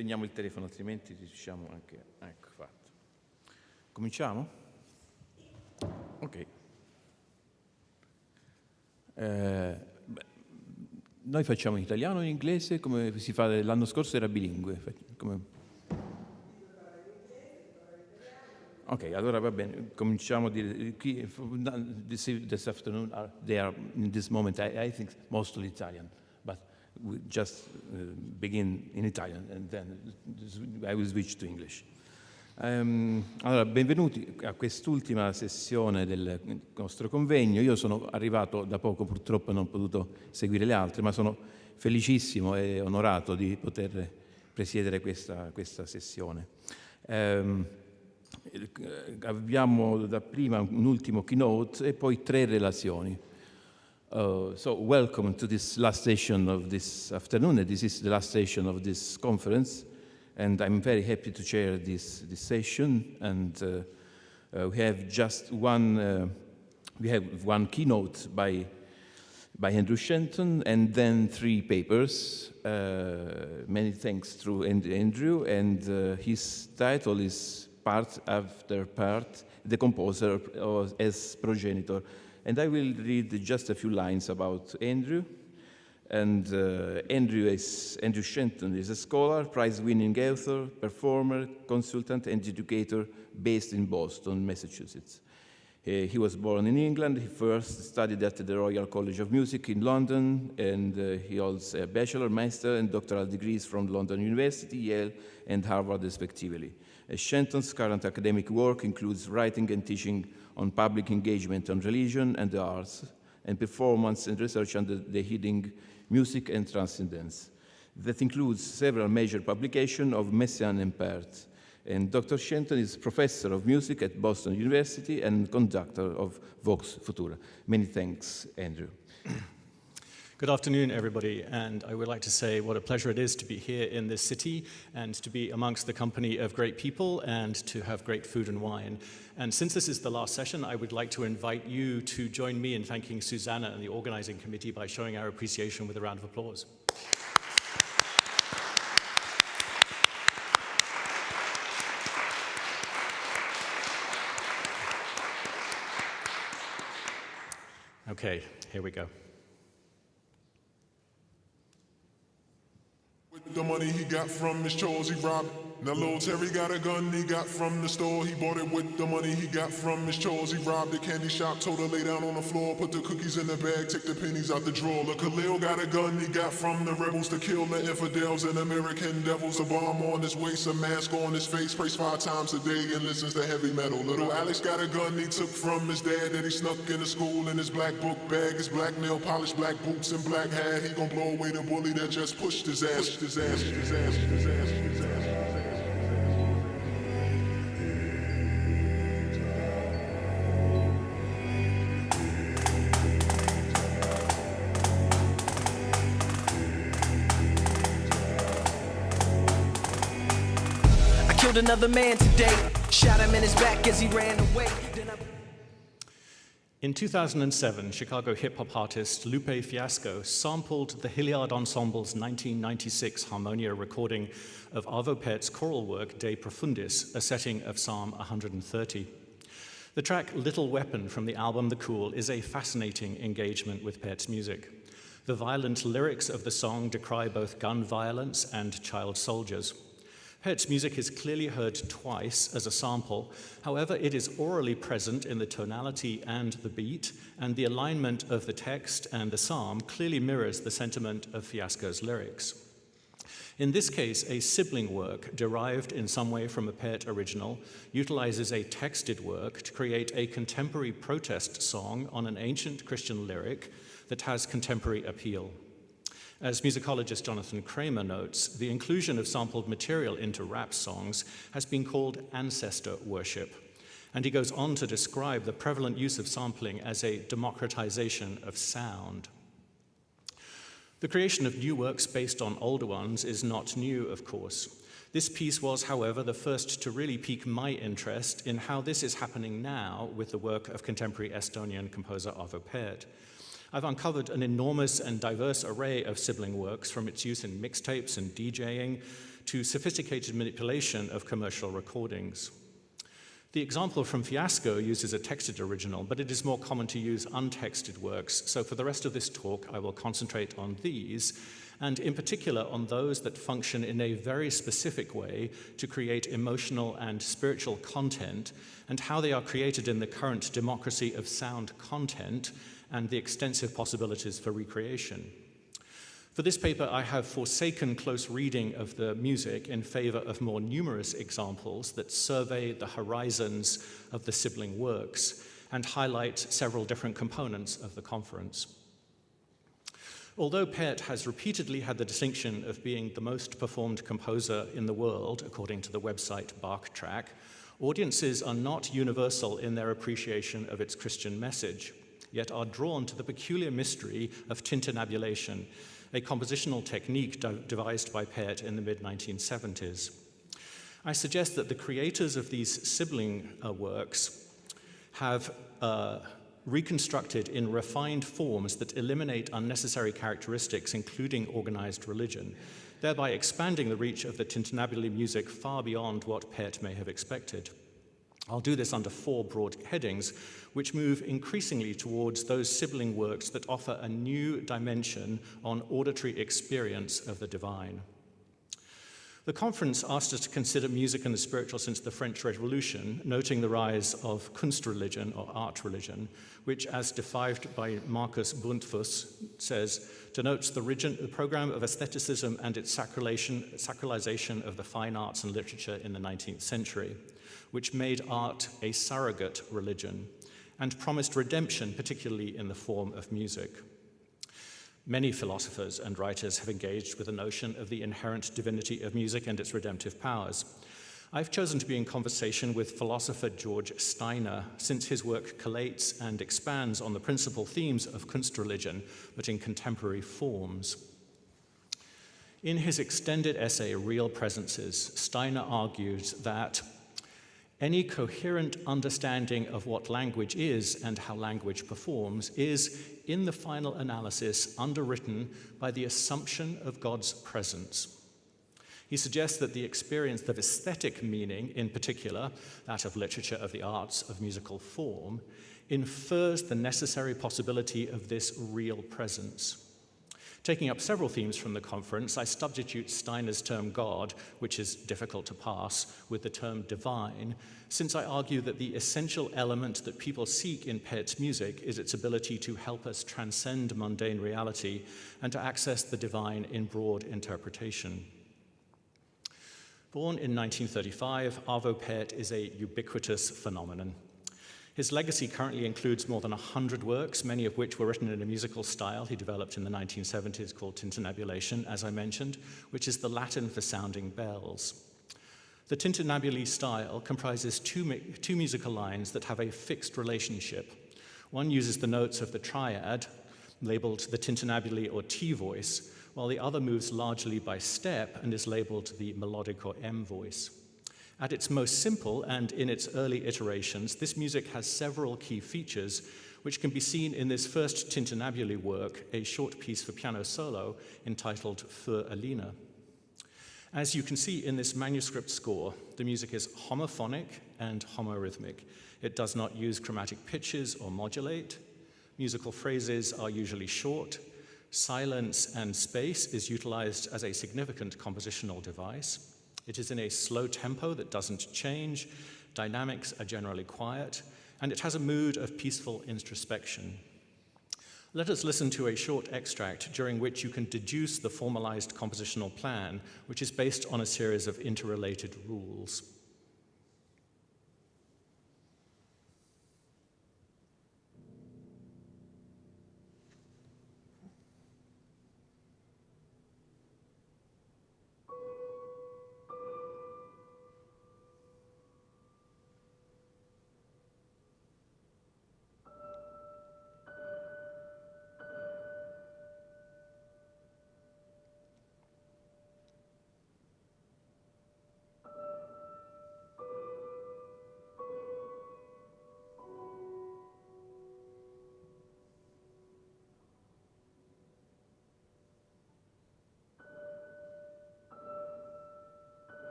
spegniamo il telefono, altrimenti riusciamo anche... Ecco, fatto. Cominciamo? Ok. Noi facciamo in italiano o in inglese, come si fa? L'anno scorso era bilingue. Ok, allora va bene, cominciamo this afternoon, they are in this moment, I think, mostly Italian, but we just begin in Italian and then I will switch to English. Allora, benvenuti a quest'ultima sessione del nostro convegno. Io sono arrivato da poco, purtroppo non ho potuto seguire le altre, ma sono felicissimo e onorato di poter presiedere questa sessione. Abbiamo dapprima un ultimo keynote e poi 3 relazioni. So welcome to this last session of this afternoon. This is the last session of this conference, and I'm very happy to chair this session. And we have just one keynote by Andrew Shenton, and then 3 papers. Many thanks to Andrew, and his title is Pärt after Pärt, the composer as Progenitor. And I will read just a few lines about Andrew. And Andrew Shenton is a scholar, prize-winning author, performer, consultant, and educator based in Boston, Massachusetts. He was born in England. He first studied at the Royal College of Music in London, and he holds a bachelor, master, and doctoral degrees from London University, Yale, and Harvard, respectively. Shenton's current academic work includes writing and teaching on public engagement on religion and the arts, and performance and research under the heading Music and Transcendence. That includes several major publications of Messiaen and Pärt. And Dr. Shenton is professor of music at Boston University and conductor of Vox Futura. Many thanks, Andrew. Good afternoon, everybody, and I would like to say what a pleasure it is to be here in this city and to be amongst the company of great people and to have great food and wine. And since this is the last session, I would like to invite you to join me in thanking Susanna and the organizing committee by showing our appreciation with a round of applause. Okay, here we go. The money he got from his chores, he robbed it. Now little Terry got a gun he got from the store. He bought it with the money he got from his chores. He robbed the candy shop, told her lay down on the floor. Put the cookies in the bag, take the pennies out the drawer. Look, Khalil got a gun he got from the rebels to kill the infidels and American devils. A bomb on his waist, a mask on his face. Prays 5 times a day and listens to heavy metal. Little Alex got a gun he took from his dad that he snuck into school in his black book bag. His black nail polish, black boots and black hat. He gon' blow away the bully that just pushed his ass. Pushed his ass, his ass, his ass, his ass. Another man today, shot him in his back as he ran away. In 2007, Chicago hip-hop artist Lupe Fiasco sampled the Hilliard Ensemble's 1996 Harmonia recording of Arvo Pärt's choral work De Profundis, a setting of Psalm 130. The track Little Weapon from the album The Cool is a fascinating engagement with Pärt's music. The violent lyrics of the song decry both gun violence and child soldiers. Pärt's music is clearly heard twice as a sample. However, it is orally present in the tonality and the beat, and the alignment of the text and the psalm clearly mirrors the sentiment of Fiasco's lyrics. In this case, a sibling work, derived in some way from a Pärt original, utilizes a texted work to create a contemporary protest song on an ancient Christian lyric that has contemporary appeal. As musicologist Jonathan Kramer notes, the inclusion of sampled material into rap songs has been called ancestor worship. And he goes on to describe the prevalent use of sampling as a democratization of sound. The creation of new works based on older ones is not new, of course. This piece was, however, the first to really pique my interest in how this is happening now with the work of contemporary Estonian composer Arvo Pärt. I've uncovered an enormous and diverse array of sibling works, from its use in mixtapes and DJing to sophisticated manipulation of commercial recordings. The example from Fiasco uses a texted original, but it is more common to use untexted works. So for the rest of this talk, I will concentrate on these, and in particular on those that function in a very specific way to create emotional and spiritual content, and how they are created in the current democracy of sound content and the extensive possibilities for recreation. For this paper, I have forsaken close reading of the music in favor of more numerous examples that survey the horizons of the sibling works and highlight several different components of the conference. Although Pärt has repeatedly had the distinction of being the most performed composer in the world, according to the website BarkTrack, audiences are not universal in their appreciation of its Christian message, yet are drawn to the peculiar mystery of tintinnabulation, a compositional technique devised by Pärt in the mid-1970s. I suggest that the creators of these sibling works have reconstructed in refined forms that eliminate unnecessary characteristics, including organized religion, thereby expanding the reach of the tintinnabuli music far beyond what Pärt may have expected. I'll do this under 4 broad headings, which move increasingly towards those sibling works that offer a new dimension on auditory experience of the divine. The conference asked us to consider music and the spiritual since the French Revolution, noting the rise of Kunstreligion, or art religion, which, as defined by Marcus Buntfuss, says, denotes the program of aestheticism and its sacralization of the fine arts and literature in the 19th century, which made art a surrogate religion and promised redemption, particularly in the form of music. Many philosophers and writers have engaged with the notion of the inherent divinity of music and its redemptive powers. I've chosen to be in conversation with philosopher George Steiner, since his work collates and expands on the principal themes of Kunstreligion, but in contemporary forms. In his extended essay, Real Presences, Steiner argues that any coherent understanding of what language is and how language performs is, in the final analysis, underwritten by the assumption of God's presence. He suggests that the experience of aesthetic meaning, in particular, that of literature, of the arts, of musical form, infers the necessary possibility of this real presence. Taking up several themes from the conference, I substitute Steiner's term God, which is difficult to pass, with the term divine, since I argue that the essential element that people seek in Pärt's music is its ability to help us transcend mundane reality and to access the divine in broad interpretation. Born in 1935, Arvo Pärt is a ubiquitous phenomenon. His legacy currently includes more than 100 works, many of which were written in a musical style he developed in the 1970s called tintinnabulation, as I mentioned, which is the Latin for sounding bells. The tintinnabuli style comprises two musical lines that have a fixed relationship. One uses the notes of the triad, labeled the tintinnabuli or T voice, while the other moves largely by step and is labeled the melodic or M voice. At its most simple and in its early iterations, this music has several key features which can be seen in this first tintinnabuli work, a short piece for piano solo entitled Für Alina. As you can see in this manuscript score, the music is homophonic and homorhythmic. It does not use chromatic pitches or modulate. Musical phrases are usually short. Silence and space is utilized as a significant compositional device. It is in a slow tempo that doesn't change, dynamics are generally quiet, and it has a mood of peaceful introspection. Let us listen to a short extract during which you can deduce the formalized compositional plan, which is based on a series of interrelated rules.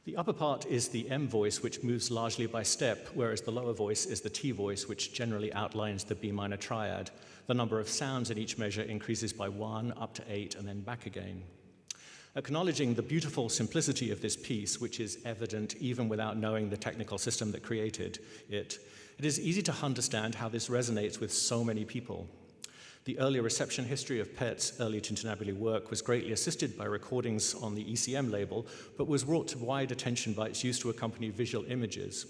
The upper part is the M voice, which moves largely by step, whereas the lower voice is the T voice, which generally outlines the B minor triad. The number of sounds in each measure increases by 1 up to 8 and then back again. Acknowledging the beautiful simplicity of this piece, which is evident even without knowing the technical system that created it, it is easy to understand how this resonates with so many people. The early reception history of Pärt's early tintinnabuli work was greatly assisted by recordings on the ECM label, but was brought to wide attention by its use to accompany visual images.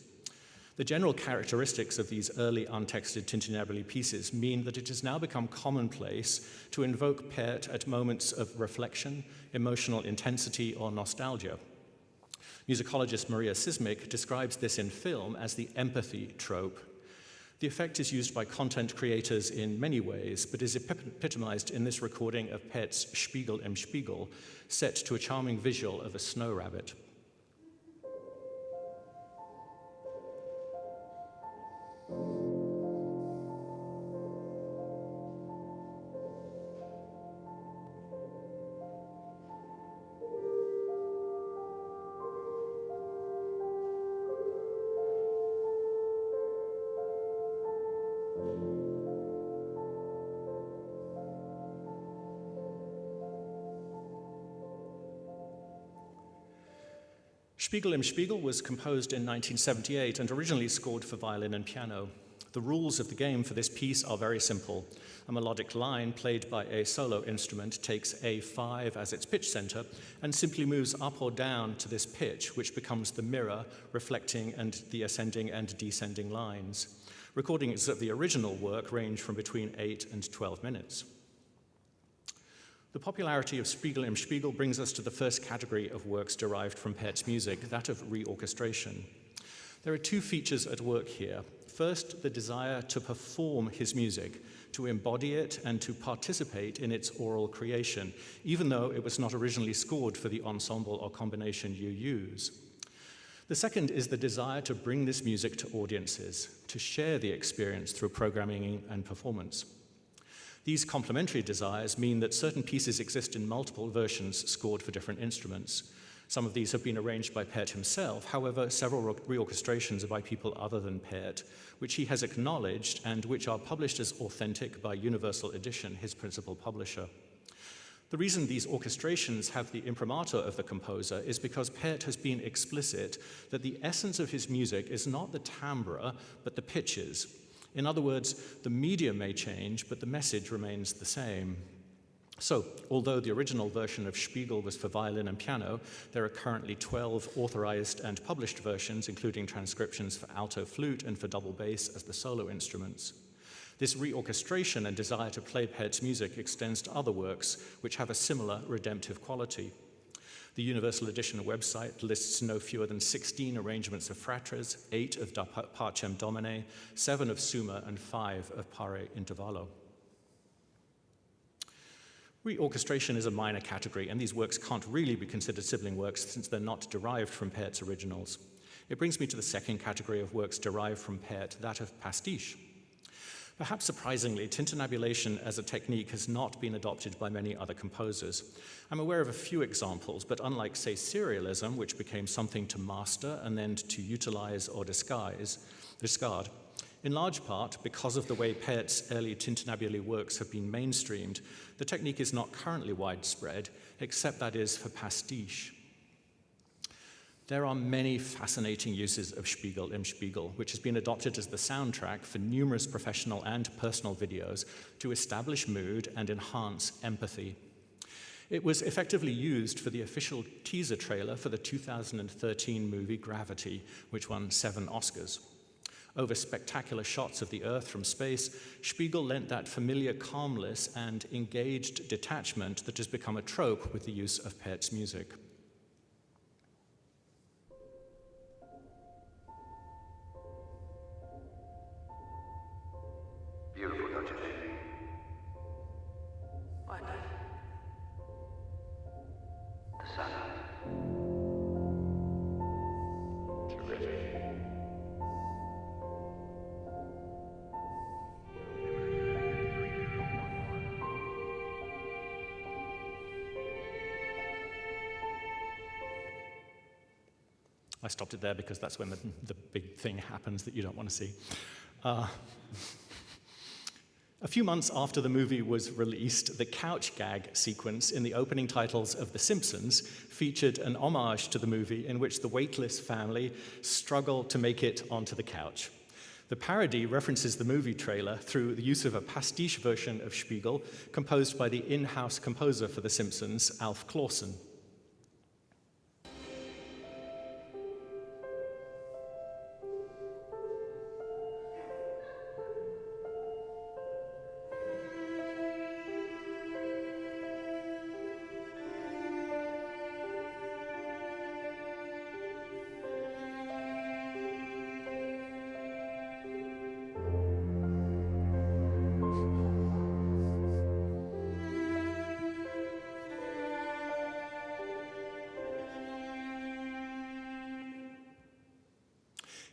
The general characteristics of these early untexted tintinnabuli pieces mean that it has now become commonplace to invoke Pärt at moments of reflection, emotional intensity, or nostalgia. Musicologist Maria Sismic describes this in film as the empathy trope. The effect is used by content creators in many ways, but is epitomized in this recording of Pärt's Spiegel im Spiegel, set to a charming visual of a snow rabbit. Spiegel im Spiegel was composed in 1978 and originally scored for violin and piano. The rules of the game for this piece are very simple. A melodic line played by a solo instrument takes A5 as its pitch center and simply moves up or down to this pitch, which becomes the mirror reflecting and the ascending and descending lines. Recordings of the original work range from between 8 and 12 minutes. The popularity of Spiegel im Spiegel brings us to the first category of works derived from Pärt's music, that of reorchestration. There are two features at work here. First, the desire to perform his music, to embody it and to participate in its oral creation, even though it was not originally scored for the ensemble or combination you use. The second is the desire to bring this music to audiences, to share the experience through programming and performance. These complementary desires mean that certain pieces exist in multiple versions scored for different instruments. Some of these have been arranged by Pärt himself. However, several reorchestrations are by people other than Pärt, which he has acknowledged and which are published as authentic by Universal Edition, his principal publisher. The reason these orchestrations have the imprimatur of the composer is because Pärt has been explicit that the essence of his music is not the timbre, but the pitches. In other words, the medium may change, but the message remains the same. So, although the original version of Spiegel was for violin and piano, there are currently 12 authorized and published versions, including transcriptions for alto flute and for double bass as the solo instruments. This reorchestration and desire to play Pärt's music extends to other works which have a similar redemptive quality. The Universal Edition website lists no fewer than 16 arrangements of fratres, 8 of Da Pacem Domine, 7 of Summa, and 5 of Pare Intervallo. Reorchestration is a minor category, and these works can't really be considered sibling works since they're not derived from Pärt's originals. It brings me to the second category of works derived from Pärt, that of pastiche. Perhaps surprisingly, tintinnabulation as a technique has not been adopted by many other composers. I'm aware of a few examples, but unlike, say, serialism, which became something to master and then to utilize or discard, in large part, because of the way Pärt's early tintinnabuli works have been mainstreamed, the technique is not currently widespread, except that is for pastiche. There are many fascinating uses of Spiegel im Spiegel, which has been adopted as the soundtrack for numerous professional and personal videos to establish mood and enhance empathy. It was effectively used for the official teaser trailer for the 2013 movie Gravity, which won 7 Oscars. Over spectacular shots of the Earth from space, Spiegel lent that familiar calmness and engaged detachment that has become a trope with the use of Pärt's music. Beautiful, don't you think? What? The sun. Terrific. I stopped it there because that's when the big thing happens that you don't want to see. A few months after the movie was released, the couch gag sequence in the opening titles of The Simpsons featured an homage to the movie in which the weightless family struggle to make it onto the couch. The parody references the movie trailer through the use of a pastiche version of Spiegel composed by the in-house composer for The Simpsons, Alf Clausen.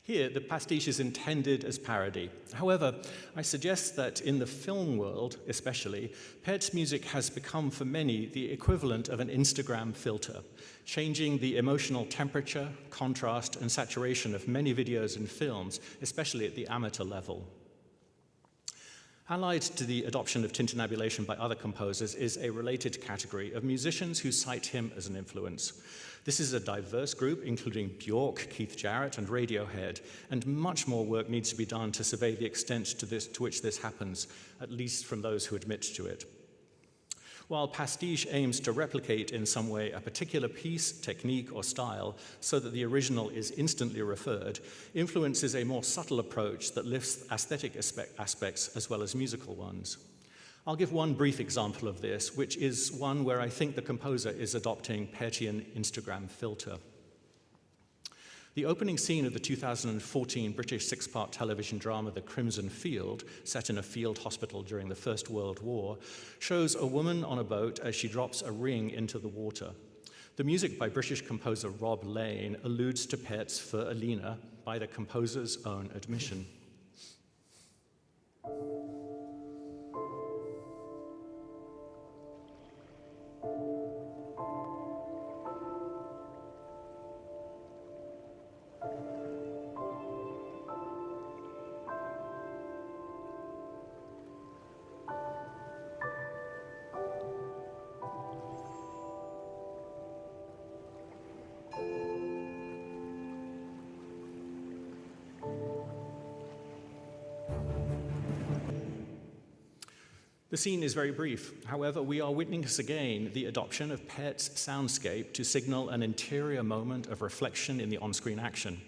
Here, the pastiche is intended as parody. However, I suggest that in the film world, especially, Pärt's music has become, for many, the equivalent of an Instagram filter, changing the emotional temperature, contrast, and saturation of many videos and films, especially at the amateur level. Allied to the adoption of tintinnabulation by other composers is a related category of musicians who cite him as an influence. This is a diverse group, including Bjork, Keith Jarrett, and Radiohead, and much more work needs to be done to survey the extent to which this happens, at least from those who admit to it. While pastiche aims to replicate in some way a particular piece, technique, or style so that the original is instantly referred, influence is a more subtle approach that lifts aesthetic aspects as well as musical ones. I'll give one brief example of this, which is one where I think the composer is adopting Pärtian Instagram filter. The opening scene of the 2014 British six-part television drama The Crimson Field, set in a field hospital during the First World War, shows a woman on a boat as she drops a ring into the water. The music by British composer Rob Lane alludes to Pärt's Für Alina by the composer's own admission. The scene is very brief. However, we are witnessing again the adoption of Pärt's soundscape to signal an interior moment of reflection in the on-screen action.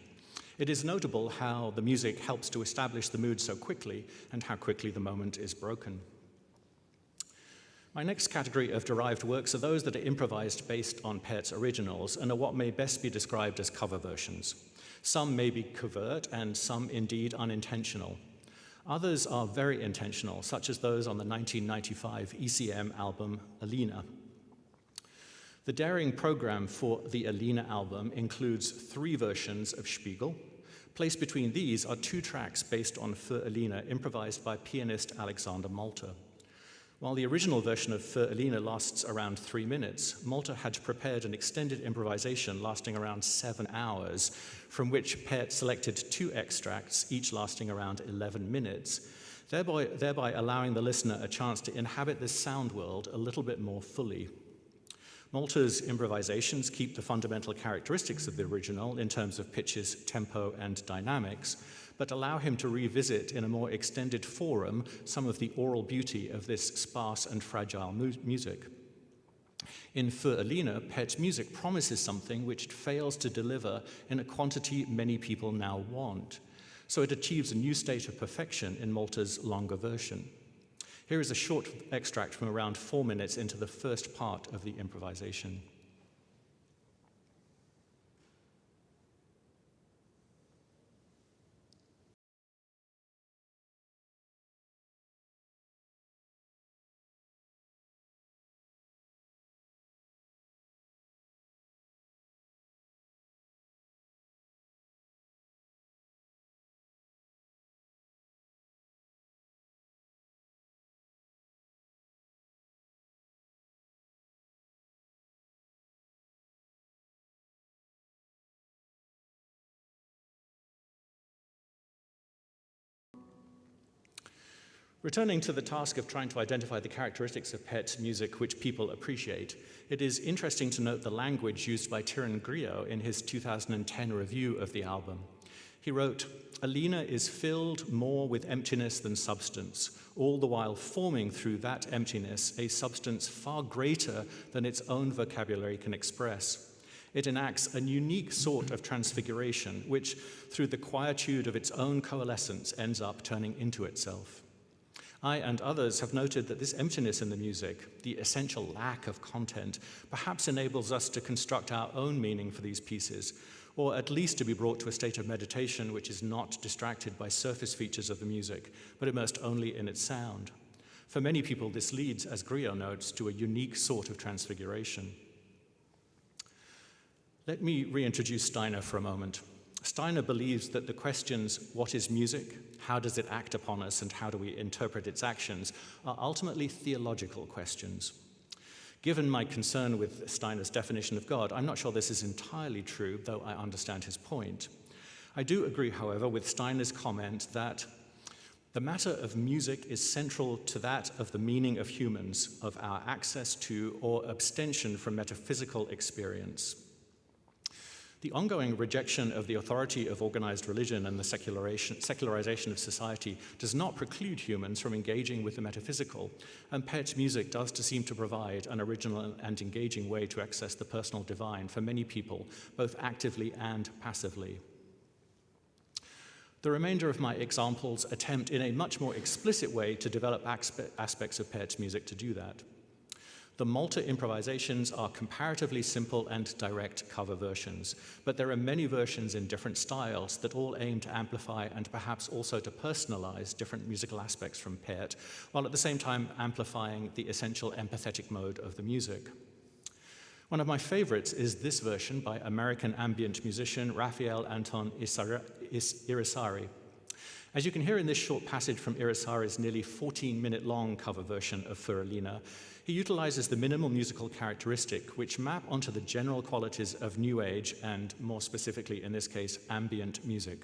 It is notable how the music helps to establish the mood so quickly and how quickly the moment is broken. My next category of derived works are those that are improvised based on Pärt's originals and are what may best be described as cover versions. Some may be covert and some indeed unintentional. Others are very intentional, such as those on the 1995 ECM album Alina. The daring program for the Alina album includes 3 versions of Spiegel. Placed between these are 2 tracks based on Für Alina, improvised by pianist Alexander Molter. While the original version of Für Alina lasts around 3 minutes, Molter had prepared an extended improvisation lasting around 7 hours, from which Pärt selected 2 extracts, each lasting around 11 minutes, thereby allowing the listener a chance to inhabit this sound world a little bit more fully. Molter's improvisations keep the fundamental characteristics of the original in terms of pitches, tempo, and dynamics, but allow him to revisit in a more extended forum some of the oral beauty of this sparse and fragile music. In Für Alina, Pärt's music promises something which it fails to deliver in a quantity many people now want, so it achieves a new state of perfection in Molter's longer version. Here is a short extract from around 4 minutes into the first part of the improvisation. Returning to the task of trying to identify the characteristics of Pärt's music which people appreciate, it is interesting to note the language used by Thierry Griot in his 2010 review of the album. He wrote, "Alina is filled more with emptiness than substance, all the while forming through that emptiness a substance far greater than its own vocabulary can express. It enacts a unique sort of transfiguration, which, through the quietude of its own coalescence, ends up turning into itself. I and others have noted that this emptiness in the music, the essential lack of content, perhaps enables us to construct our own meaning for these pieces, or at least to be brought to a state of meditation which is not distracted by surface features of the music, but immersed only in its sound. For many people, this leads, as Griot notes, to a unique sort of transfiguration." Let me reintroduce Steiner for a moment. Steiner believes that the questions, what is music, how does it act upon us, and how do we interpret its actions, are ultimately theological questions. Given my concern with Steiner's definition of God, I'm not sure this is entirely true, though I understand his point. I do agree, however, with Steiner's comment that the matter of music is central to that of the meaning of humans, of our access to or abstention from metaphysical experience. The ongoing rejection of the authority of organized religion and the secularization of society does not preclude humans from engaging with the metaphysical, and Pärt's music does seem to provide an original and engaging way to access the personal divine for many people, both actively and passively. The remainder of my examples attempt in a much more explicit way to develop aspects of Pärt's music to do that. The Malta improvisations are comparatively simple and direct cover versions, but there are many versions in different styles that all aim to amplify and perhaps also to personalize different musical aspects from Pärt, while at the same time amplifying the essential empathetic mode of the music. One of my favorites is this version by American ambient musician Raphael Anton Irisari. As you can hear in this short passage from Irisari's nearly 14-minute-long cover version of Für Alina, he utilizes the minimal musical characteristic which map onto the general qualities of New Age and, more specifically in this case, ambient music.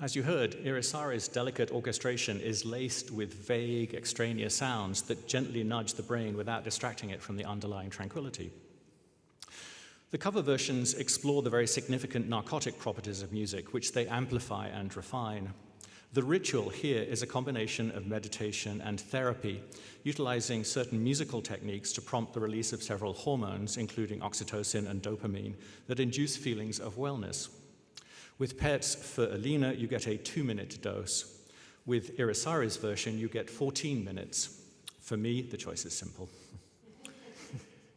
As you heard, Irisari's delicate orchestration is laced with vague, extraneous sounds that gently nudge the brain without distracting it from the underlying tranquility. The cover versions explore the very significant narcotic properties of music, which they amplify and refine. The ritual here is a combination of meditation and therapy, utilizing certain musical techniques to prompt the release of several hormones, including oxytocin and dopamine, that induce feelings of wellness. With Pärt's Für Alina, you get a 2-minute dose. With Irisari's version, you get 14 minutes. For me, the choice is simple.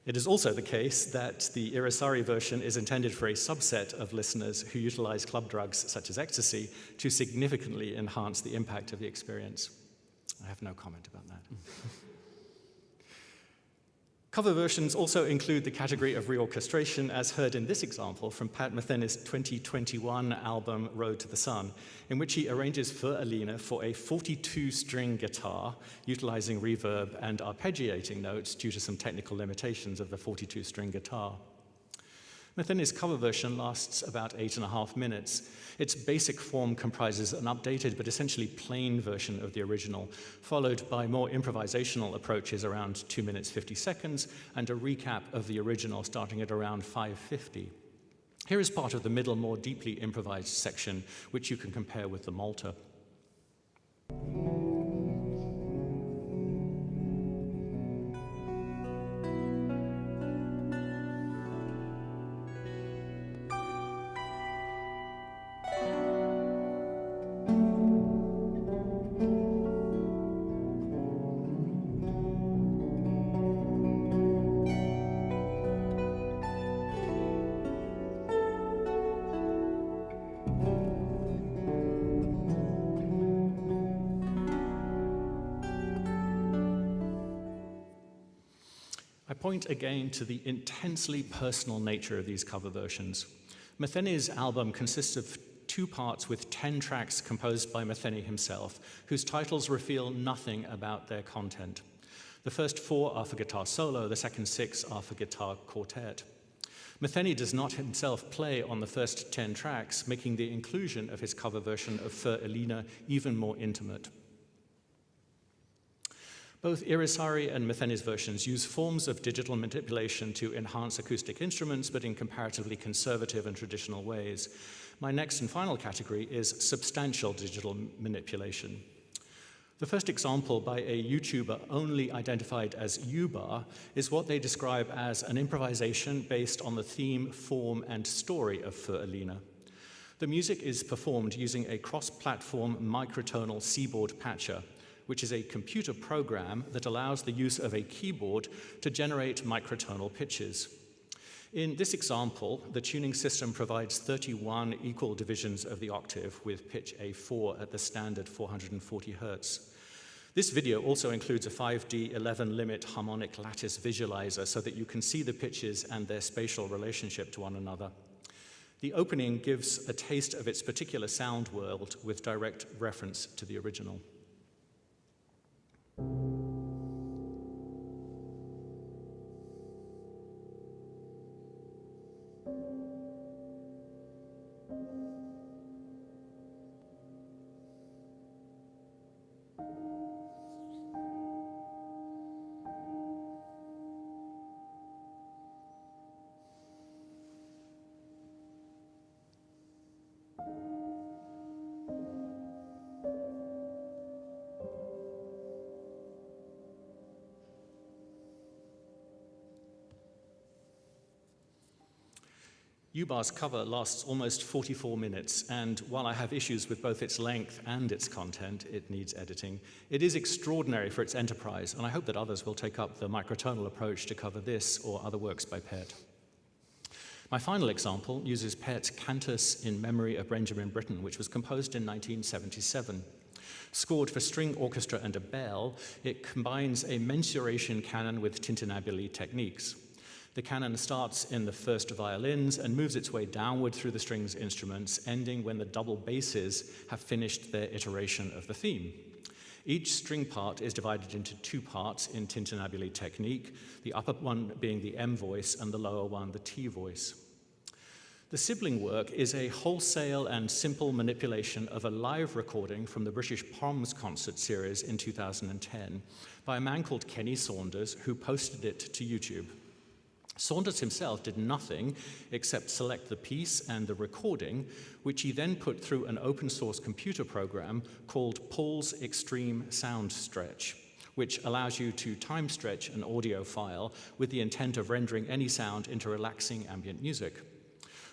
It is also the case that the Irisari version is intended for a subset of listeners who utilize club drugs such as ecstasy to significantly enhance the impact of the experience. I have no comment about that. Cover versions also include the category of reorchestration, as heard in this example from Pärt Methenis' 2021 album Road to the Sun, in which he arranges Für Alina for a 42-string guitar, utilizing reverb and arpeggiating notes due to some technical limitations of the 42-string guitar. Methenis' cover version lasts about 8.5 minutes. Its basic form comprises an updated but essentially plain version of the original, followed by more improvisational approaches around 2 minutes 50 seconds and a recap of the original starting at around 5:50. Here is part of the middle, more deeply improvised section, which you can compare with the Malta. I point again to the intensely personal nature of these cover versions. Metheny's album consists of 2 parts with 10 tracks composed by Metheny himself, whose titles reveal nothing about their content. The first 4 are for guitar solo, the second 6 are for guitar quartet. Metheny does not himself play on the first 10 tracks, making the inclusion of his cover version of Für Elina even more intimate. Both Irisari and Metheny's versions use forms of digital manipulation to enhance acoustic instruments, but in comparatively conservative and traditional ways. My next and final category is substantial digital manipulation. The first example by a YouTuber only identified as Ubar is what they describe as an improvisation based on the theme, form, and story of Für Elina. The music is performed using a cross-platform microtonal seaboard patcher, which is a computer program that allows the use of a keyboard to generate microtonal pitches. In this example, the tuning system provides 31 equal divisions of the octave with pitch A4 at the standard 440 Hertz. This video also includes a 5D 11 limit harmonic lattice visualizer so that you can see the pitches and their spatial relationship to one another. The opening gives a taste of its particular sound world with direct reference to the original. Ubar's cover lasts almost 44 minutes, and while I have issues with both its length and its content, it needs editing. It is extraordinary for its enterprise, and I hope that others will take up the microtonal approach to cover this or other works by Pärt. My final example uses Pärt's Cantus in Memory of Benjamin Britten, which was composed in 1977. Scored for string orchestra and a bell, it combines a mensuration canon with tintinnabuli techniques. The canon starts in the first violins and moves its way downward through the strings instruments, ending when the double basses have finished their iteration of the theme. Each string part is divided into 2 parts in tintinnabuli technique, the upper one being the M voice and the lower one the T voice. The sibling work is a wholesale and simple manipulation of a live recording from the British Proms concert series in 2010 by a man called Kenny Saunders, who posted it to YouTube. Saunders himself did nothing except select the piece and the recording, which he then put through an open source computer program called Paul's Extreme Sound Stretch, which allows you to time stretch an audio file with the intent of rendering any sound into relaxing ambient music.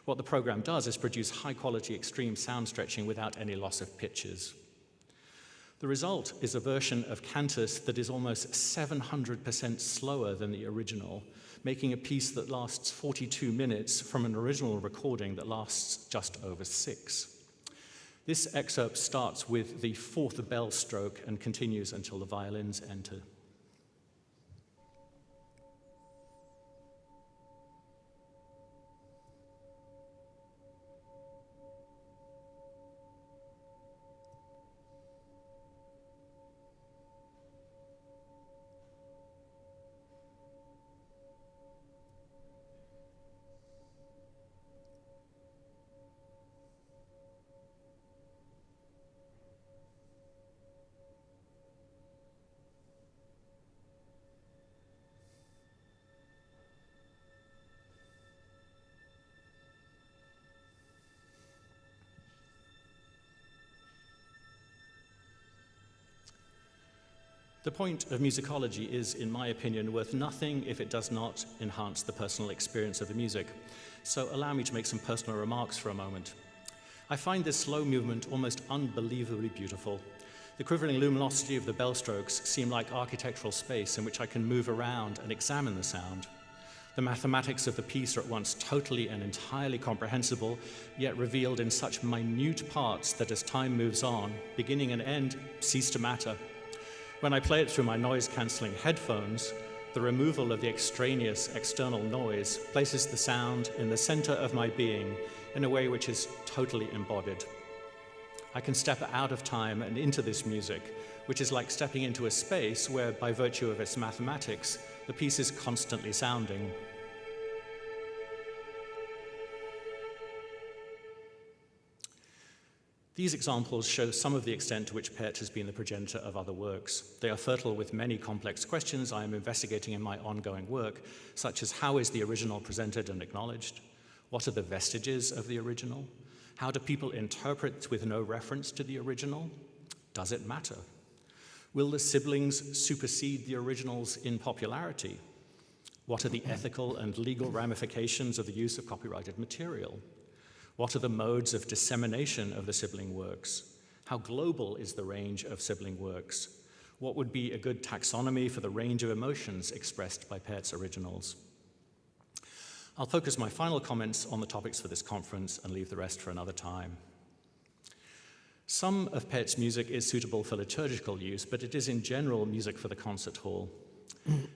What the program does is produce high-quality extreme sound stretching without any loss of pitches. The result is a version of Cantus that is almost 700% slower than the original, making a piece that lasts 42 minutes from an original recording that lasts just over 6. This excerpt starts with the 4th bell stroke and continues until the violins enter. The point of musicology is, in my opinion, worth nothing if it does not enhance the personal experience of the music. So allow me to make some personal remarks for a moment. I find this slow movement almost unbelievably beautiful. The quivering luminosity of the bell strokes seem like architectural space in which I can move around and examine the sound. The mathematics of the piece are at once totally and entirely comprehensible, yet revealed in such minute parts that as time moves on, beginning and end cease to matter. When I play it through my noise-cancelling headphones, The removal of the extraneous external noise places the sound in the center of my being in a way which is totally embodied. I can step out of time and into this music, which is like stepping into a space where, by virtue of its mathematics, the piece is constantly sounding. These examples show some of the extent to which Pärt has been the progenitor of other works. They are fertile with many complex questions I am investigating in my ongoing work, such as how is the original presented and acknowledged? What are the vestiges of the original? How do people interpret with no reference to the original? Does it matter? Will the siblings supersede the originals in popularity? What are the ethical and legal ramifications of the use of copyrighted material? What are the modes of dissemination of the sibling works? How global is the range of sibling works? What would be a good taxonomy for the range of emotions expressed by Pärt's originals? I'll focus my final comments on the topics for this conference and leave the rest for another time. Some of Pärt's music is suitable for liturgical use, but it is in general music for the concert hall.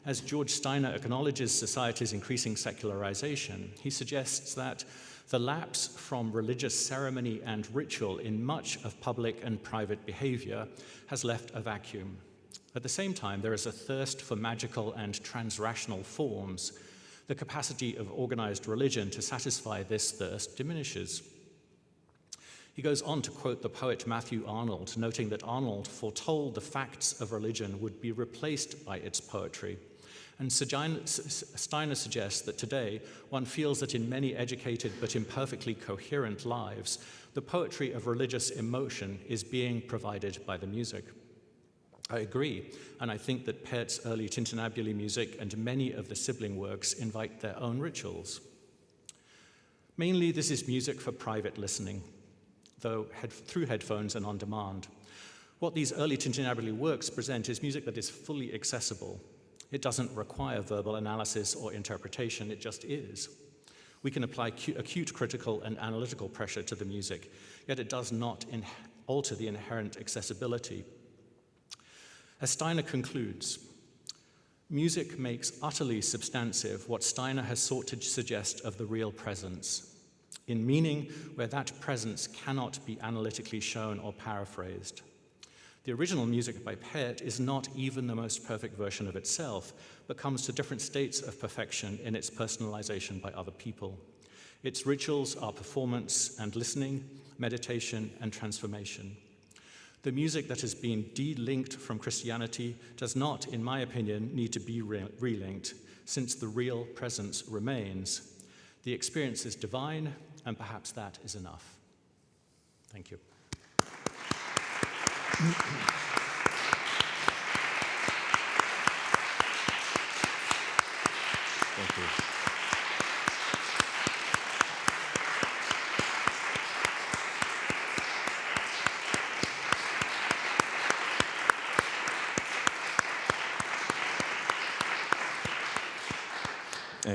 As George Steiner acknowledges society's increasing secularization, he suggests that the lapse from religious ceremony and ritual in much of public and private behavior has left a vacuum. At the same time, there is a thirst for magical and transrational forms. The capacity of organized religion to satisfy this thirst diminishes. He goes on to quote the poet Matthew Arnold, noting that Arnold foretold the facts of religion would be replaced by its poetry. And Steiner suggests that today one feels that in many educated but imperfectly coherent lives, the poetry of religious emotion is being provided by the music. I agree, and I think that Pärt's early tintinnabuli music and many of the sibling works invite their own rituals. Mainly this is music for private listening, though through headphones and on demand. What these early tintinnabuli works present is music that is fully accessible. It doesn't require verbal analysis or interpretation, it just is. We can apply acute critical and analytical pressure to the music, yet it does not alter the inherent accessibility. As Steiner concludes, music makes utterly substantive what Steiner has sought to suggest of the real presence, in meaning where that presence cannot be analytically shown or paraphrased. The original music by Pärt is not even the most perfect version of itself, but comes to different states of perfection in its personalization by other people. Its rituals are performance and listening, meditation and transformation. The music that has been de-linked from Christianity does not, in my opinion, need to be relinked, since the real presence remains. The experience is divine, and perhaps that is enough. Thank you. Thank you.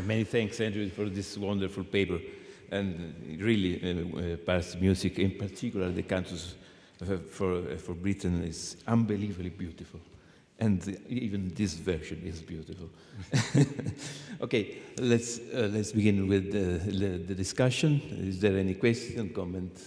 Many thanks, Andrew, for this wonderful paper. And really, Pärt's music, in particular, the cantos for Britain, is unbelievably beautiful. And even this version is beautiful. Okay, let's begin with the discussion. Is there any question, comment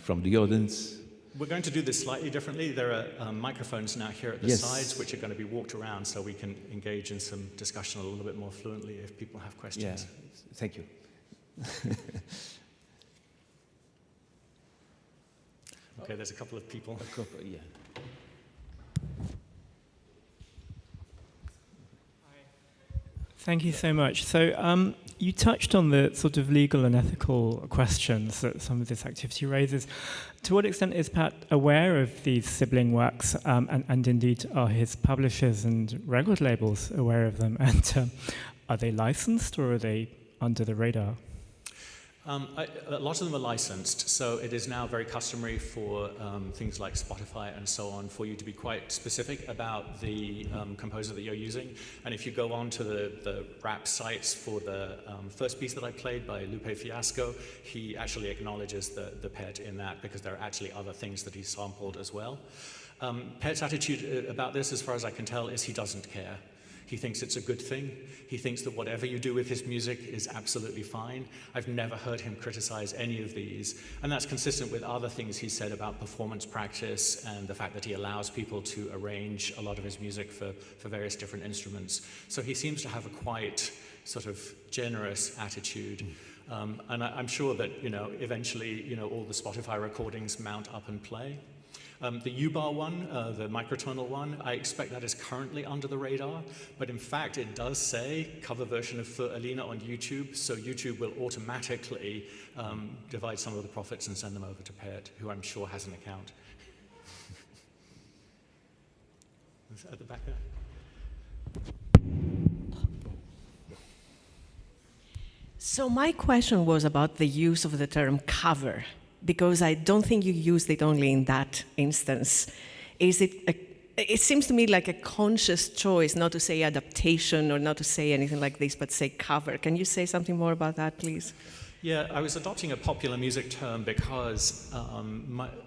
from the audience? We're going to do this slightly differently. There are microphones now here at the sides, which are going to be walked around so we can engage in some discussion a little bit more fluently if people have questions. Yeah, thank you. Okay, there's a couple of people. Yeah. Thank you so much. So you touched on the sort of legal and ethical questions that some of this activity raises. To what extent is Pärt aware of these sibling works, and indeed are his publishers and record labels aware of them? And are they licensed or are they under the radar? A lot of them are licensed, so it is now very customary for things like Spotify and so on for you to be quite specific about the composer that you're using. And if you go on to the rap sites for the first piece that I played by Lupe Fiasco, he actually acknowledges the Pärt in that because there are actually other things that he sampled as well. Pärt's attitude about this, as far as I can tell, is he doesn't care. He thinks it's a good thing. He thinks that whatever you do with his music is absolutely fine. I've never heard him criticize any of these. And that's consistent with other things he said about performance practice and the fact that he allows people to arrange a lot of his music for various different instruments. So he seems to have a quite sort of generous attitude. And I'm sure that, eventually, all the Spotify recordings mount up and play. The U-bar one, the microtonal one, I expect that is currently under the radar, but in fact it does say cover version of Für Alina on YouTube, so YouTube will automatically divide some of the profits and send them over to Pärt, who I'm sure has an account. At the back there. So my question was about the use of the term cover, because I don't think you used it only in that instance. It seems to me like a conscious choice not to say adaptation or not to say anything like this, but say cover. Can you say something more about that, please? Yeah, I was adopting a popular music term because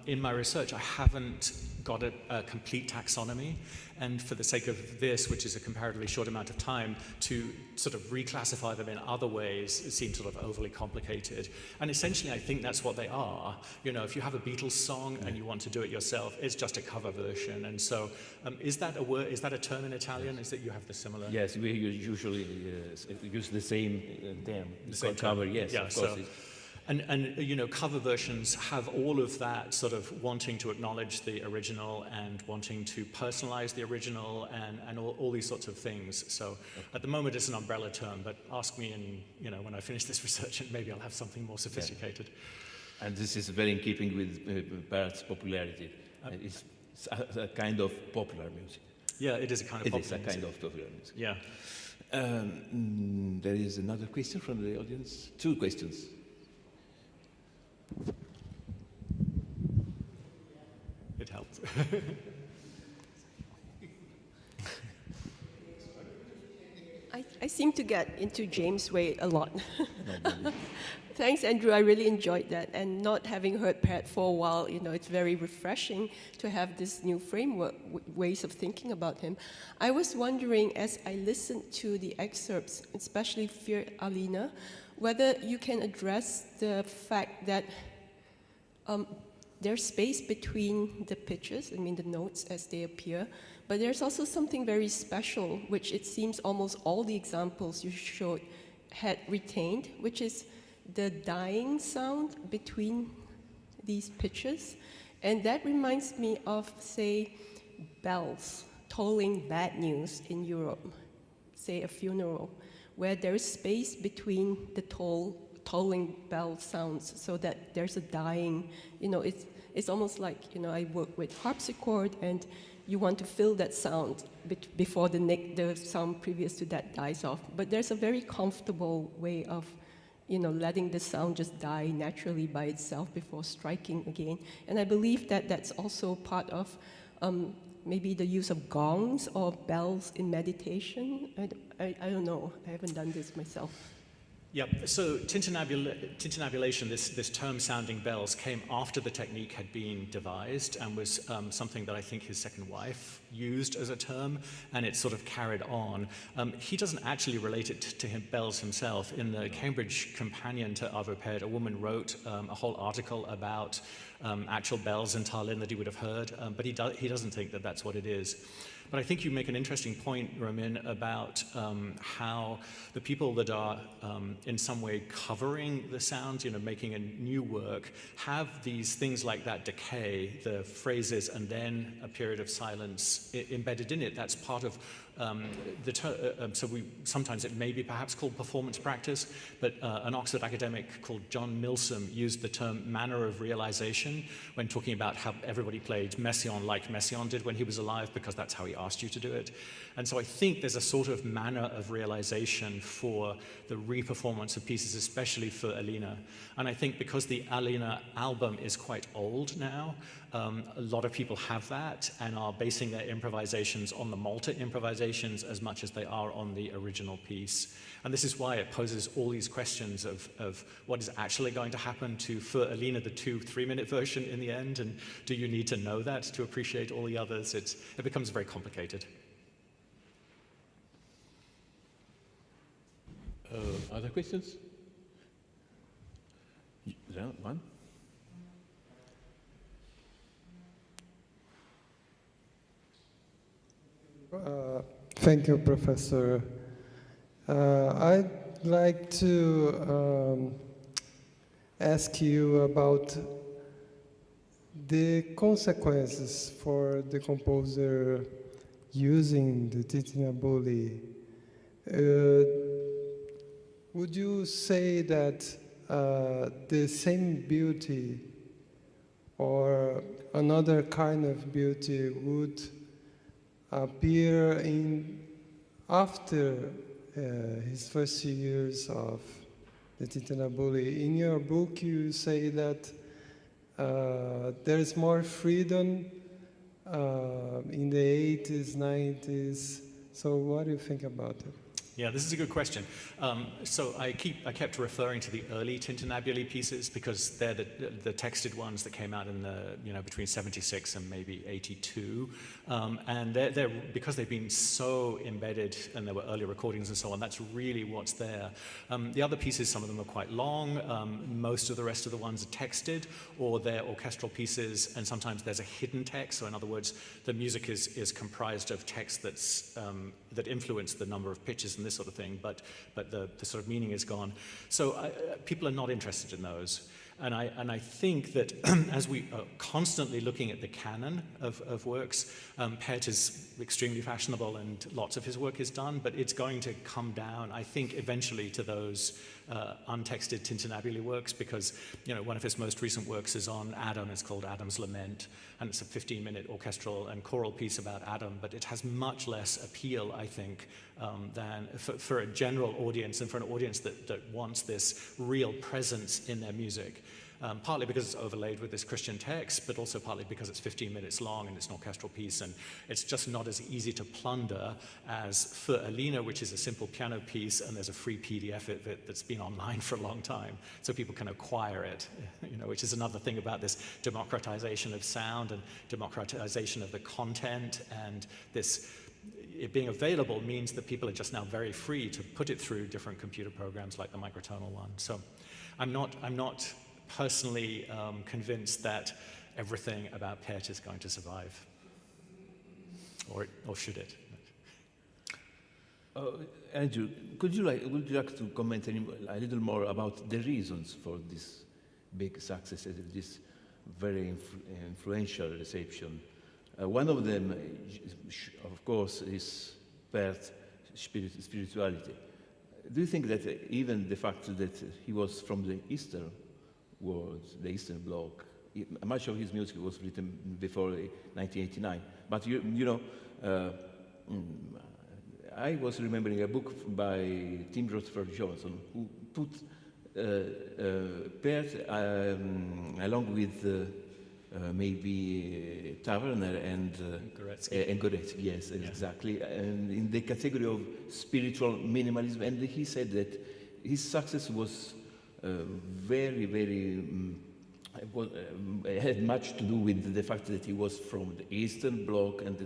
in my research I haven't got a complete taxonomy, and for the sake of this, which is a comparatively short amount of time, to sort of reclassify them in other ways, it seems sort of overly complicated. And essentially I think that's what they are. If you have a Beatles song and you want to do it yourself, it's just a cover version. And so is that a word, is that a term in Italian? Is that you have the similar? Yes, we usually use the same term. The same cover, term. yes, Yeah, of course. And cover versions have all of that sort of wanting to acknowledge the original and wanting to personalize the original and all these sorts of things. So at the moment it's an umbrella term, but ask me when I finish this research and maybe I'll have something more sophisticated. Yeah. And this is very in keeping with Pärt's popularity. It's a kind of popular music. Yeah, it is a kind of popular music. It is a kind of popular music. Yeah. There is another question from the audience. 2 questions. It helps. I seem to get into James' way a lot. Thanks, Andrew. I really enjoyed that. And not having heard Pärt for a while, it's very refreshing to have this new framework, ways of thinking about him. I was wondering, as I listened to the excerpts, especially Für Alina, whether you can address the fact that there's space between the pitches, the notes as they appear, but there's also something very special, which it seems almost all the examples you showed had retained, which is the dying sound between these pitches. And that reminds me of, say, bells tolling bad news in Europe, say a funeral, where there is space between the tolling bell sounds so that there's a dying, it's almost like, I work with harpsichord and you want to fill that sound before the sound previous to that dies off. But there's a very comfortable way of, letting the sound just die naturally by itself before striking again. And I believe that that's also part of maybe the use of gongs or bells in meditation. I don't know. I haven't done this myself. Yeah, so tintinnabulation, this term sounding bells, came after the technique had been devised and was something that I think his second wife used as a term, and it sort of carried on. He doesn't actually relate it to bells himself. In the Cambridge companion to Arvo Pärt, a woman wrote a whole article about actual bells in Tallinn that he would have heard, but he doesn't think that that's what it is. But I think you make an interesting point, Romin, about how the people that are in some way covering the sounds, making a new work, have these things like that decay, the phrases and then a period of silence embedded in it. That's part of sometimes it may be perhaps called performance practice, but an Oxford academic called John Milsom used the term manner of realization when talking about how everybody played Messiaen like Messiaen did when he was alive, because that's how he asked you to do it. And so I think there's a sort of manner of realization for the re-performance of pieces, especially for Alina. And I think because the Alina album is quite old now, a lot of people have that and are basing their improvisations on the Malta improvisations as much as they are on the original piece. And this is why it poses all these questions of what is actually going to happen to Für Alina, the 2-3-minute version in the end, and do you need to know that to appreciate all the others? It becomes very complicated. Other questions? Yeah, one? Thank you, Professor. I'd like to ask you about the consequences for the composer using the titinabuli. Would you say that the same beauty or another kind of beauty would appear after his first few years of the titinabuli? In your book, you say that there is more freedom in the 80s, 90s. So what do you think about it? Yeah, this is a good question. So I kept referring to the early Tintinnabuli pieces because they're the texted ones that came out in the between 76 and maybe 82, and they're because they've been so embedded and there were early recordings and so on. That's really what's there. The other pieces, some of them are quite long. Most of the rest of the ones are texted or they're orchestral pieces, and sometimes there's a hidden text. So in other words, the music is comprised of text that influence the number of pitches and this sort of thing, but the sort of meaning is gone. So people are not interested in those. And I think that as we are constantly looking at the canon of works, Pärt is extremely fashionable and lots of his work is done, but it's going to come down, I think, eventually to those untexted Tintinnabuli works, because one of his most recent works is on Adam. It's called Adam's Lament, and it's a 15-minute orchestral and choral piece about Adam, but it has much less appeal, I think, than for a general audience and for an audience that wants this real presence in their music. Partly because it's overlaid with this Christian text, but also partly because it's 15 minutes long and it's an orchestral piece, and it's just not as easy to plunder as for Alina, which is a simple piano piece, and there's a free PDF of it that's been online for a long time, so people can acquire it, which is another thing about this democratization of sound and democratization of the content, and this it being available means that people are just now very free to put it through different computer programs like the microtonal one. So I'm not personally convinced that everything about Pärt is going to survive, or should it? Andrew, would you like to comment a little more about the reasons for this big success, this very influential reception? One of them, of course, is Pärt spirituality. Do you think that even the fact that he was from the Eastern world, the Eastern Bloc, much of his music was written before 1989, but I was remembering a book by Tim Rutherford Johnson who put Pärt along with maybe Taverner and Goretzky, yes, yeah. Exactly, and in the category of spiritual minimalism, and he said that his success was very, very had much to do with the fact that he was from the Eastern Bloc, and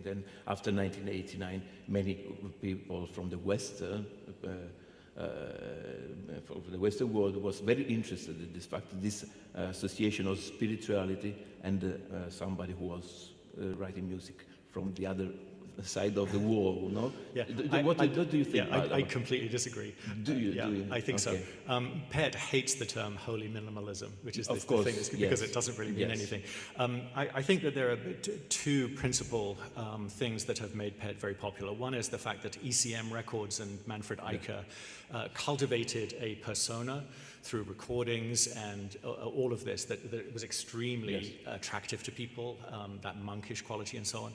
then after 1989, many people from the Western world was very interested in this fact, this association of spirituality and somebody who was writing music from the other side of the wall, no? Yeah. What do you think? Yeah, I completely disagree. Do you? Yeah, do you? I think okay. so. Pärt hates the term holy minimalism, which is the thing, because yes. it doesn't really mean anything. I think that there are two principal things that have made Pärt very popular. One is the fact that ECM Records and Manfred Eicher cultivated a persona through recordings and all of this that was extremely attractive to people, that monkish quality and so on.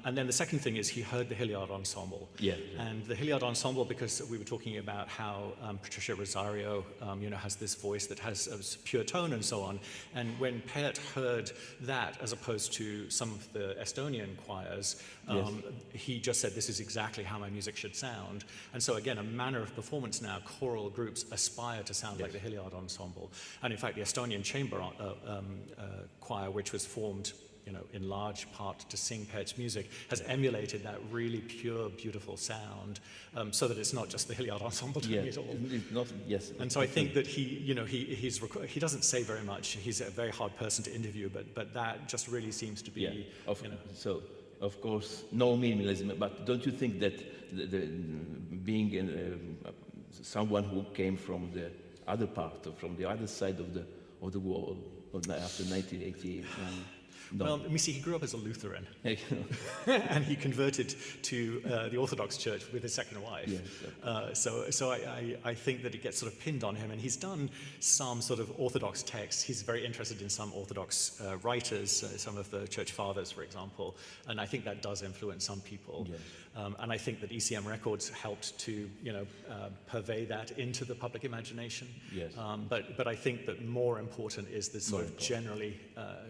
And then the second thing is he heard the Hilliard Ensemble. Yeah. And the Hilliard Ensemble, because we were talking about how Patricia Rosario, has this voice that has a pure tone and so on. And when Pärt heard that, as opposed to some of the Estonian choirs, he just said, this is exactly how my music should sound. And so again, a manner of performance now, choral groups aspire to sound like the Hilliard Ensemble. And in fact, the Estonian chamber choir, which was formed in large part to sing Pärt's music, has emulated that really pure, beautiful sound, so that it's not just the Hilliard Ensemble doing it all. Yes. And so I think that he doesn't say very much. He's a very hard person to interview, but that just really seems to be. So, of course, no minimalism. But don't you think that being someone who came from the other part, from the other side of the wall after 1988? No. Well, you see, he grew up as a Lutheran, and he converted to the Orthodox Church with his second wife. Yes, So I think that it gets sort of pinned on him, and he's done some sort of Orthodox texts. He's very interested in some Orthodox writers, some of the Church Fathers, for example, and I think that does influence some people. Yes. And I think that ECM Records helped to, purvey that into the public imagination. Yes. But I think that more important is this sort of generally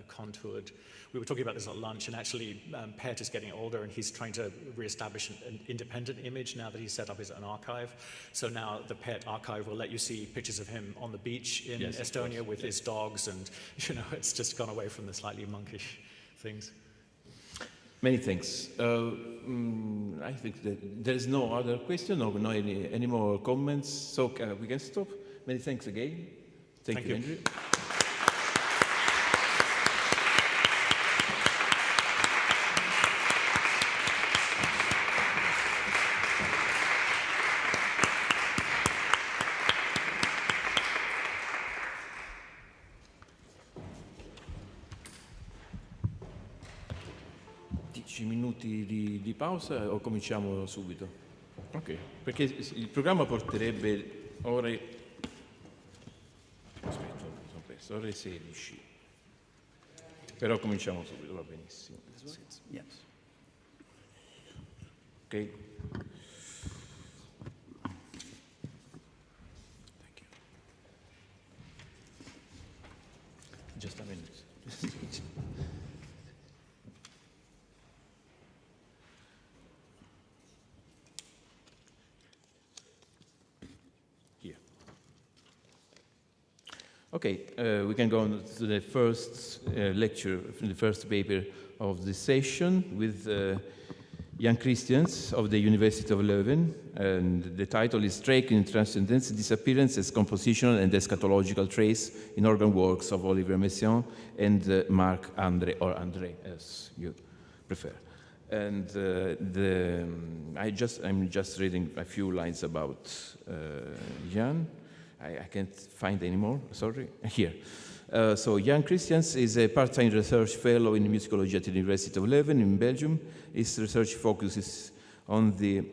contoured. We were talking about this at lunch, and actually Pärt is getting older, and he's trying to reestablish an independent image now that he's set up his own archive. So now the Pärt archive will let you see pictures of him on the beach in Estonia with his dogs, and it's just gone away from the slightly monkish things. Many thanks. I think that there is no other question or no any more comments, so we can stop. Many thanks again. Thank you, Andrew. Minuti di pausa o cominciamo subito? Ok, perché il programma porterebbe ore 16, però cominciamo subito, va benissimo. Yes. Ok. Thank you. Just a minute. Okay, we can go on to the first lecture, the first paper of the session with young Christians of the University of Leuven, and the title is Striking Transcendence, Disappearance as Compositional and Eschatological Trace in Organ Works of Olivier Messiaen and Marc André, or André, as you prefer. And I'm just reading a few lines about Jan. I can't find any more, sorry, here. So Jan Christiaens is a part-time research fellow in musicology at the University of Leuven in Belgium. His research focuses on the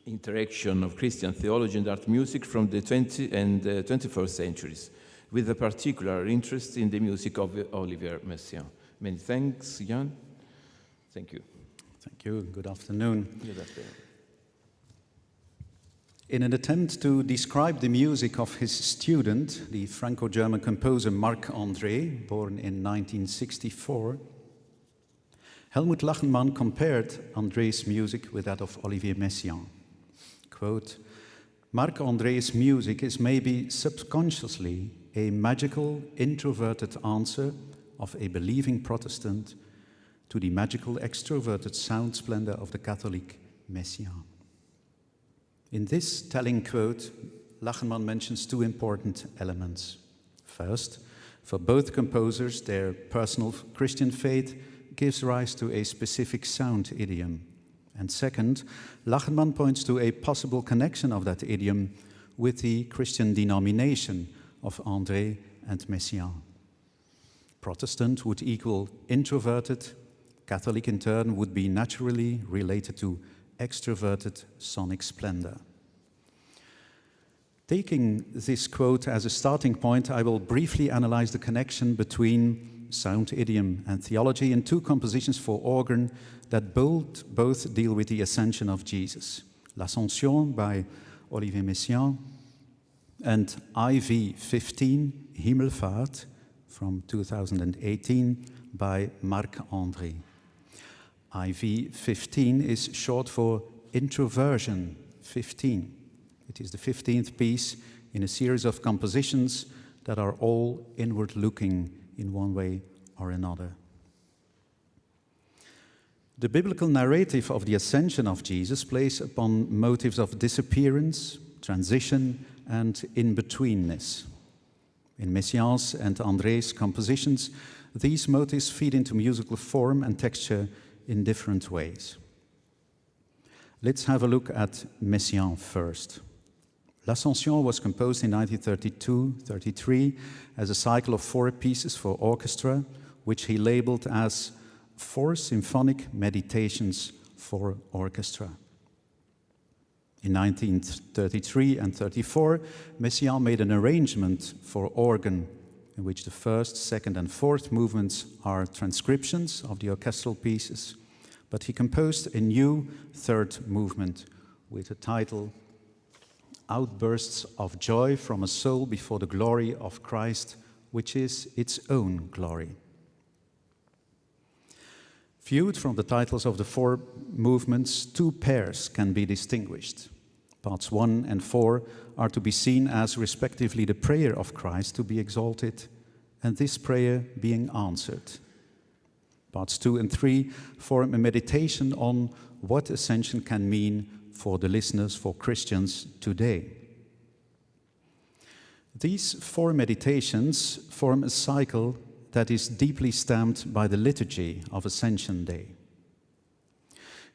interaction of Christian theology and art music from the 20th and 21st centuries, with a particular interest in the music of Olivier Messiaen. Many thanks, Jan. Thank you. Thank you. Good afternoon. Good afternoon. In an attempt to describe the music of his student, the Franco-German composer Marc-André, born in 1964, Helmut Lachenmann compared André's music with that of Olivier Messiaen. Quote, Marc-André's music is maybe subconsciously a magical, introverted answer of a believing Protestant to the magical, extroverted sound splendor of the Catholic Messiaen. In this telling quote, Lachenmann mentions two important elements. First, for both composers, their personal Christian faith gives rise to a specific sound idiom. And second, Lachenmann points to a possible connection of that idiom with the Christian denomination of André and Messiaen. Protestant would equal introverted, Catholic in turn would be naturally related to extroverted sonic splendor. Taking this quote as a starting point, I will briefly analyze the connection between sound idiom and theology in two compositions for organ that both deal with the ascension of Jesus. L'Ascension by Olivier Messiaen and IV 15, Himmelfahrt, from 2018 by Marc-André. IV 15 is short for Introversion 15. It is the 15th piece in a series of compositions that are all inward-looking in one way or another. The biblical narrative of the ascension of Jesus plays upon motives of disappearance, transition, and in-betweenness. In Messiaen's and André's compositions, these motives feed into musical form and texture in different ways. Let's have a look at Messiaen first. L'Ascension was composed in 1932-33 as a cycle of 4 pieces for orchestra, which he labeled as 4 symphonic meditations for orchestra. In 1933 and 34, Messiaen made an arrangement for organ in which the first, second, and fourth movements are transcriptions of the orchestral pieces, but he composed a new third movement with the title Outbursts of Joy from a Soul Before the Glory of Christ, which is its own glory. Viewed from the titles of the 4 movements, 2 pairs can be distinguished. Parts 1 and 4 are to be seen as respectively the prayer of Christ to be exalted and this prayer being answered. Parts 2 and 3 form a meditation on what ascension can mean for the listeners, for Christians today. These 4 meditations form a cycle that is deeply stamped by the liturgy of Ascension Day.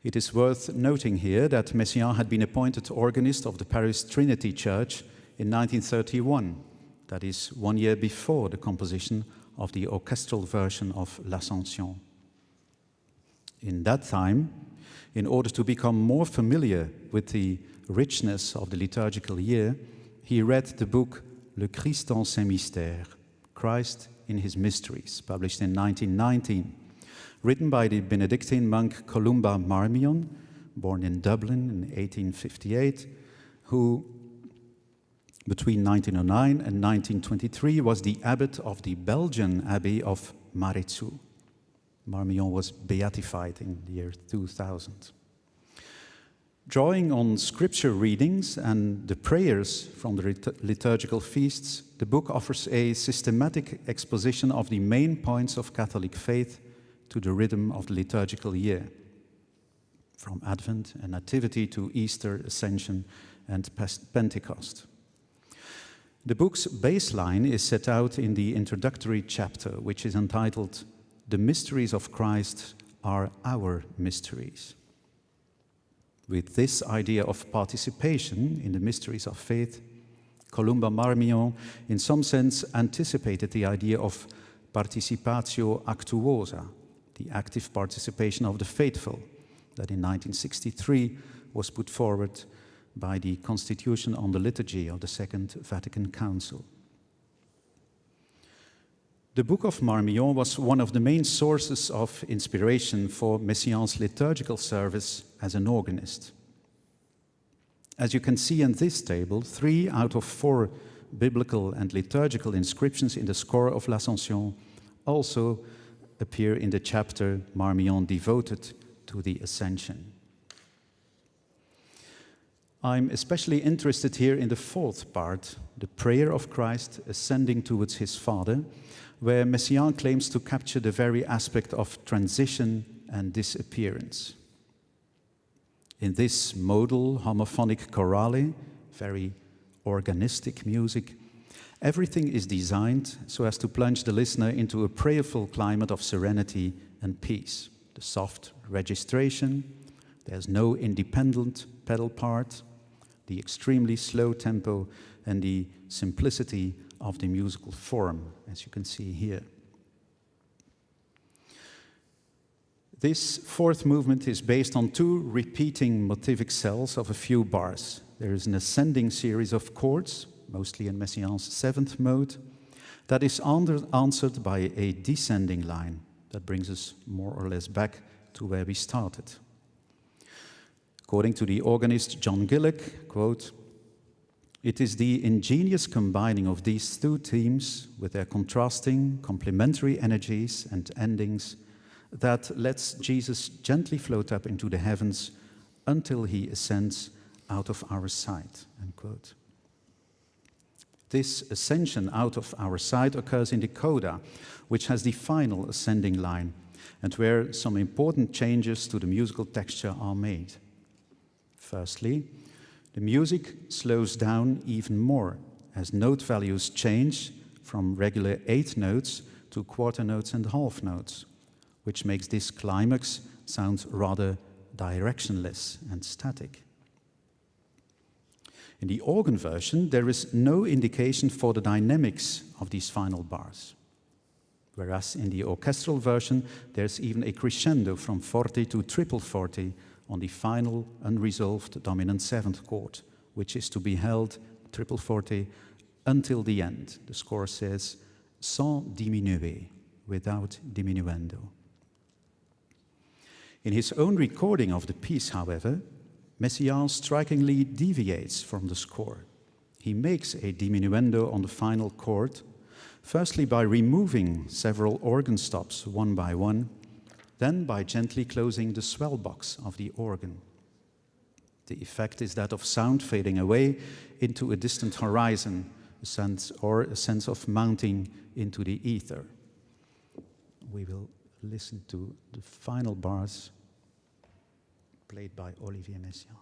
It is worth noting here that Messiaen had been appointed organist of the Paris Trinity Church in 1931, that is 1 year before the composition of the orchestral version of L'Ascension. In that time, in order to become more familiar with the richness of the liturgical year, he read the book Le Christ dans ses mystères, Christ in His Mysteries, published in 1919, written by the Benedictine monk Columba Marmion, born in Dublin in 1858, who between 1909 and 1923 was the abbot of the Belgian abbey of Maredsous. Marmion was beatified in the year 2000. Drawing on scripture readings and the prayers from the liturgical feasts, the book offers a systematic exposition of the main points of Catholic faith to the rhythm of the liturgical year, from Advent and Nativity to Easter, Ascension, and Pentecost. The book's baseline is set out in the introductory chapter, which is entitled The Mysteries of Christ Are Our Mysteries. With this idea of participation in the mysteries of faith, Columba Marmion, in some sense, anticipated the idea of participatio actuosa, the active participation of the faithful, that in 1963 was put forward by the Constitution on the Liturgy of the Second Vatican Council. The Book of Marmion was one of the main sources of inspiration for Messiaen's liturgical service as an organist. As you can see in this table, 3 out of 4 biblical and liturgical inscriptions in the score of L'Ascension also appear in the chapter Marmion devoted to the Ascension. I'm especially interested here in the 4th part, the prayer of Christ ascending towards his Father, where Messiaen claims to capture the very aspect of transition and disappearance. In this modal homophonic chorale, very organistic music, everything is designed so as to plunge the listener into a prayerful climate of serenity and peace. The soft registration, there's no independent pedal part, the extremely slow tempo, and the simplicity of the musical form, as you can see here. This 4th movement is based on 2 repeating motivic cells of a few bars. There is an ascending series of chords, mostly in Messiaen's 7th mode, that is answered by a descending line that brings us more or less back to where we started. According to the organist John Gillick, quote, "It is the ingenious combining of these 2 themes with their contrasting, complementary energies and endings that lets Jesus gently float up into the heavens until he ascends out of our sight," end quote. This ascension out of our sight occurs in the coda, which has the final ascending line, and where some important changes to the musical texture are made. Firstly, the music slows down even more as note values change from regular 8 notes to quarter notes and half notes, which makes this climax sound rather directionless and static. In the organ version, there is no indication for the dynamics of these final bars, whereas in the orchestral version, there's even a crescendo from forte to triple forte on the final unresolved dominant 7th chord, which is to be held, triple forte, until the end. The score says, sans diminuer, without diminuendo. In his own recording of the piece, however, Messiaen strikingly deviates from the score. He makes a diminuendo on the final chord, firstly by removing several organ stops one by one, then by gently closing the swell box of the organ. The effect is that of sound fading away into a distant horizon, a sense of mounting into the ether. We will listen to the final bars played by Olivier Messiaen.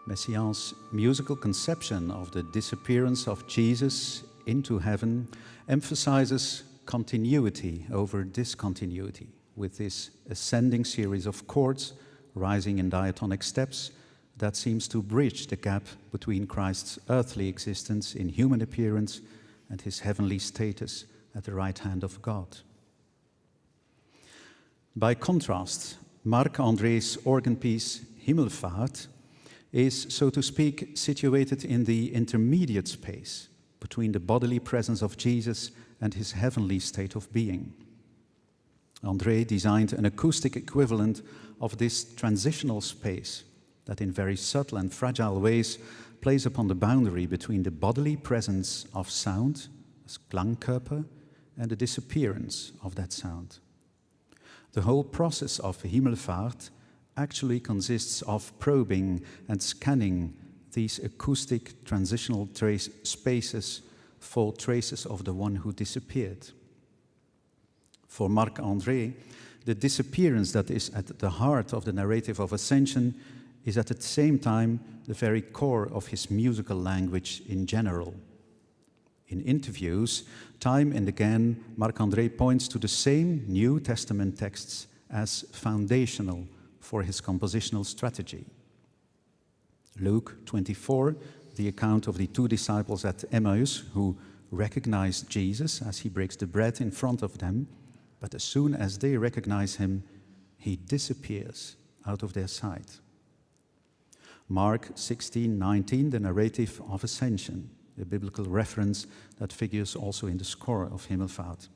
Messiaen's musical conception of the disappearance of Jesus into heaven emphasizes continuity over discontinuity, with this ascending series of chords rising in diatonic steps that seems to bridge the gap between Christ's earthly existence in human appearance and his heavenly status at the right hand of God. By contrast, Marc-André's organ piece Himmelfahrt is, so to speak, situated in the intermediate space between the bodily presence of Jesus and his heavenly state of being. André designed an acoustic equivalent of this transitional space that in very subtle and fragile ways plays upon the boundary between the bodily presence of sound, as Klangkörper, and the disappearance of that sound. The whole process of Himmelfahrt actually consists of probing and scanning these acoustic transitional spaces for traces of the one who disappeared. For Marc-André, the disappearance that is at the heart of the narrative of Ascension is at the same time the very core of his musical language in general. In interviews, time and again, Marc-André points to the same New Testament texts as foundational for his compositional strategy. Luke 24, the account of the 2 disciples at Emmaus who recognize Jesus as he breaks the bread in front of them, but as soon as they recognize him, he disappears out of their sight. Mark 16:19, the narrative of Ascension, a biblical reference that figures also in the score of Himmelfahrt.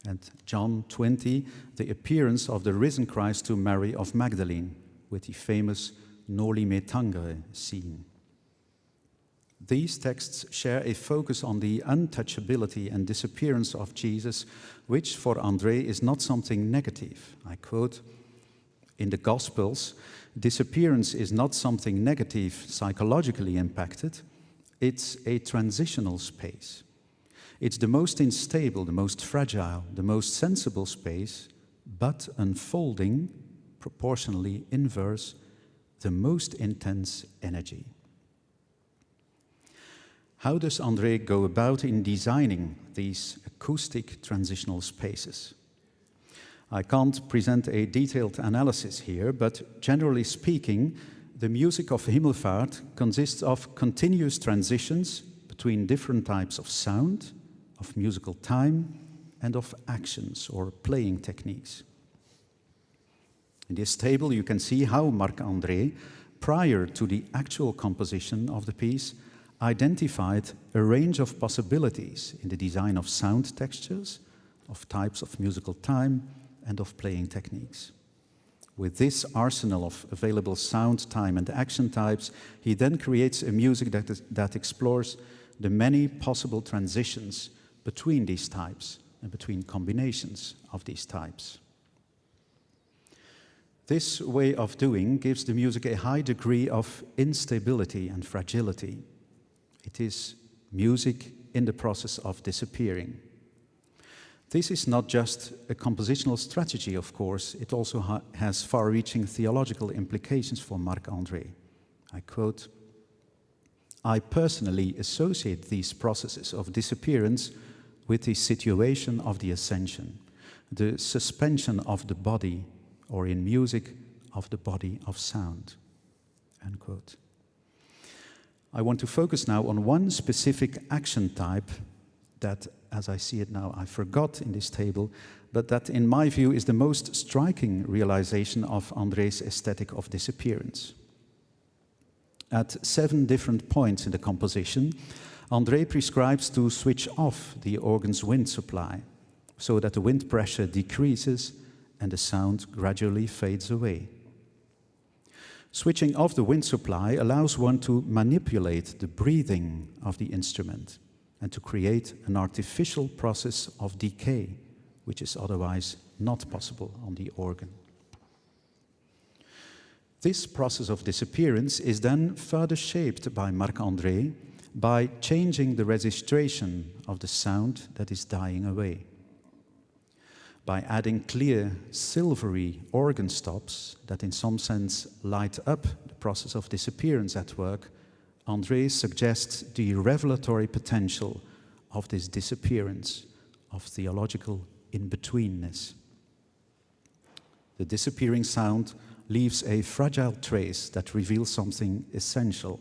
And John 20, the appearance of the risen Christ to Mary of Magdalene, with the famous Noli me tangere scene. These texts share a focus on the untouchability and disappearance of Jesus, which for André is not something negative. I quote, In the Gospels, disappearance is not something negative, psychologically impacted. It's a transitional space. It's the most unstable, the most fragile, the most sensible space, but unfolding, proportionally inverse, the most intense energy. How does André go about in designing these acoustic transitional spaces? I can't present a detailed analysis here, but generally speaking, the music of Himmelfahrt consists of continuous transitions between different types of sound, of musical time, and of actions or playing techniques. In this table, you can see how Marc-André, prior to the actual composition of the piece, identified a range of possibilities in the design of sound textures, of types of musical time, and of playing techniques. With this arsenal of available sound, time, and action types, he then creates a music that explores the many possible transitions between these types and between combinations of these types. This way of doing gives the music a high degree of instability and fragility. It is music in the process of disappearing. This is not just a compositional strategy, of course, it also has far-reaching theological implications for Marc-André. I quote, "I personally associate these processes of disappearance with the situation of the ascension, the suspension of the body, or in music, of the body of sound." End quote. I want to focus now on one specific action type that, as I see it now, I forgot in this table, but that in my view is the most striking realization of André's aesthetic of disappearance. At 7 different points in the composition, André prescribes to switch off the organ's wind supply so that the wind pressure decreases and the sound gradually fades away. Switching off the wind supply allows one to manipulate the breathing of the instrument and to create an artificial process of decay, which is otherwise not possible on the organ. This process of disappearance is then further shaped by Marc-André by changing the registration of the sound that is dying away. By adding clear, silvery organ stops that in some sense light up the process of disappearance at work, André suggests the revelatory potential of this disappearance, of theological in-betweenness. The disappearing sound leaves a fragile trace that reveals something essential.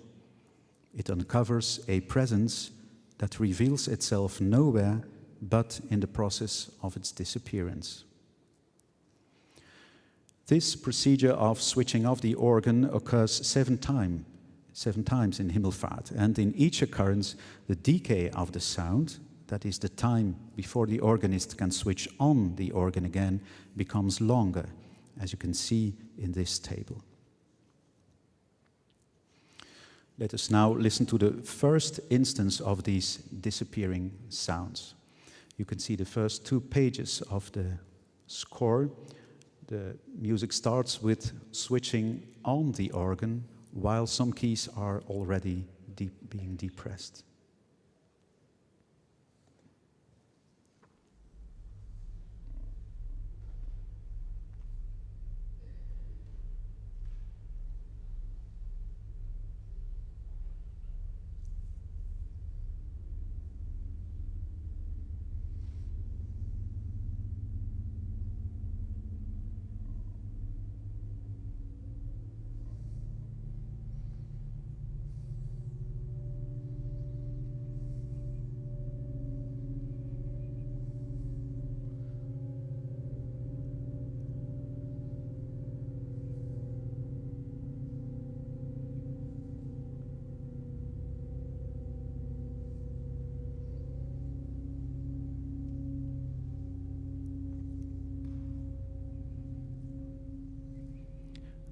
It uncovers a presence that reveals itself nowhere but in the process of its disappearance. This procedure of switching off the organ occurs 7 times in Himmelfahrt, and in each occurrence, the decay of the sound, that is the time before the organist can switch on the organ again, becomes longer, as you can see in this table. Let us now listen to the first instance of these disappearing sounds. You can see the first 2 pages of the score. The music starts with switching on the organ while some keys are already being depressed.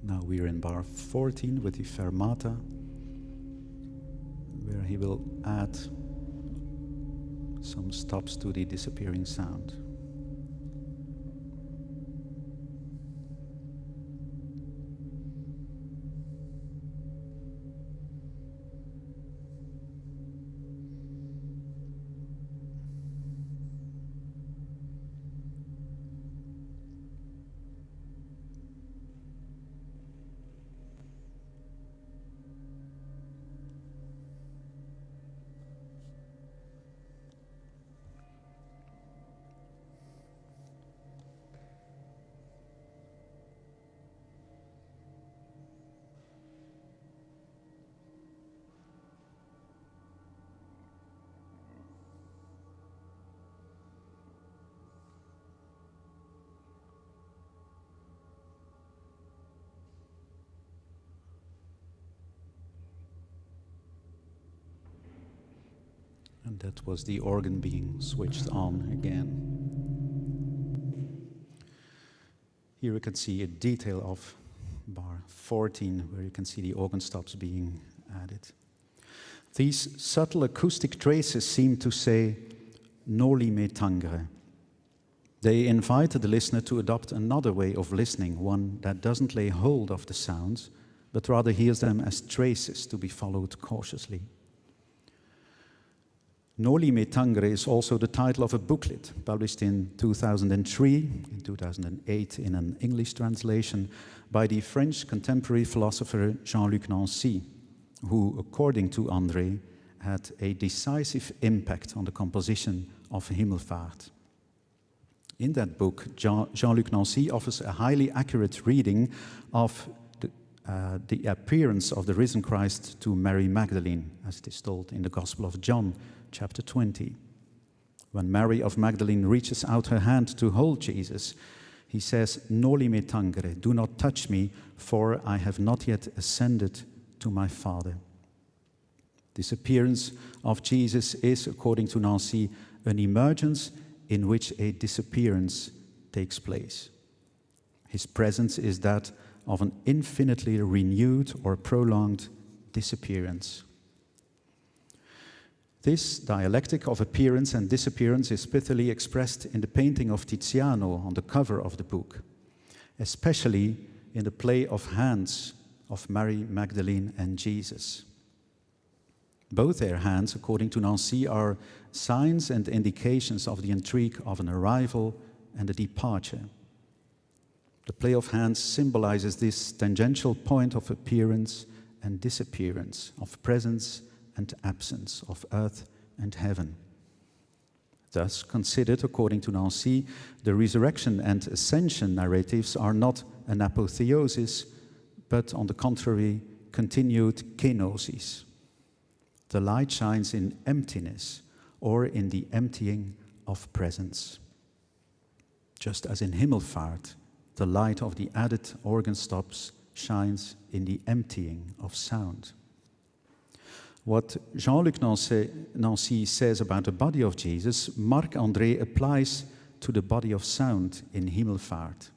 Now we are in bar 14 with the fermata, where he will add some stops to the disappearing sound. And that was the organ being switched on again. Here you can see a detail of bar 14, where you can see the organ stops being added. These subtle acoustic traces seem to say, noli me tangere. They invite the listener to adopt another way of listening, one that doesn't lay hold of the sounds, but rather hears them as traces to be followed cautiously. Noli me tangere is also the title of a booklet published in 2003, in 2008 in an English translation by the French contemporary philosopher Jean-Luc Nancy, who, according to André, had a decisive impact on the composition of Himmelfahrt. In that book, Jean-Luc Nancy offers a highly accurate reading of the appearance of the risen Christ to Mary Magdalene, as it is told in the Gospel of John, chapter 20. When Mary of Magdalene reaches out her hand to hold Jesus, he says, "Noli me tangere, do not touch me, for I have not yet ascended to my Father." This appearance of Jesus is, according to Nancy, an emergence in which a disappearance takes place. His presence is that of an infinitely renewed or prolonged disappearance. This dialectic of appearance and disappearance is pithily expressed in the painting of Tiziano on the cover of the book, especially in the play of hands of Mary Magdalene and Jesus. Both their hands, according to Nancy, are signs and indications of the intrigue of an arrival and a departure. The play of hands symbolizes this tangential point of appearance and disappearance, of presence and absence, of earth and heaven. Thus, considered according to Nancy, the resurrection and ascension narratives are not an apotheosis, but on the contrary, continued kenosis. The light shines in emptiness, or in the emptying of presence. Just as in Himmelfahrt, the light of the added organ stops shines in the emptying of sound. What Jean-Luc Nancy says about the body of Jesus, Marc-André applies to the body of sound in Himmelfahrt.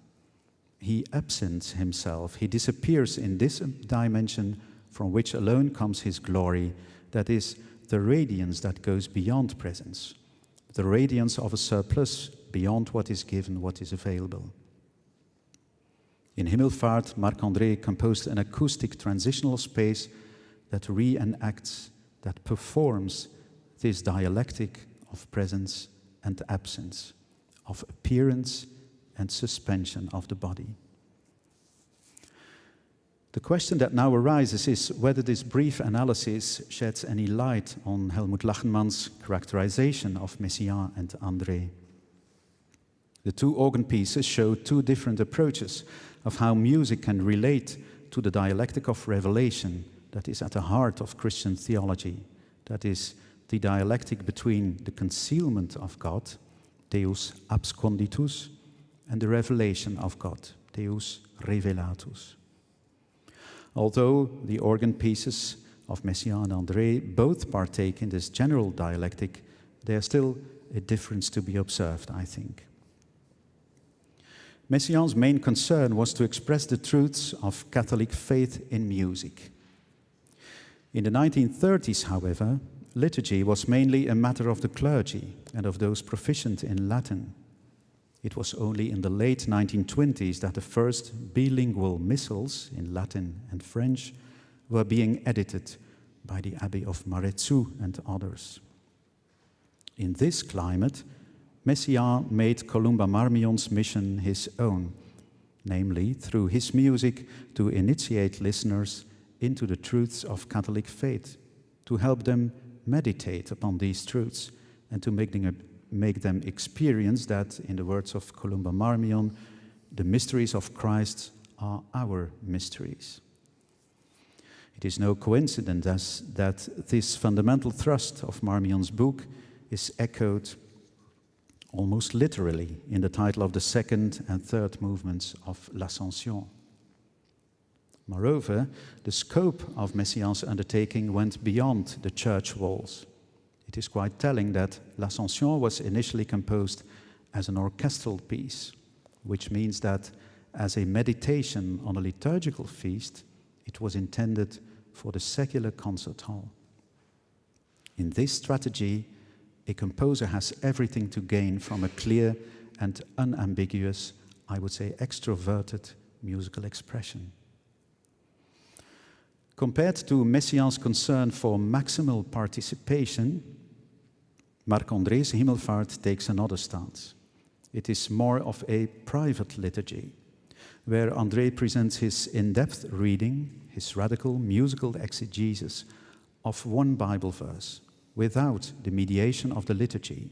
He absents himself, he disappears in this dimension from which alone comes his glory, that is, the radiance that goes beyond presence, the radiance of a surplus beyond what is given, what is available. In Himmelfahrt, Marc-André composed an acoustic transitional space that reenacts, that performs this dialectic of presence and absence, of appearance and suspension of the body. The question that now arises is whether this brief analysis sheds any light on Helmut Lachenmann's characterization of Messiaen and André. The two organ pieces show two different approaches of how music can relate to the dialectic of revelation that is at the heart of Christian theology, that is, the dialectic between the concealment of God, Deus absconditus, and the revelation of God, Deus revelatus. Although the organ pieces of Messiaen and André both partake in this general dialectic, there's still a difference to be observed, I think. Messiaen's main concern was to express the truths of Catholic faith in music. In the 1930s, however, liturgy was mainly a matter of the clergy and of those proficient in Latin. It was only in the late 1920s that the first bilingual missals in Latin and French were being edited by the Abbey of Maredsous and others. In this climate, Messiaen made Columba Marmion's mission his own, namely through his music to initiate listeners into the truths of Catholic faith, to help them meditate upon these truths and to make them experience that, in the words of Columba Marmion, the mysteries of Christ are our mysteries. It is no coincidence that this fundamental thrust of Marmion's book is echoed almost literally in the title of the second and third movements of L'Ascension. Moreover, the scope of Messiaen's undertaking went beyond the church walls. It is quite telling that L'Ascension was initially composed as an orchestral piece, which means that as a meditation on a liturgical feast, it was intended for the secular concert hall. In this strategy, a composer has everything to gain from a clear and unambiguous, I would say extroverted musical expression. Compared to Messiaen's concern for maximal participation, Marc-André's Himmelfahrt takes another stance. It is more of a private liturgy, where André presents his in-depth reading, his radical musical exegesis of one Bible verse, without the mediation of the liturgy,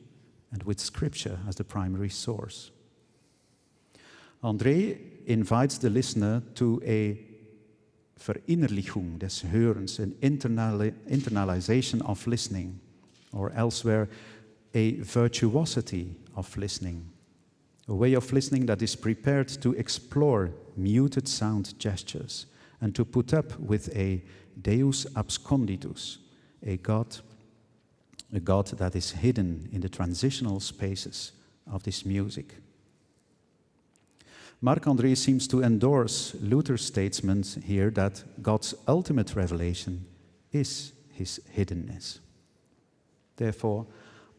and with Scripture as the primary source. André invites the listener to a Verinnerlichung des Hörens, an internalization of listening, or elsewhere, a virtuosity of listening, a way of listening that is prepared to explore muted sound gestures and to put up with a Deus absconditus, a God that is hidden in the transitional spaces of this music. Marc-André seems to endorse Luther's statement here that God's ultimate revelation is his hiddenness. Therefore,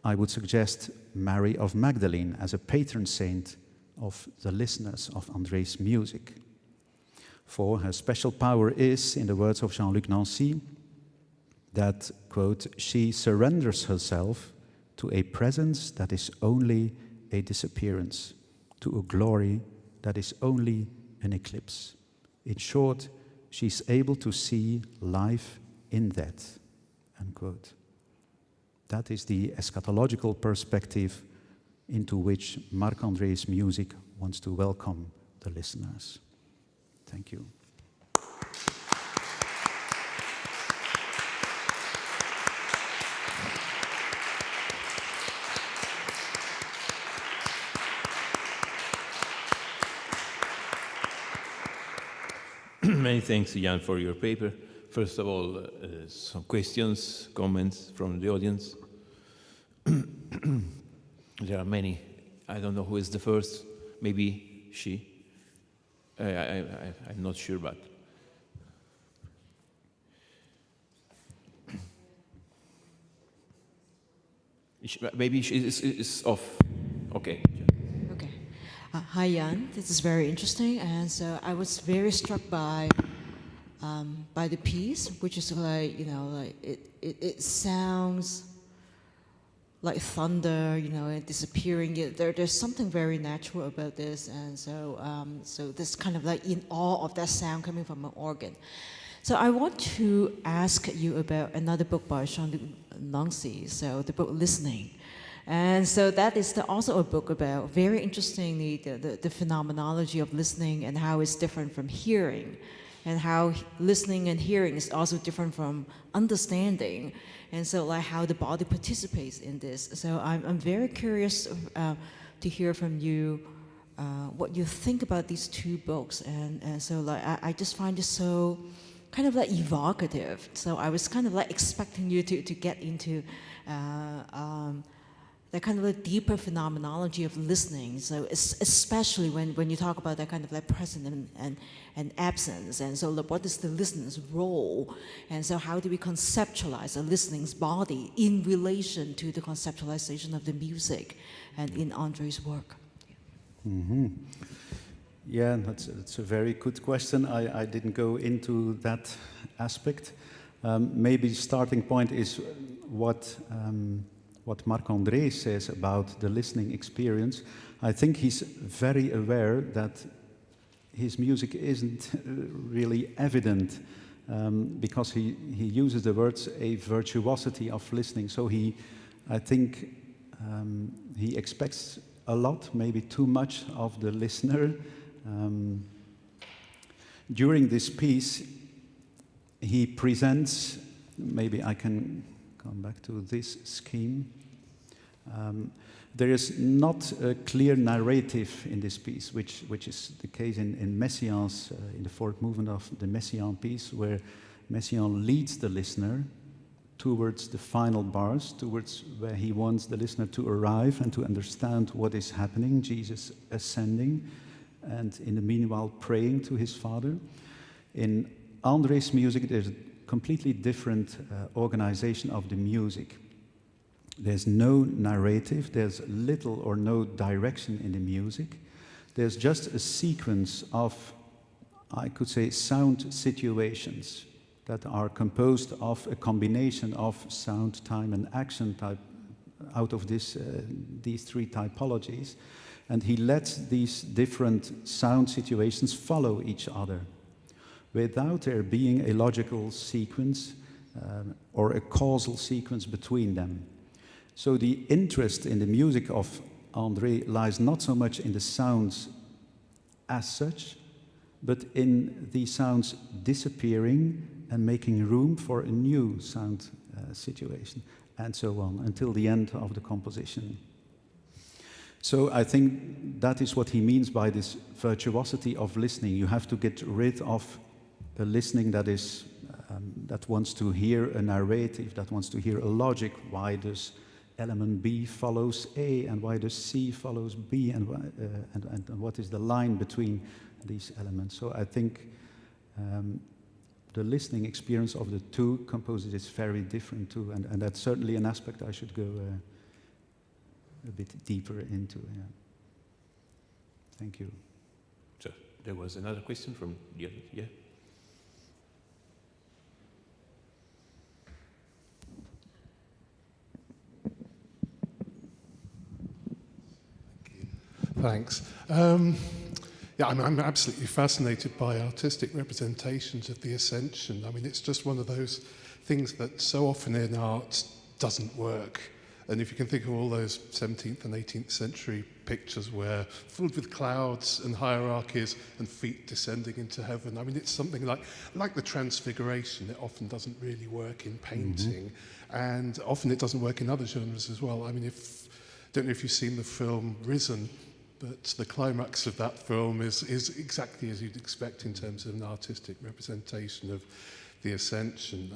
I would suggest Mary of Magdalene as a patron saint of the listeners of André's music. For her special power is, in the words of Jean-Luc Nancy, that, quote, she surrenders herself to a presence that is only a disappearance, to a glory that is only an eclipse. In short, she's able to see life in that, unquote. That is the eschatological perspective into which Marc-André's music wants to welcome the listeners. Thank you. Many thanks, Jan, for your paper. First of all, some questions, comments from the audience. There are many. I don't know who is the first. Maybe she. I'm not sure, but. Maybe she is off. Okay. Okay. Hi, Jan. This is very interesting, and so I was very struck by the piece, which is like, you know, like it sounds like thunder, you know, and disappearing. There's something very natural about this, and so this kind of like in awe of that sound coming from an organ. So I want to ask you about another book by Jean-Luc Nancy, so the book Listening. And so that is also a book about, very interestingly, the phenomenology of listening and how it's different from hearing, and how listening and hearing is also different from understanding, and so like how the body participates in this. So I'm very curious to hear from you what you think about these two books, and so like I just find it so kind of like evocative. So I was kind of like expecting you to get into that kind of a deeper phenomenology of listening. So especially when you talk about that kind of like present and absence, and so what is the listener's role, and so how do we conceptualize a listening's body in relation to the conceptualization of the music and in André's work? Mm-hmm. Yeah, that's a very good question. I didn't go into that aspect. Maybe the starting point is what Marc-André says about the listening experience. I think he's very aware that his music isn't really evident because he uses the words a virtuosity of listening. So I think he expects a lot, maybe too much of the listener. During this piece, he presents, maybe I can come back to this scheme. There is not a clear narrative in this piece, which is the case in Messiaen's, in the fourth movement of the Messiaen piece, where Messiaen leads the listener towards the final bars, towards where he wants the listener to arrive and to understand what is happening, Jesus ascending, and in the meanwhile praying to his Father. In André's music, there's a completely different organization of the music. There's no narrative, there's little or no direction in the music. There's just a sequence of, I could say, sound situations that are composed of a combination of sound, time, and action type out of these three typologies. And he lets these different sound situations follow each other without there being a logical sequence or a causal sequence between them. So the interest in the music of André lies not so much in the sounds as such, but in the sounds disappearing and making room for a new sound situation, and so on, until the end of the composition. So I think that is what he means by this virtuosity of listening. You have to get rid of a listening that is that wants to hear a narrative, that wants to hear a logic. Why does element B follows A, and why does C follows B, and what is the line between these elements? So I think the listening experience of the two composers is very different too, and that's certainly an aspect I should go a bit deeper into. Yeah. Thank you. So there was another question from yeah. Thanks. Yeah, I'm absolutely fascinated by artistic representations of the Ascension. I mean, it's just one of those things that so often in art doesn't work. And if you can think of all those 17th and 18th century pictures where filled with clouds and hierarchies and feet descending into heaven, I mean, it's something like the Transfiguration. It often doesn't really work in painting, and often it doesn't work in other genres as well. I mean, don't know if you've seen the film Risen, but the climax of that film is exactly as you'd expect in terms of an artistic representation of the Ascension.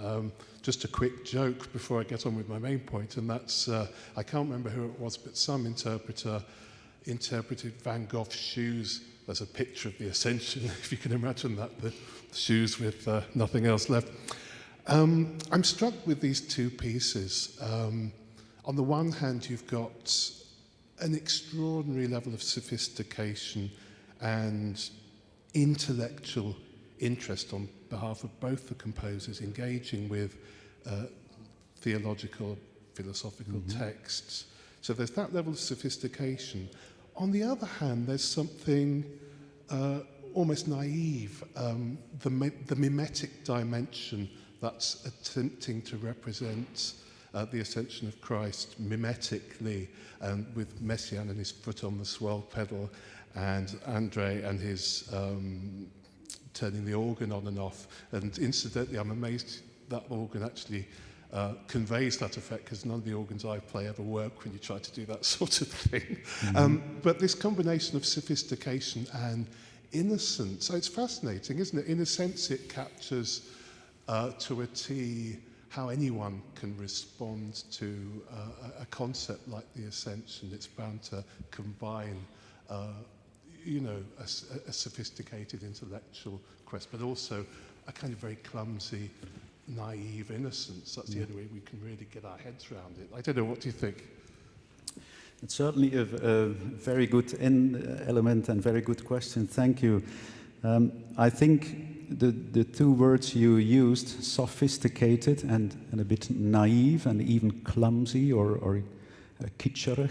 Just a quick joke before I get on with my main point, and that's, I can't remember who it was, but some interpreter interpreted Van Gogh's shoes as a picture of the Ascension, if you can imagine that, the shoes with nothing else left. I'm struck with these two pieces. On the one hand, you've got an extraordinary level of sophistication and intellectual interest on behalf of both the composers, engaging with theological, philosophical texts. So there's that level of sophistication. On the other hand, there's something almost naive, the mimetic dimension that's attempting to represent the Ascension of Christ mimetically, with Messiaen and his foot on the swell pedal, and André and his turning the organ on and off. And incidentally, I'm amazed that organ actually conveys that effect, because none of the organs I play ever work when you try to do that sort of thing. But this combination of sophistication and innocence, so it's fascinating, isn't it? In a sense, it captures to a T how anyone can respond to a concept like the Ascension. It's bound to combine a sophisticated intellectual quest, but also a kind of very clumsy, naive innocence. That's the only way we can really get our heads around it. I don't know, what do you think? It's certainly a very good element and very good question. Thank you. I think the two words you used, sophisticated and a bit naive and even clumsy or kitscherig,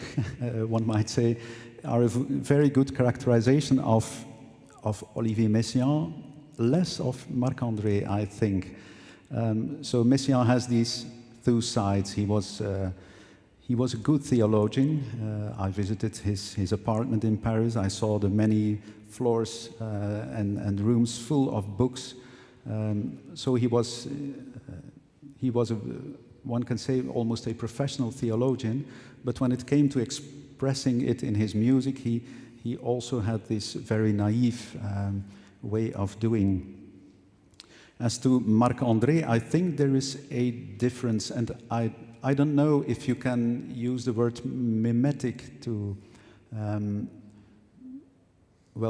one might say, are a very good characterization of Olivier Messiaen, less of Marc-André, I think. So Messiaen has these two sides. He was a good theologian. I visited his apartment in Paris. I saw the many floors and rooms full of books. So he was one can say almost a professional theologian. But when it came to expressing it in his music, he also had this very naive way of doing. As to Marc-André, I think there is a difference, and I don't know if you can use the word mimetic to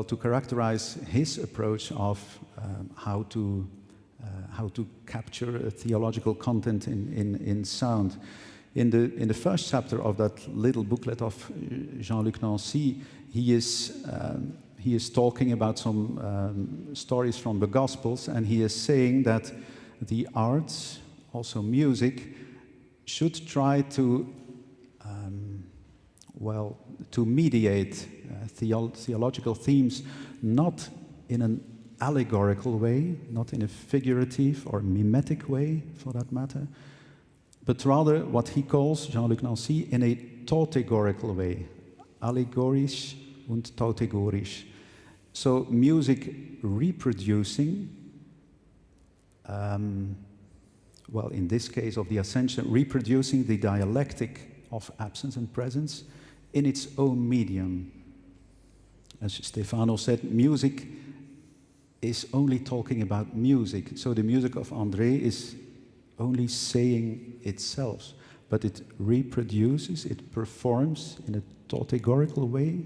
to characterize his approach of how to capture a theological content in sound. In the first chapter of that little booklet of Jean-Luc Nancy, he is talking about some stories from the Gospels, and he is saying that the arts, also music, should try to mediate theological themes, not in an allegorical way, not in a figurative or mimetic way, for that matter, but rather what he calls, Jean-Luc Nancy, in a tautegorical way, allegorisch und tautegorisch. So music reproducing, in this case of the Ascension, reproducing the dialectic of absence and presence in its own medium. As Stefano said, music is only talking about music. So the music of André is only saying itself, but it reproduces, it performs in a tautegorical way.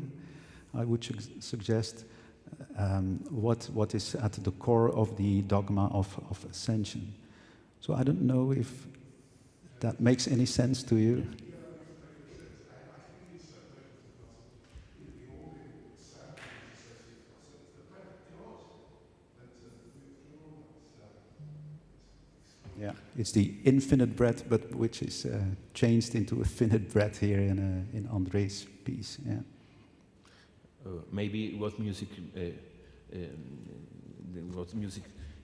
I would suggest what is at the core of the dogma of Ascension. So I don't know if that makes any sense to you. Yeah, it's the infinite breath, but which is changed into a finite breath here in André's piece. Yeah. Maybe what music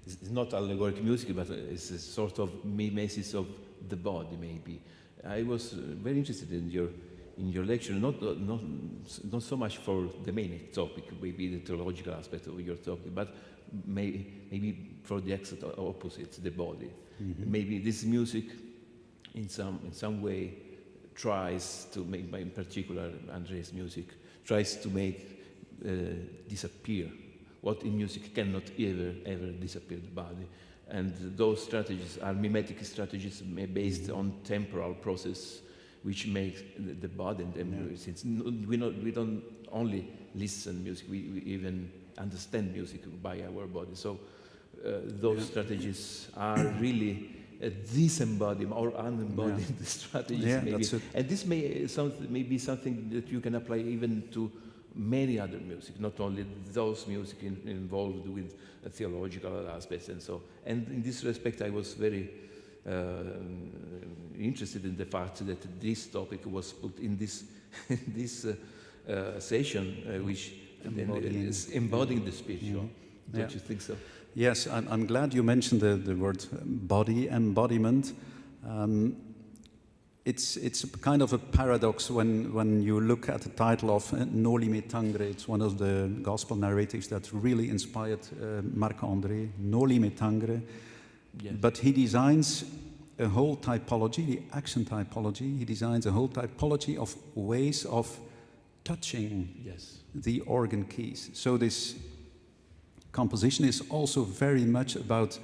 is not allegoric music, but it's a sort of mimesis of the body. Maybe I was very interested in your lecture, not so much for the main topic, maybe the theological aspect of your topic, but maybe for the exact opposite, the body. Mm-hmm. Maybe this music, in some way, tries to make, in particular, André's music tries to make disappear what in music cannot ever disappear, the body. And those strategies are mimetic strategies based on temporal process, which makes the body. And since we don't only listen music, we even understand music by our body. So those strategies are really disembodied or unembodied strategies. Yeah, maybe. That's it. And this may be something that you can apply even to many other music, not only those music involved with theological aspects and so. And in this respect, I was very interested in the fact that this topic was put in this session, which is embodying the spiritual. Mm-hmm. Don't you think so? Yes, I'm glad you mentioned the word body, embodiment. It's a kind of a paradox when you look at the title of Noli Me Tangere. It's one of the gospel narratives that really inspired Marc-André, Noli Me Tangere. Yes. But he designs a whole typology, the action typology. He designs a whole typology of ways of touching the organ keys. So this composition is also very much about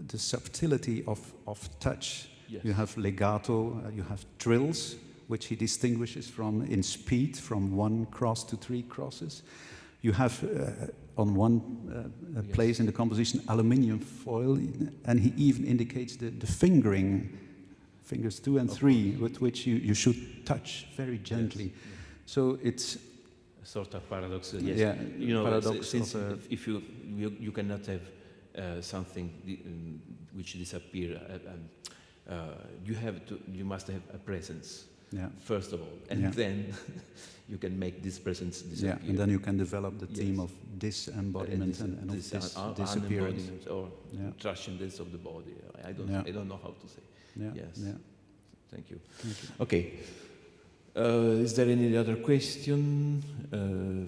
the subtlety of touch. Yes. You have legato, you have trills, which he distinguishes from in speed, from 1 cross to 3 crosses. You have on one place in the composition aluminium foil, and he even indicates the fingering, fingers 2 and 3, with which you should touch very gently. Yes. Yeah. So it's a sort of paradox. Yes. Yeah, you know, paradox. Since if you cannot have something which disappear. You must have a presence, first of all, and then you can make this presence disappear. Yeah, and then you can develop the theme of disembodiment and of disappearance or transcendence of the body. I don't know how to say. Yeah. Yes. Yeah. Thank you. Okay. Is there any other question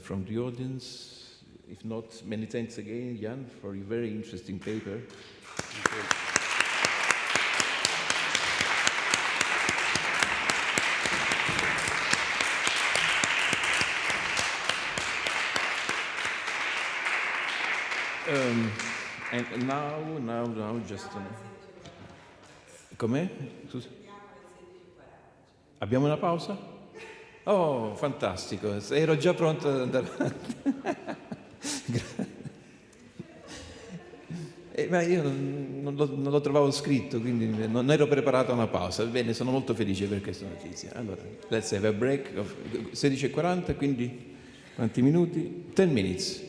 from the audience? If not, many thanks again, Jan, for your very interesting paper. Thank you. And now, just... Com'è? Abbiamo una pausa? Oh, fantastico, ero già pronto ad andare avanti. Ma io non lo trovavo scritto, quindi non ero preparato a una pausa. Bene, sono molto felice per questa notizia. Allora, let's have a break of 16:40, quindi quanti minuti? 10 minutes.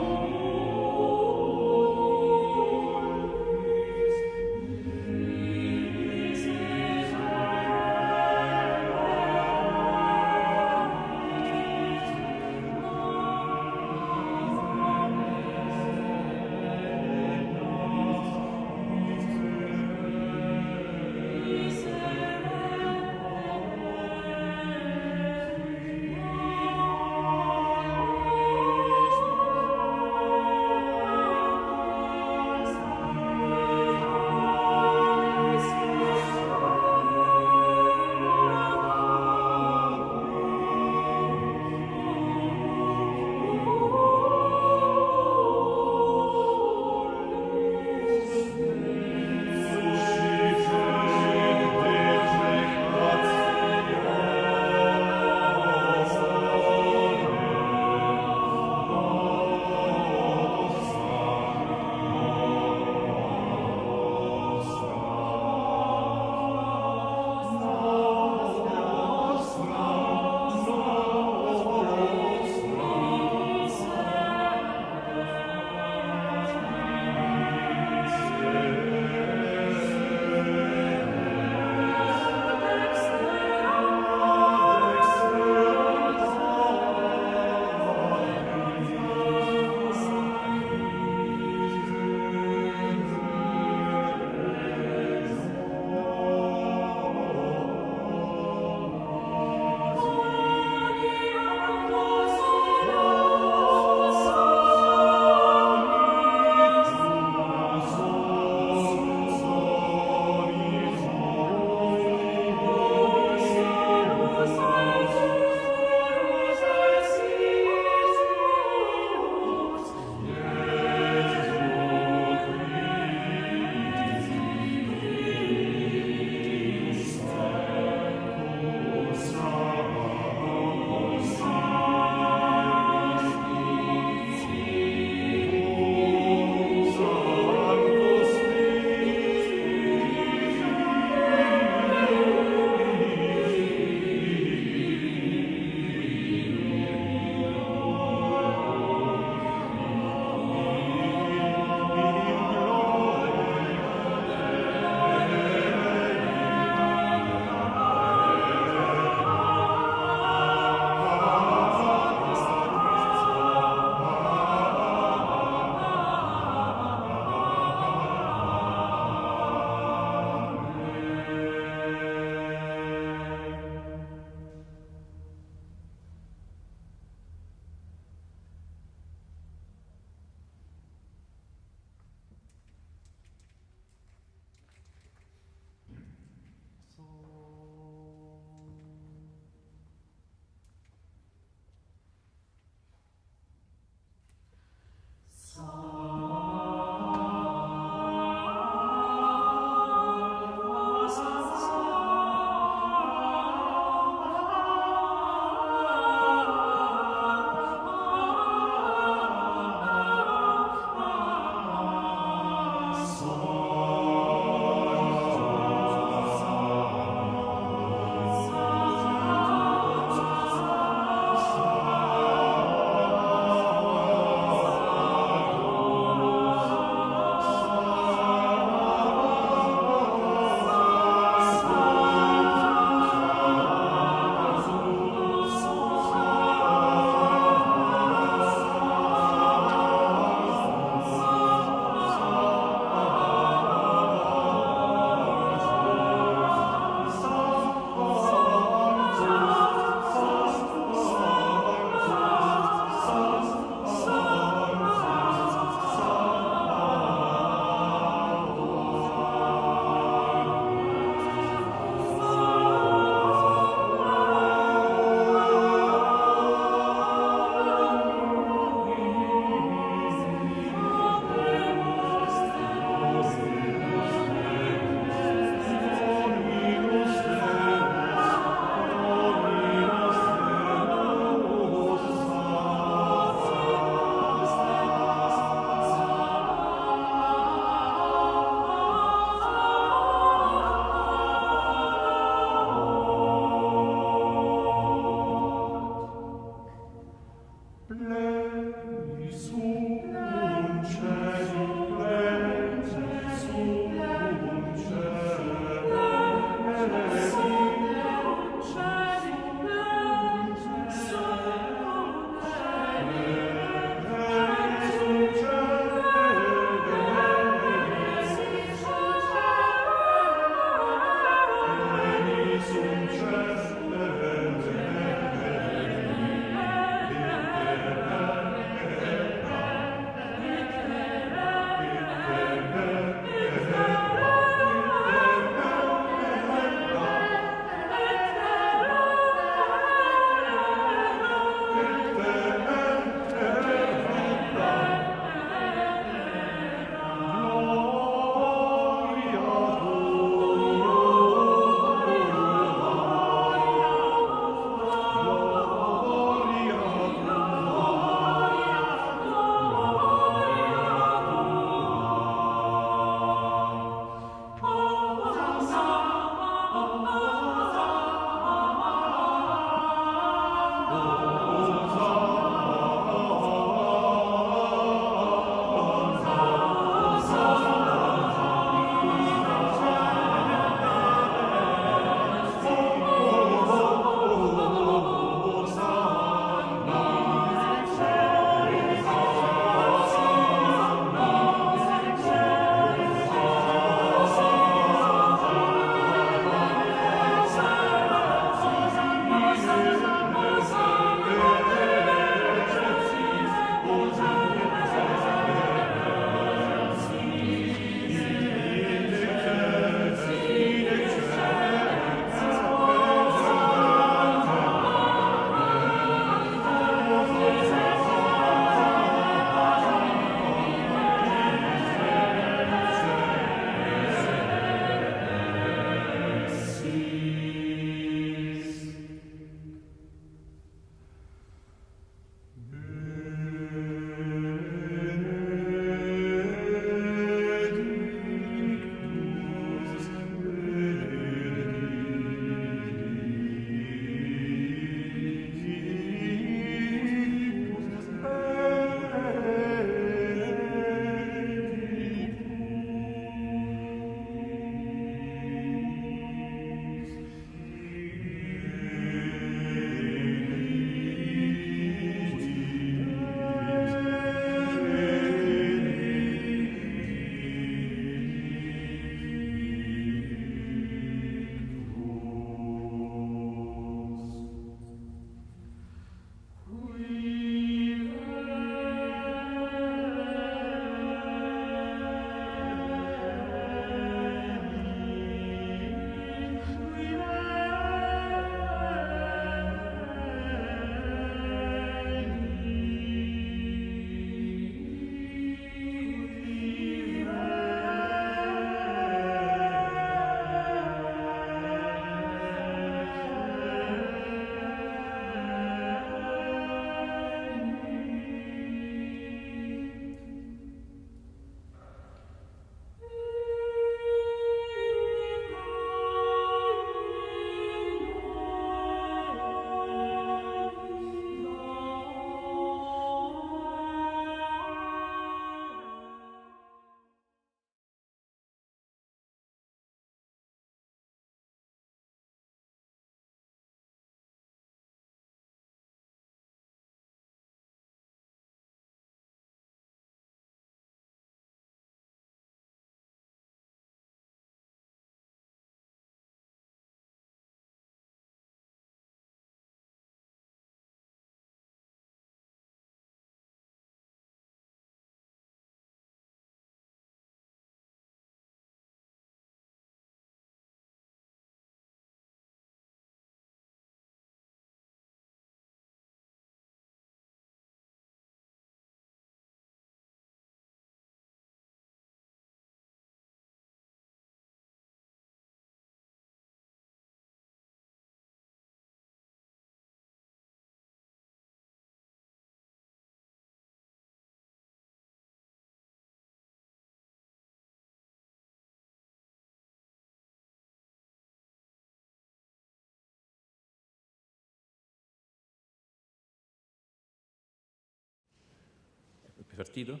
Partito?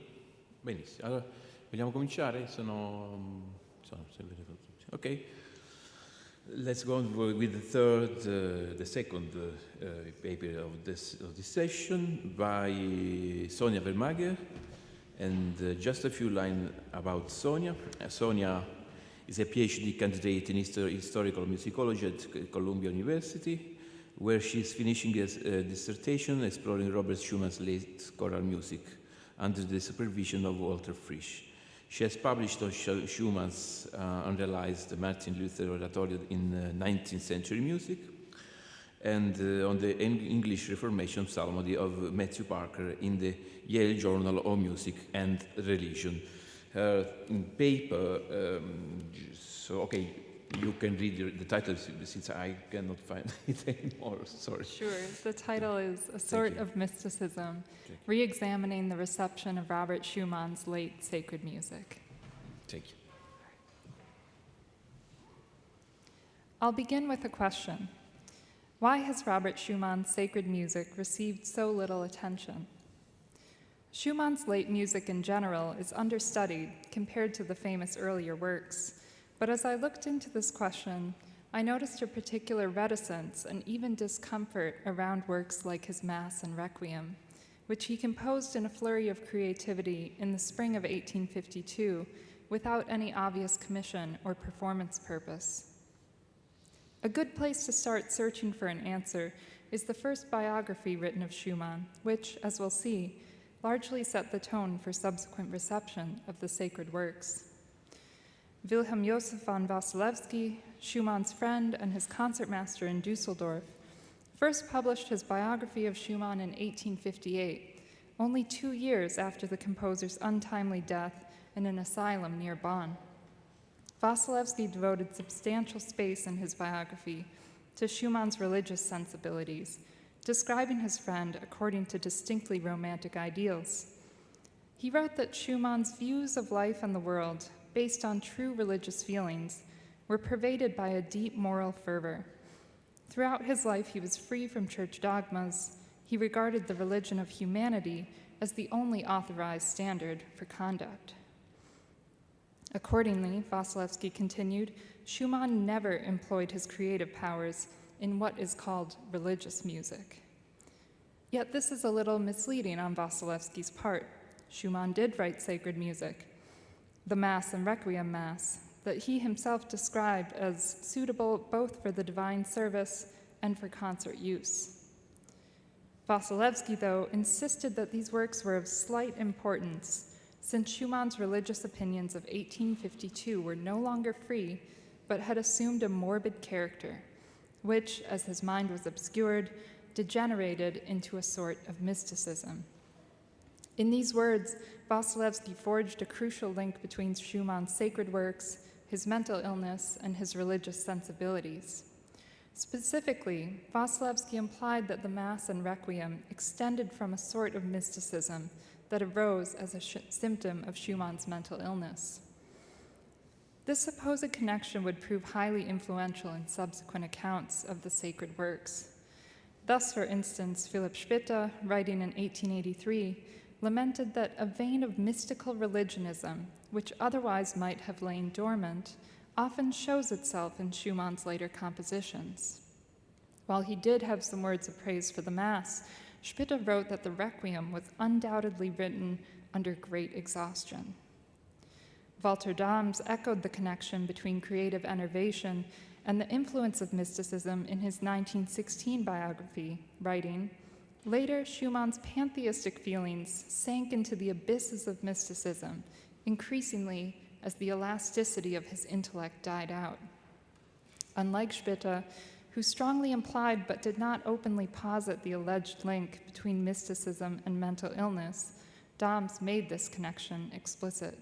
Benissimo. Allora, vogliamo cominciare? Ok. Let's go on with the second paper of this session by Sonja Wermager, and just a few lines about Sonja. Sonja is a PhD candidate in historical musicology at Columbia University, where she is finishing a dissertation exploring Robert Schumann's late choral music under the supervision of Walter Frisch. She has published on Schumann's unrealized Martin Luther oratorio in 19th century music, and on the English Reformation Psalmody of Matthew Parker in the Yale Journal of Music and Religion. Her paper, you can read the title since I cannot find it anymore, sorry. Sure, the title is A Sort of Mysticism, Re-examining the Reception of Robert Schumann's Late Sacred Music. Thank you. I'll begin with a question. Why has Robert Schumann's sacred music received so little attention? Schumann's late music in general is understudied compared to the famous earlier works. But as I looked into this question, I noticed a particular reticence and even discomfort around works like his Mass and Requiem, which he composed in a flurry of creativity in the spring of 1852 without any obvious commission or performance purpose. A good place to start searching for an answer is the first biography written of Schumann, which, as we'll see, largely set the tone for subsequent reception of the sacred works. Wilhelm Joseph von Wasilewski, Schumann's friend and his concertmaster in Dusseldorf, first published his biography of Schumann in 1858, only 2 years after the composer's untimely death in an asylum near Bonn. Wasilewski devoted substantial space in his biography to Schumann's religious sensibilities, describing his friend according to distinctly romantic ideals. He wrote that Schumann's views of life and the world, based on true religious feelings, were pervaded by a deep moral fervor. Throughout his life, he was free from church dogmas. He regarded the religion of humanity as the only authorized standard for conduct. Accordingly, Wasilewski continued, Schumann never employed his creative powers in what is called religious music. Yet this is a little misleading on Wasilewski's part. Schumann did write sacred music, the Mass and Requiem Mass, that he himself described as suitable both for the divine service and for concert use. Wasilewski, though, insisted that these works were of slight importance, since Schumann's religious opinions of 1852 were no longer free, but had assumed a morbid character, which, as his mind was obscured, degenerated into a sort of mysticism. In these words, Wasilewski forged a crucial link between Schumann's sacred works, his mental illness, and his religious sensibilities. Specifically, Wasilewski implied that the Mass and Requiem extended from a sort of mysticism that arose as a symptom of Schumann's mental illness. This supposed connection would prove highly influential in subsequent accounts of the sacred works. Thus, for instance, Philipp Spitta, writing in 1883, lamented that a vein of mystical religionism, which otherwise might have lain dormant, often shows itself in Schumann's later compositions. While he did have some words of praise for the Mass, Spitta wrote that the Requiem was undoubtedly written under great exhaustion. Walter Dahms echoed the connection between creative enervation and the influence of mysticism in his 1916 biography, writing, "Later, Schumann's pantheistic feelings sank into the abysses of mysticism, increasingly as the elasticity of his intellect died out." Unlike Spitta, who strongly implied but did not openly posit the alleged link between mysticism and mental illness, Dahms made this connection explicit.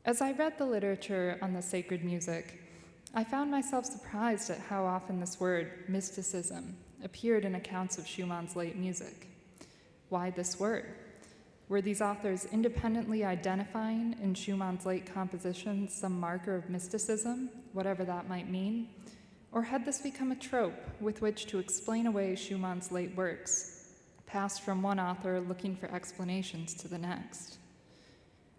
As I read the literature on the sacred music, I found myself surprised at how often this word, mysticism, appeared in accounts of Schumann's late music. Why this word? Were these authors independently identifying in Schumann's late compositions some marker of mysticism, whatever that might mean? Or had this become a trope with which to explain away Schumann's late works? passed from one author looking for explanations to the next.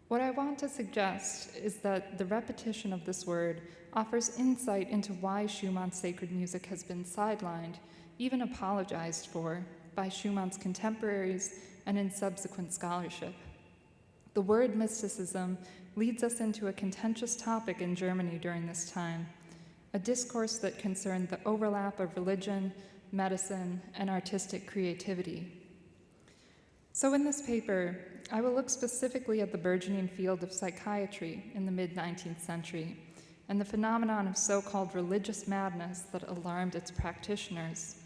What I want to suggest is that the repetition of this word offers insight into why Schumann's sacred music has been sidelined, even apologized for, by Schumann's contemporaries and in subsequent scholarship. The word mysticism leads us into a contentious topic in Germany during this time, a discourse that concerned the overlap of religion, medicine, and artistic creativity. So in this paper, I will look specifically at the burgeoning field of psychiatry in the mid-19th century and the phenomenon of so-called religious madness that alarmed its practitioners.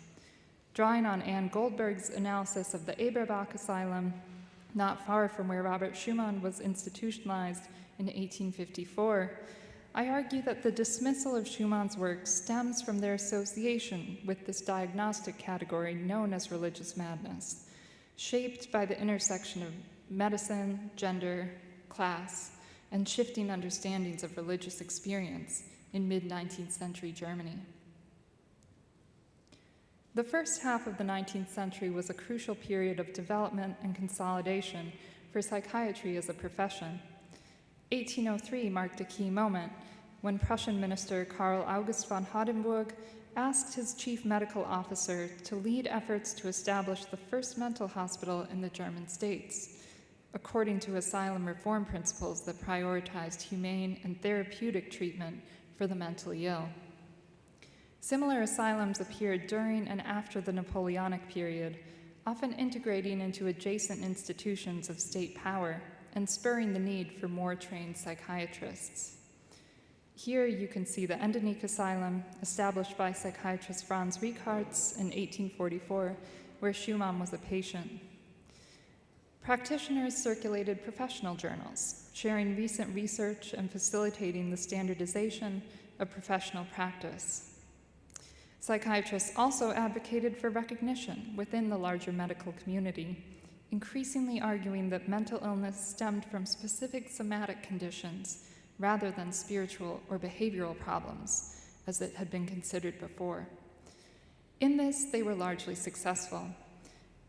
Drawing on Anne Goldberg's analysis of the Eberbach Asylum, not far from where Robert Schumann was institutionalized in 1854, I argue that the dismissal of Schumann's work stems from their association with this diagnostic category known as religious madness, shaped by the intersection of medicine, gender, class, and shifting understandings of religious experience in mid-19th century Germany. The first half of the 19th century was a crucial period of development and consolidation for psychiatry as a profession. 1803 marked a key moment when Prussian minister Karl August von Hardenburg asked his chief medical officer to lead efforts to establish the first mental hospital in the German states, according to asylum reform principles that prioritized humane and therapeutic treatment for the mentally ill. Similar asylums appeared during and after the Napoleonic period, often integrating into adjacent institutions of state power and spurring the need for more trained psychiatrists. Here you can see the Endenique Asylum, established by psychiatrist Franz Richartz in 1844, where Schumann was a patient. Practitioners circulated professional journals, sharing recent research and facilitating the standardization of professional practice. Psychiatrists also advocated for recognition within the larger medical community, increasingly arguing that mental illness stemmed from specific somatic conditions rather than spiritual or behavioral problems, as it had been considered before. In this, they were largely successful.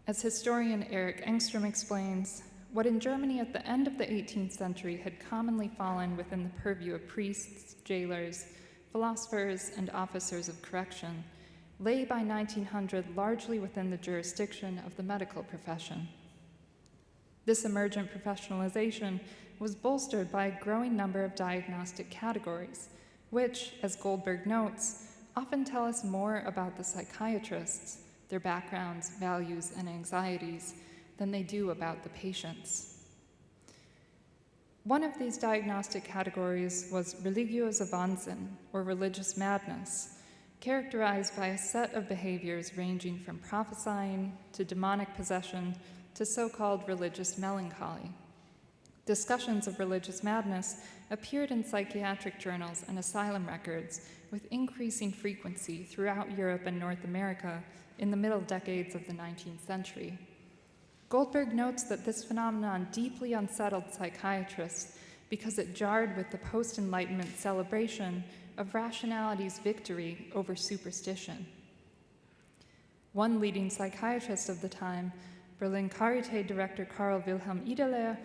As historian Eric Engstrom explains, what in Germany at the end of the 18th century had commonly fallen within the purview of priests, jailers, philosophers, and officers of correction lay by 1900 largely within the jurisdiction of the medical profession. This emergent professionalization was bolstered by a growing number of diagnostic categories, which, as Goldberg notes, often tell us more about the psychiatrists, their backgrounds, values, and anxieties, than they do about the patients. One of these diagnostic categories was religiöse Wahnsinn, or religious madness, characterized by a set of behaviors ranging from prophesying to demonic possession to so-called religious melancholy. Discussions of religious madness appeared in psychiatric journals and asylum records with increasing frequency throughout Europe and North America in the middle decades of the 19th century. Goldberg notes that this phenomenon deeply unsettled psychiatrists because it jarred with the post-Enlightenment celebration of rationality's victory over superstition. One leading psychiatrist of the time, Berlin Charité director Karl Wilhelm Ideler,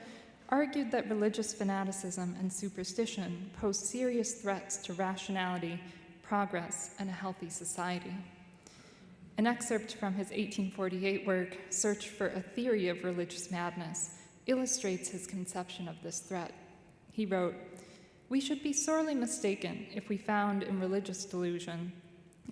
argued that religious fanaticism and superstition posed serious threats to rationality, progress, and a healthy society. An excerpt from his 1848 work, Search for a Theory of Religious Madness, illustrates his conception of this threat. He wrote, "We should be sorely mistaken if we found in religious delusion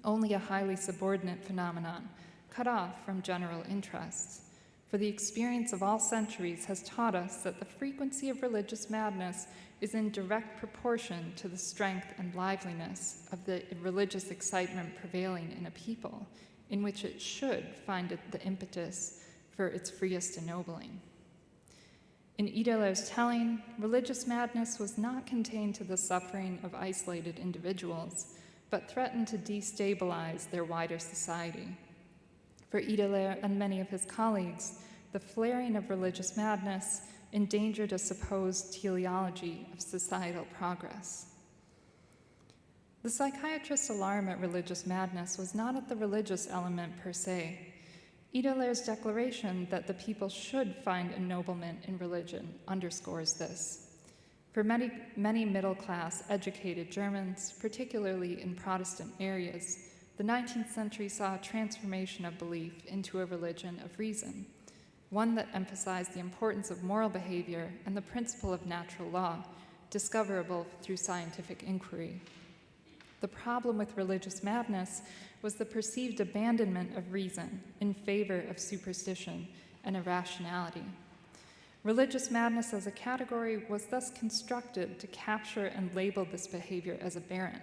only a highly subordinate phenomenon, cut off from general interests. For the experience of all centuries has taught us that the frequency of religious madness is in direct proportion to the strength and liveliness of the religious excitement prevailing in a people, in which it should find the impetus for its freest ennobling." In Ideler's telling, religious madness was not contained to the suffering of isolated individuals, but threatened to destabilize their wider society. For Ideler and many of his colleagues, the flaring of religious madness endangered a supposed teleology of societal progress. The psychiatrist's alarm at religious madness was not at the religious element per se. Idoler's declaration that the people should find ennoblement in religion underscores this. For many middle-class, educated Germans, particularly in Protestant areas, the 19th century saw a transformation of belief into a religion of reason, one that emphasized the importance of moral behavior and the principle of natural law, discoverable through scientific inquiry. The problem with religious madness was the perceived abandonment of reason in favor of superstition and irrationality. Religious madness as a category was thus constructed to capture and label this behavior as aberrant,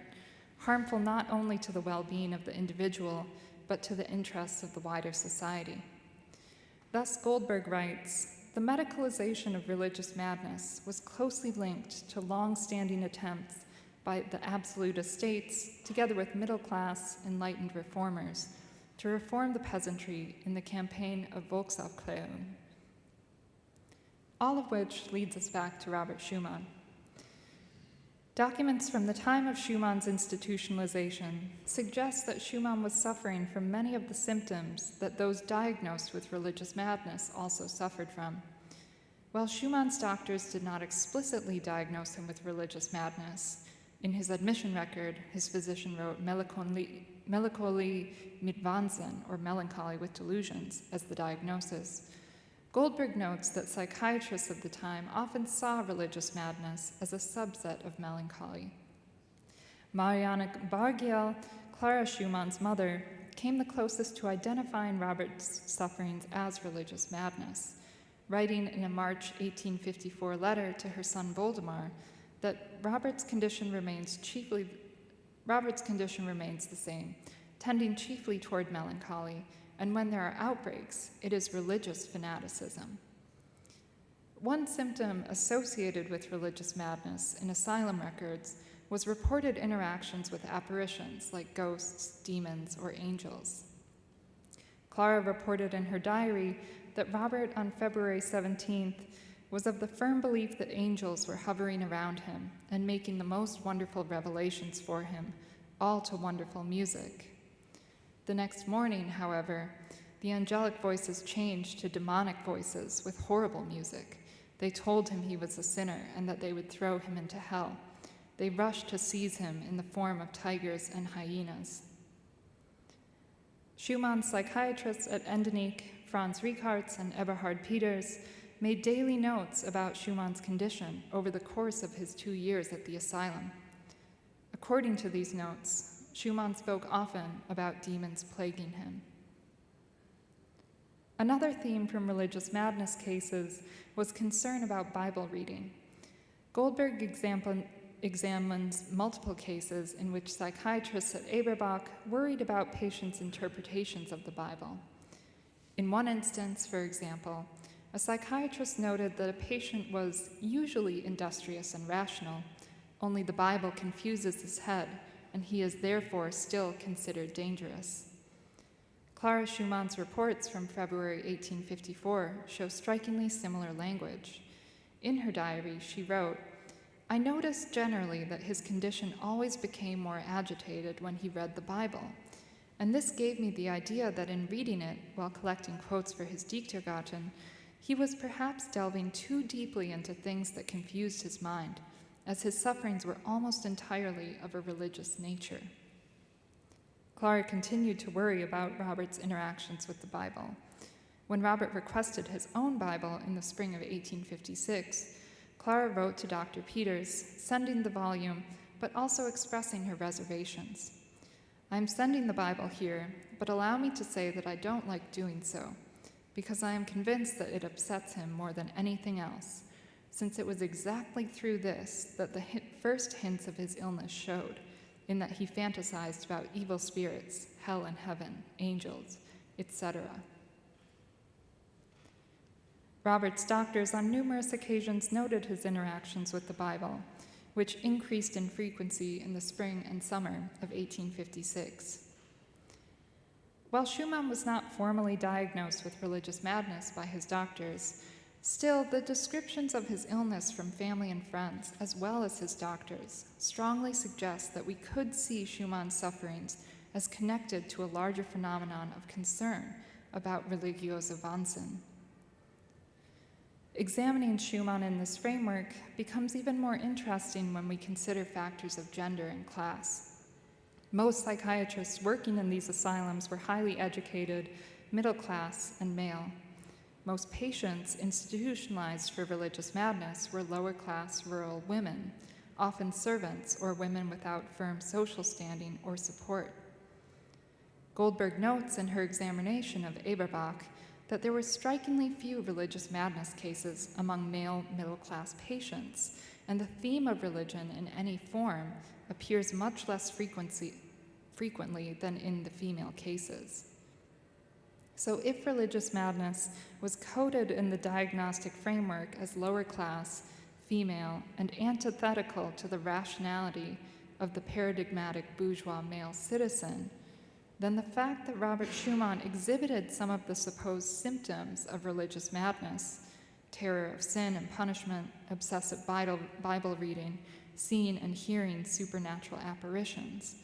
harmful not only to the well-being of the individual, but to the interests of the wider society. Thus, Goldberg writes, the medicalization of religious madness was closely linked to long-standing attempts by the absolutist states, together with middle-class, enlightened reformers, to reform the peasantry in the campaign of Volksaufklärung. All of which leads us back to Robert Schumann. Documents from the time of Schumann's institutionalization suggest that Schumann was suffering from many of the symptoms that those diagnosed with religious madness also suffered from. While Schumann's doctors did not explicitly diagnose him with religious madness, in his admission record, his physician wrote Melancholie mit Wahnsinn, or melancholy with delusions, as the diagnosis. Goldberg notes that psychiatrists of the time often saw religious madness as a subset of melancholy. Marianne Bargiel, Clara Schumann's mother, came the closest to identifying Robert's sufferings as religious madness, writing in a March 1854 letter to her son Voldemar that Robert's condition remains the same, tending chiefly toward melancholy, and when there are outbreaks, it is religious fanaticism. One symptom associated with religious madness in asylum records was reported interactions with apparitions like ghosts, demons, or angels. Clara reported in her diary that Robert, on February 17th, was of the firm belief that angels were hovering around him and making the most wonderful revelations for him, all to wonderful music. The next morning, however, the angelic voices changed to demonic voices with horrible music. They told him he was a sinner and that they would throw him into hell. They rushed to seize him in the form of tigers and hyenas. Schumann's psychiatrists at Endenich, Franz Richards and Eberhard Peters, made daily notes about Schumann's condition over the course of his 2 years at the asylum. According to these notes, Schumann spoke often about demons plaguing him. Another theme from religious madness cases was concern about Bible reading. Goldberg examines multiple cases in which psychiatrists at Eberbach worried about patients' interpretations of the Bible. In one instance, for example, a psychiatrist noted that a patient was usually industrious and rational, only the Bible confuses his head, and he is therefore still considered dangerous. Clara Schumann's reports from February 1854 show strikingly similar language. In her diary, she wrote, "I noticed generally that his condition always became more agitated when he read the Bible, and this gave me the idea that in reading it, while collecting quotes for his Dichtergarten, he was perhaps delving too deeply into things that confused his mind, as his sufferings were almost entirely of a religious nature." Clara continued to worry about Robert's interactions with the Bible. When Robert requested his own Bible in the spring of 1856, Clara wrote to Dr. Peters, sending the volume, but also expressing her reservations. "I'm sending the Bible here, but allow me to say that I don't like doing so, because I am convinced that it upsets him more than anything else, since it was exactly through this that the first hints of his illness showed, in that he fantasized about evil spirits, hell and heaven, angels, etc." Robert's doctors on numerous occasions noted his interactions with the Bible, which increased in frequency in the spring and summer of 1856. While Schumann was not formally diagnosed with religious madness by his doctors, still the descriptions of his illness from family and friends, as well as his doctors, strongly suggest that we could see Schumann's sufferings as connected to a larger phenomenon of concern about religiose Wahnsinn. Examining Schumann in this framework becomes even more interesting when we consider factors of gender and class. Most psychiatrists working in these asylums were highly educated, middle class, and male. Most patients institutionalized for religious madness were lower class rural women, often servants or women without firm social standing or support. Goldberg notes in her examination of Eberbach that there were strikingly few religious madness cases among male middle-class patients, and the theme of religion in any form appears much less frequently than in the female cases. So if religious madness was coded in the diagnostic framework as lower class, female, and antithetical to the rationality of the paradigmatic bourgeois male citizen, then the fact that Robert Schumann exhibited some of the supposed symptoms of religious madness, terror of sin and punishment, obsessive Bible reading, seeing and hearing supernatural apparitions,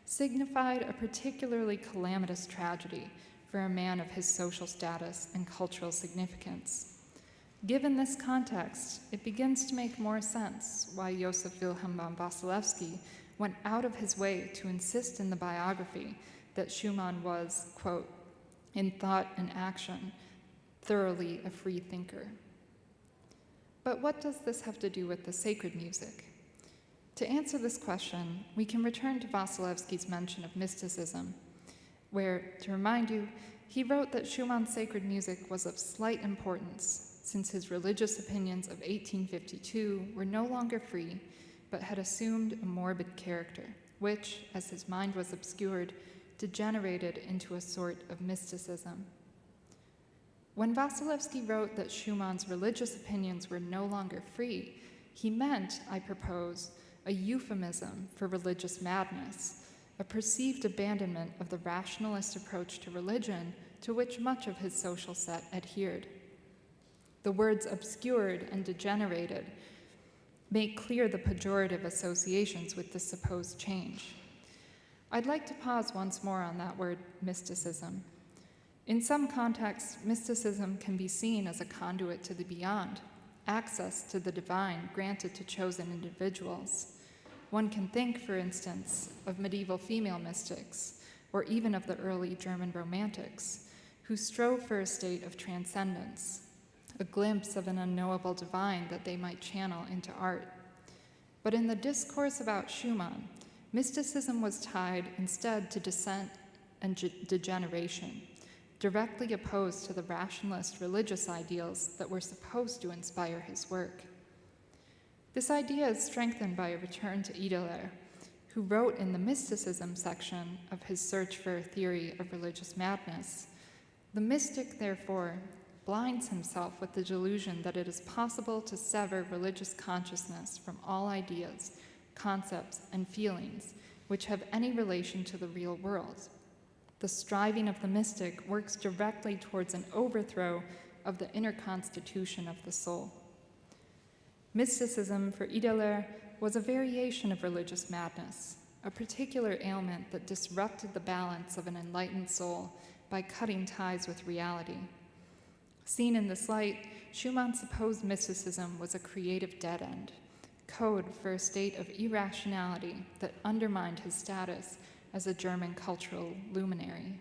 signified a particularly calamitous tragedy for a man of his social status and cultural significance. Given this context, it begins to make more sense why Josef Wilhelm von Wasilewski went out of his way to insist in the biography that Schumann was, quote, in thought and action, thoroughly a free thinker. But what does this have to do with the sacred music? To answer this question, we can return to Wasilewski's mention of mysticism, where, to remind you, he wrote that Schumann's sacred music was of slight importance, since his religious opinions of 1852 were no longer free, but had assumed a morbid character, which, as his mind was obscured, degenerated into a sort of mysticism. When Wasilewski wrote that Schumann's religious opinions were no longer free, he meant, I propose, a euphemism for religious madness, a perceived abandonment of the rationalist approach to religion to which much of his social set adhered. The words obscured and degenerated make clear the pejorative associations with this supposed change. I'd like to pause once more on that word, mysticism. In some contexts, mysticism can be seen as a conduit to the beyond, access to the divine granted to chosen individuals. One can think, for instance, of medieval female mystics, or even of the early German romantics, who strove for a state of transcendence, a glimpse of an unknowable divine that they might channel into art. But in the discourse about Schumann, mysticism was tied instead to descent and degeneration, directly opposed to the rationalist religious ideals that were supposed to inspire his work. This idea is strengthened by a return to Ideler, who wrote in the mysticism section of his Search for a Theory of Religious Madness, "The mystic, therefore, blinds himself with the delusion that it is possible to sever religious consciousness from all ideas, concepts, and feelings which have any relation to the real world. The striving of the mystic works directly towards an overthrow of the inner constitution of the soul." Mysticism for Ideler was a variation of religious madness, a particular ailment that disrupted the balance of an enlightened soul by cutting ties with reality. Seen in this light, Schumann's supposed mysticism was a creative dead end, code for a state of irrationality that undermined his status as a German cultural luminary.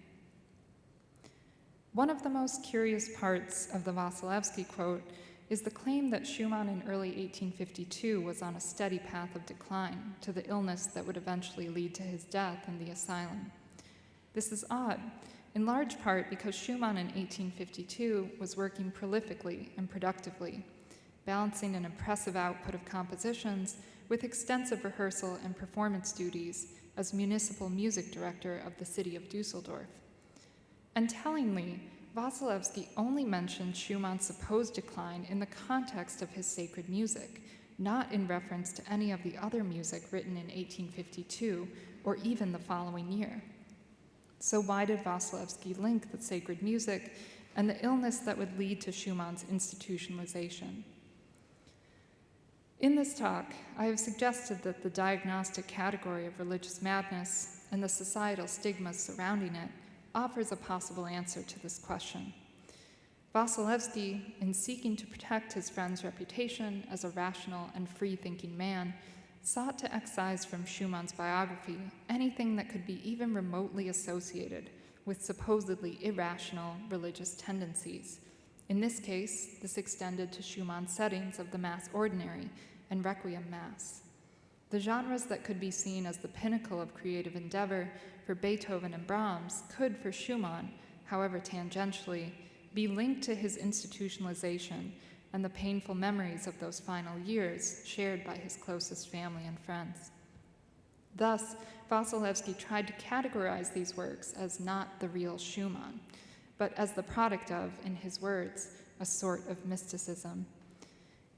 One of the most curious parts of the Wasilewski quote is the claim that Schumann in early 1852 was on a steady path of decline to the illness that would eventually lead to his death in the asylum. This is odd, in large part because Schumann in 1852 was working prolifically and productively, balancing an impressive output of compositions with extensive rehearsal and performance duties as municipal music director of the city of Dusseldorf. And tellingly, Wasilewski only mentioned Schumann's supposed decline in the context of his sacred music, not in reference to any of the other music written in 1852 or even the following year. So why did Wasilewski link the sacred music and the illness that would lead to Schumann's institutionalization? In this talk, I have suggested that the diagnostic category of religious madness and the societal stigmas surrounding it offers a possible answer to this question. Wasilewski, in seeking to protect his friend's reputation as a rational and free-thinking man, sought to excise from Schumann's biography anything that could be even remotely associated with supposedly irrational religious tendencies. In this case, this extended to Schumann's settings of the Mass Ordinary and Requiem Mass. The genres that could be seen as the pinnacle of creative endeavor for Beethoven and Brahms could, for Schumann, however tangentially, be linked to his institutionalization and the painful memories of those final years shared by his closest family and friends. Thus, Wasilewski tried to categorize these works as not the real Schumann, but as the product of, in his words, a sort of mysticism.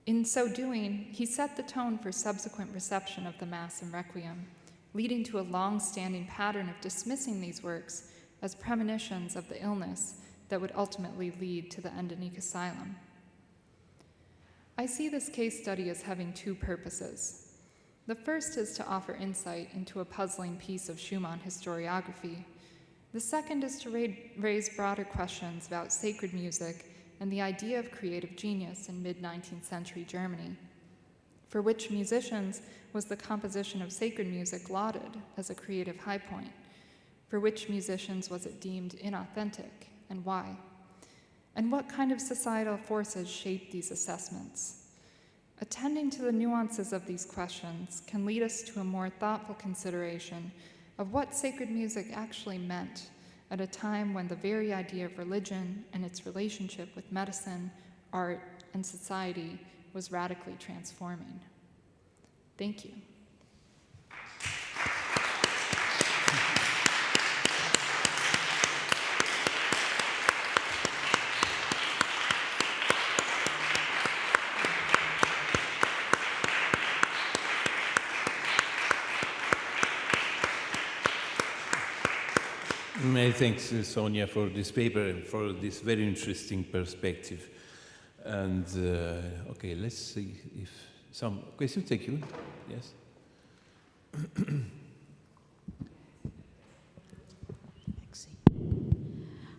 In so doing, he set the tone for subsequent reception of the Mass and Requiem, leading to a long-standing pattern of dismissing these works as premonitions of the illness that would ultimately lead to the endemic asylum. I see this case study as having two purposes. The first is to offer insight into a puzzling piece of Schumann historiography. The second is to raise broader questions about sacred music and the idea of creative genius in mid-19th century Germany. For which musicians was the composition of sacred music lauded as a creative high point? For which musicians was it deemed inauthentic, and why? And what kind of societal forces shaped these assessments? Attending to the nuances of these questions can lead us to a more thoughtful consideration of what sacred music actually meant at a time when the very idea of religion and its relationship with medicine, art, and society was radically transforming. Thank you. Many thanks, Sonja, for this paper and for this very interesting perspective. And okay, let's see if some questions. Thank you. Yes.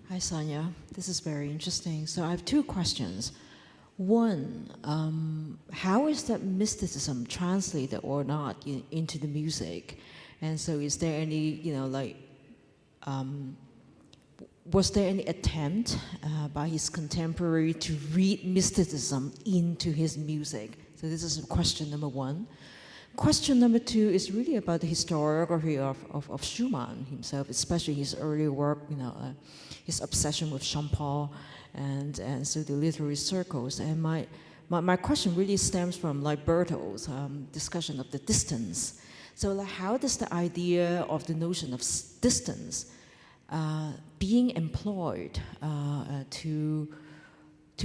Hi, Sonja. This is very interesting. So I have two questions. One, how is that mysticism translated or not into the music? And so is there any, was there any attempt by his contemporary to read mysticism into his music? So this is question number one. Question number two is really about the historiography of Schumann himself, especially his early work, his obsession with Jean-Paul and so the literary circles. And my question really stems from Bertolt's discussion of the distance. So how does the idea of the notion of distance being employed to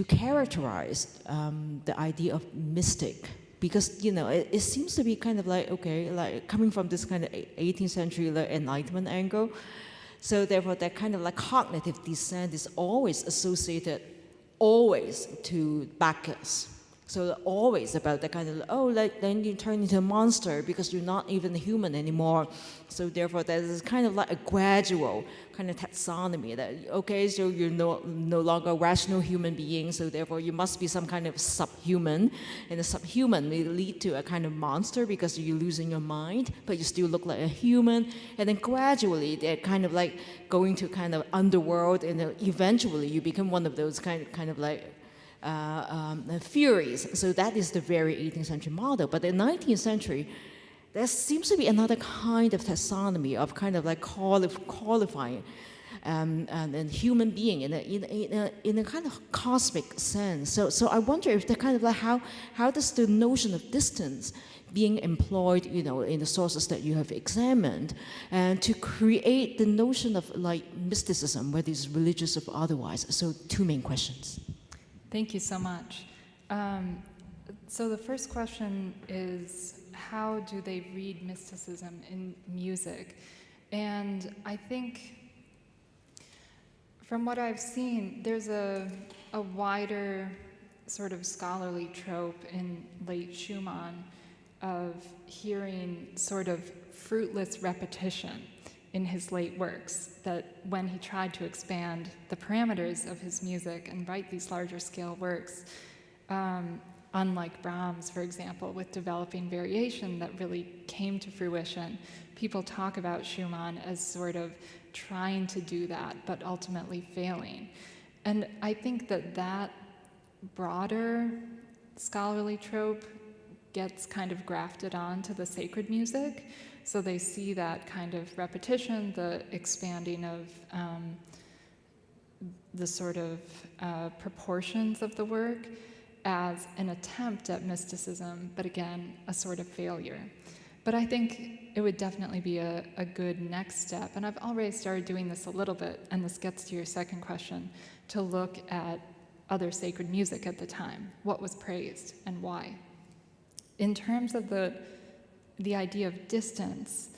characterize the idea of mystic? Because it seems to be kind of coming from this kind of 18th century Enlightenment angle. So therefore, that kind of cognitive descent is always associated to Bacchus. So always about the kind of, then you turn into a monster because you're not even human anymore. So therefore, there's kind of a gradual kind of taxonomy that, so you're no longer a rational human being, so therefore you must be some kind of subhuman. And the subhuman may lead to a kind of monster because you're losing your mind, but you still look like a human. And then gradually, they're kind of going to kind of underworld, and eventually you become one of those kind of furies. So that is the very 18th century model. But in the 19th century, there seems to be another kind of taxonomy of kind of qualifying and human being in a kind of cosmic sense. So I wonder if the kind of how does the notion of distance being employed, in the sources that you have examined, and to create the notion of mysticism, whether it's religious or otherwise. So two main questions. Thank you so much. So the first question is, how do they read mysticism in music? And I think, from what I've seen, there's a wider sort of scholarly trope in late Schumann of hearing sort of fruitless repetition in his late works, that when he tried to expand the parameters of his music and write these larger scale works, unlike Brahms, for example, with developing variation that really came to fruition, people talk about Schumann as sort of trying to do that, but ultimately failing. And I think that that broader scholarly trope gets kind of grafted onto the sacred music. So they see that kind of repetition, the expanding of the sort of proportions of the work as an attempt at mysticism, but again, a sort of failure. But I think it would definitely be a good next step, and I've already started doing this a little bit, and this gets to your second question, to look at other sacred music at the time. What was praised and why? In terms of the idea of distance,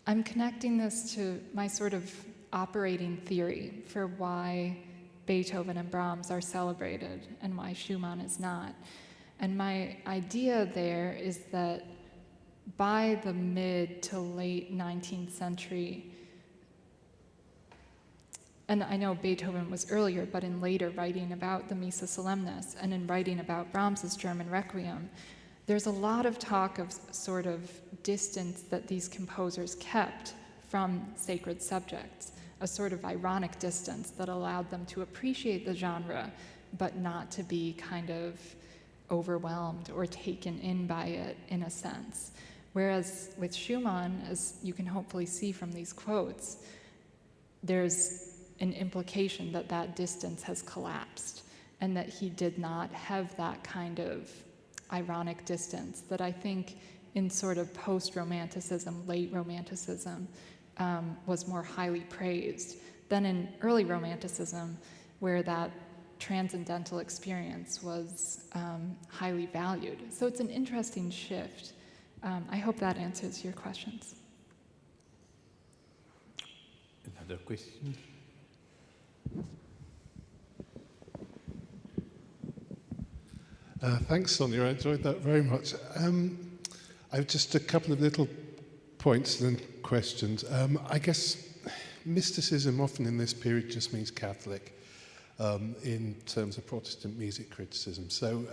I'm connecting this to my sort of operating theory for why Beethoven and Brahms are celebrated and why Schumann is not. And my idea there is that by the mid to late 19th century, and I know Beethoven was earlier, but in later writing about the Missa Solemnis and in writing about Brahms's German Requiem, there's a lot of talk of sort of distance that these composers kept from sacred subjects, a sort of ironic distance that allowed them to appreciate the genre, but not to be kind of overwhelmed or taken in by it in a sense. Whereas with Schumann, as you can hopefully see from these quotes, there's an implication that that distance has collapsed and that he did not have that kind of ironic distance that I think in sort of post-Romanticism, late Romanticism, was more highly praised than in early Romanticism, where that transcendental experience was highly valued. So it's an interesting shift. I hope that answers your questions. Another question? Thanks, Sonja. I enjoyed that very much. I have just a couple of little points and questions. I guess mysticism often in this period just means Catholic in terms of Protestant music criticism. So,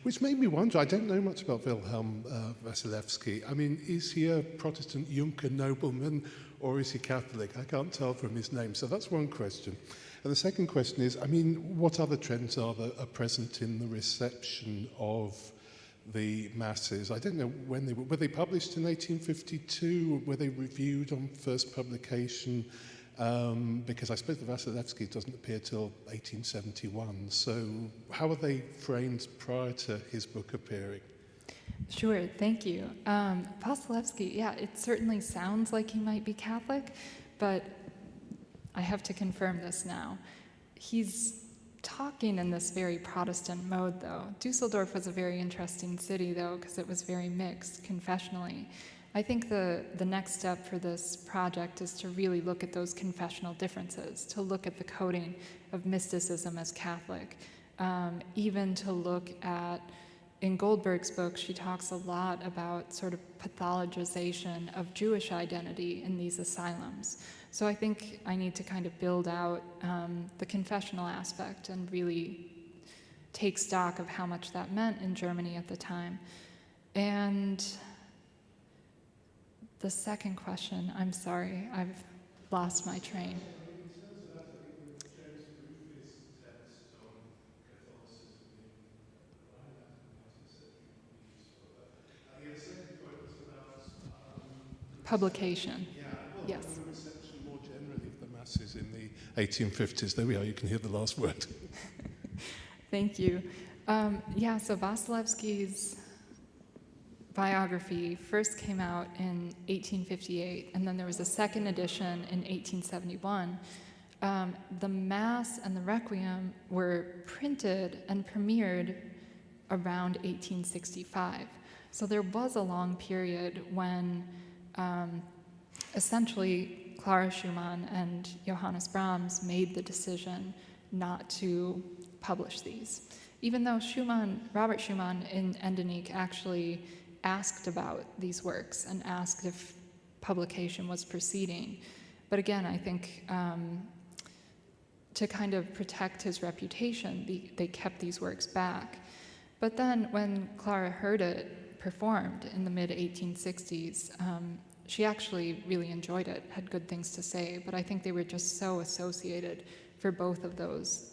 which made me wonder, I don't know much about Wilhelm Wasilewski. I mean, is he a Protestant Junker nobleman or is he Catholic? I can't tell from his name. So that's one question. And the second question is, I mean, what other trends are present in the reception of the masses? I don't know when they were they published in 1852? Were they reviewed on first publication? Because I suppose the Wasilewski doesn't appear till 1871. So how are they framed prior to his book appearing? Sure, thank you. Wasilewski, yeah, it certainly sounds like he might be Catholic, but I have to confirm this now. He's talking in this very Protestant mode, though. Dusseldorf was a very interesting city, though, because it was very mixed confessionally. I think the next step for this project is to really look at those confessional differences, to look at the coding of mysticism as Catholic, even to look at, in Goldberg's book, she talks a lot about sort of pathologization of Jewish identity in these asylums. So I think I need to kind of build out the confessional aspect and really take stock of how much that meant in Germany at the time. And the second question, I'm sorry, I've lost my train. Publication. Yes. More generally of the masses in the 1850s. There we are, you can hear the last word. Thank you. So Wasilewski's biography first came out in 1858, and then there was a second edition in 1871. The Mass and the Requiem were printed and premiered around 1865. So there was a long period when essentially Clara Schumann and Johannes Brahms made the decision not to publish these. Even though Robert Schumann in Embodying actually asked about these works and asked if publication was proceeding. But again, I think to kind of protect his reputation, they kept these works back. But then when Clara heard it performed in the mid-1860s, she actually really enjoyed it, had good things to say, but I think they were just so associated for both of those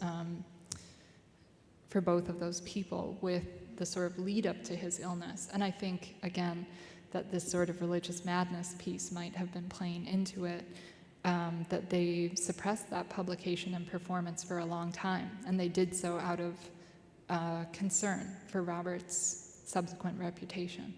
people with the sort of lead up to his illness. And I think, again, that this sort of religious madness piece might have been playing into it, that they suppressed that publication and performance for a long time, and they did so out of concern for Robert's subsequent reputation.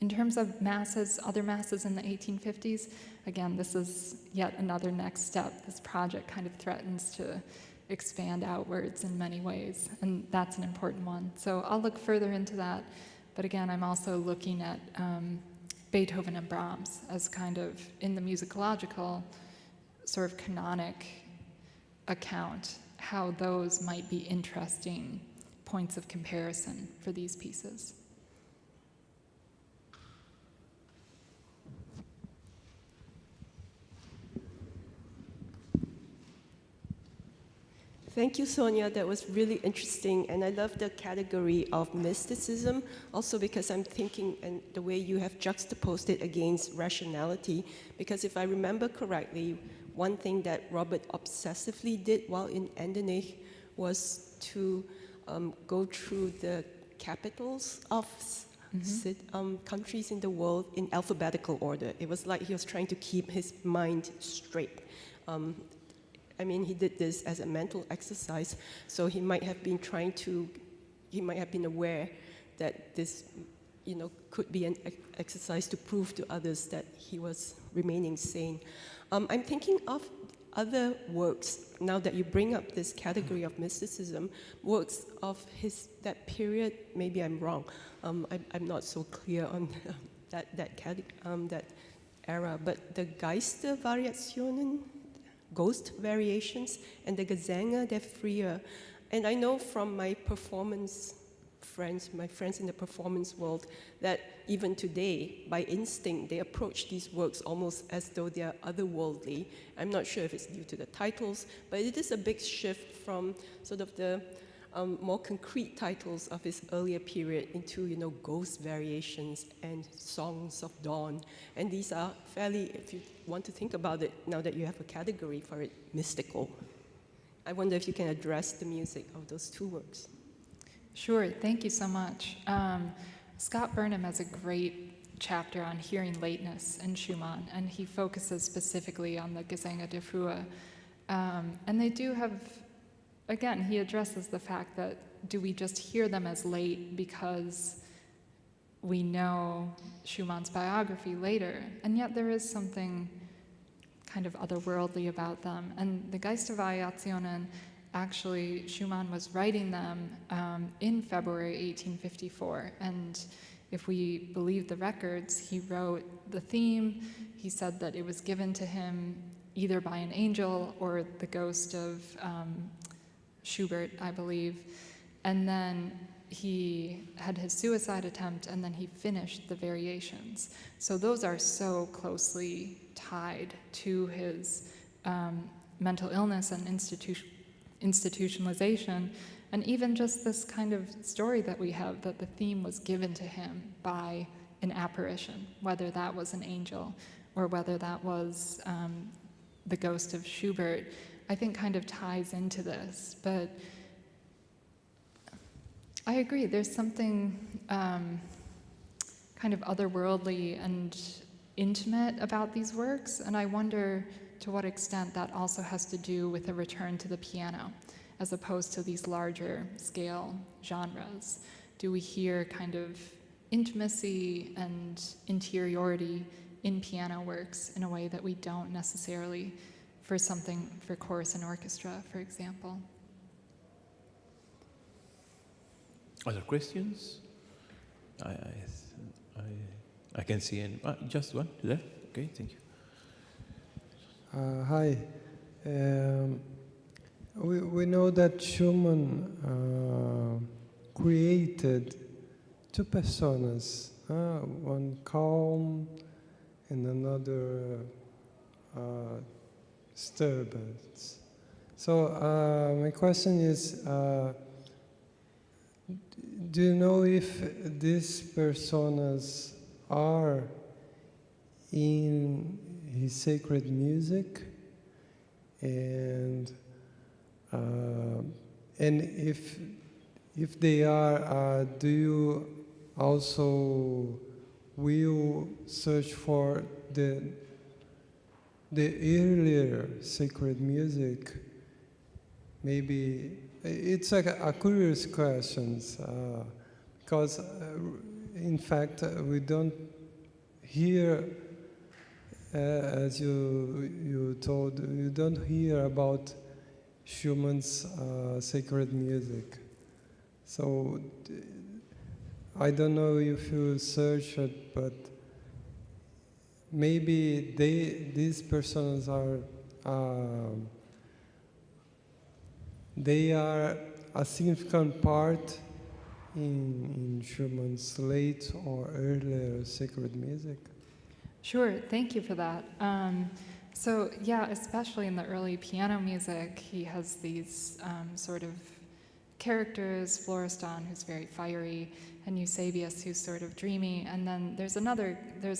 In terms of masses, other masses in the 1850s, again, this is yet another next step. This project kind of threatens to expand outwards in many ways, and that's an important one. So I'll look further into that, but again, I'm also looking at Beethoven and Brahms as kind of, in the musicological sort of canonic account, how those might be interesting points of comparison for these pieces. Thank you, Sonja. That was really interesting. And I love the category of mysticism, also because I'm thinking and the way you have juxtaposed it against rationality. Because if I remember correctly, one thing that Robert obsessively did while in Endenich was to go through the capitals of countries in the world in alphabetical order. It was like he was trying to keep his mind straight. I mean, he did this as a mental exercise, so he might have been aware that this, could be an exercise to prove to others that he was remaining sane. I'm thinking of other works, now that you bring up this category of mysticism, works of that period. Maybe I'm wrong. I'm not so clear on that era, but the Geistervariationen, Ghost Variations, and the Gesänge der Frühe. And I know from my friends in the performance world, that even today, by instinct, they approach these works almost as though they are otherworldly. I'm not sure if it's due to the titles, but it is a big shift from sort of the more concrete titles of his earlier period into, ghost variations and songs of dawn. And these are fairly, if you want to think about it, now that you have a category for it, mystical. I wonder if you can address the music of those two works. Sure, thank you so much. Scott Burnham has a great chapter on hearing lateness in Schumann, and he focuses specifically on the Gesänge der Frühe. And they do have, again, he addresses the fact that do we just hear them as late because we know Schumann's biography later, and yet there is something kind of otherworldly about them. And the Geistervariationen, actually, Schumann was writing them in February 1854, and if we believe the records, he wrote the theme. He said that it was given to him either by an angel or the ghost of Schubert, I believe, and then he had his suicide attempt, and then he finished the variations. So those are so closely tied to his mental illness and institutionalization, and even just this kind of story that we have, that the theme was given to him by an apparition, whether that was an angel or whether that was the ghost of Schubert, I think kind of ties into this. But I agree, there's something kind of otherworldly and intimate about these works, and I wonder to what extent that also has to do with a return to the piano, as opposed to these larger scale genres. Do we hear kind of intimacy and interiority in piano works in a way that we don't necessarily for something for chorus and orchestra, for example? Other questions? I can see any. Just one there. Okay, thank you. Hi. We know that Schumann created two personas, one calm and another disturbance. So my question is, do you know if these personas are in his sacred music, and if they are, do you also will search for the earlier sacred music? Maybe it's a curious question, because in fact we don't hear, as you told, you don't hear about Schumann's sacred music. So I don't know if you search it, but maybe these persons are they are a significant part in Schumann's late or earlier sacred music. Sure, thank you for that. So yeah, especially in the early piano music, he has these sort of characters, Florestan, who's very fiery, and Eusebius, who's sort of dreamy, and then there's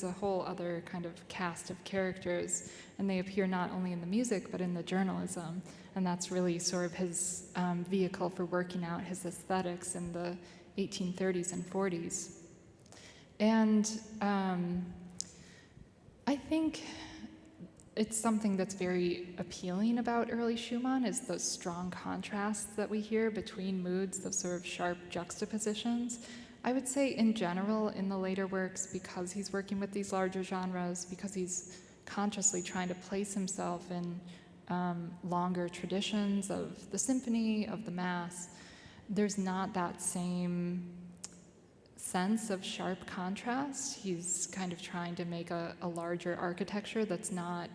a whole other kind of cast of characters, and they appear not only in the music, but in the journalism, and that's really sort of his vehicle for working out his aesthetics in the 1830s and 40s. And I think it's something that's very appealing about early Schumann is those strong contrasts that we hear between moods, those sort of sharp juxtapositions. I would say in general in the later works, because he's working with these larger genres, because he's consciously trying to place himself in longer traditions of the symphony, of the mass, there's not that same sense of sharp contrast. He's kind of trying to make a larger architecture that's not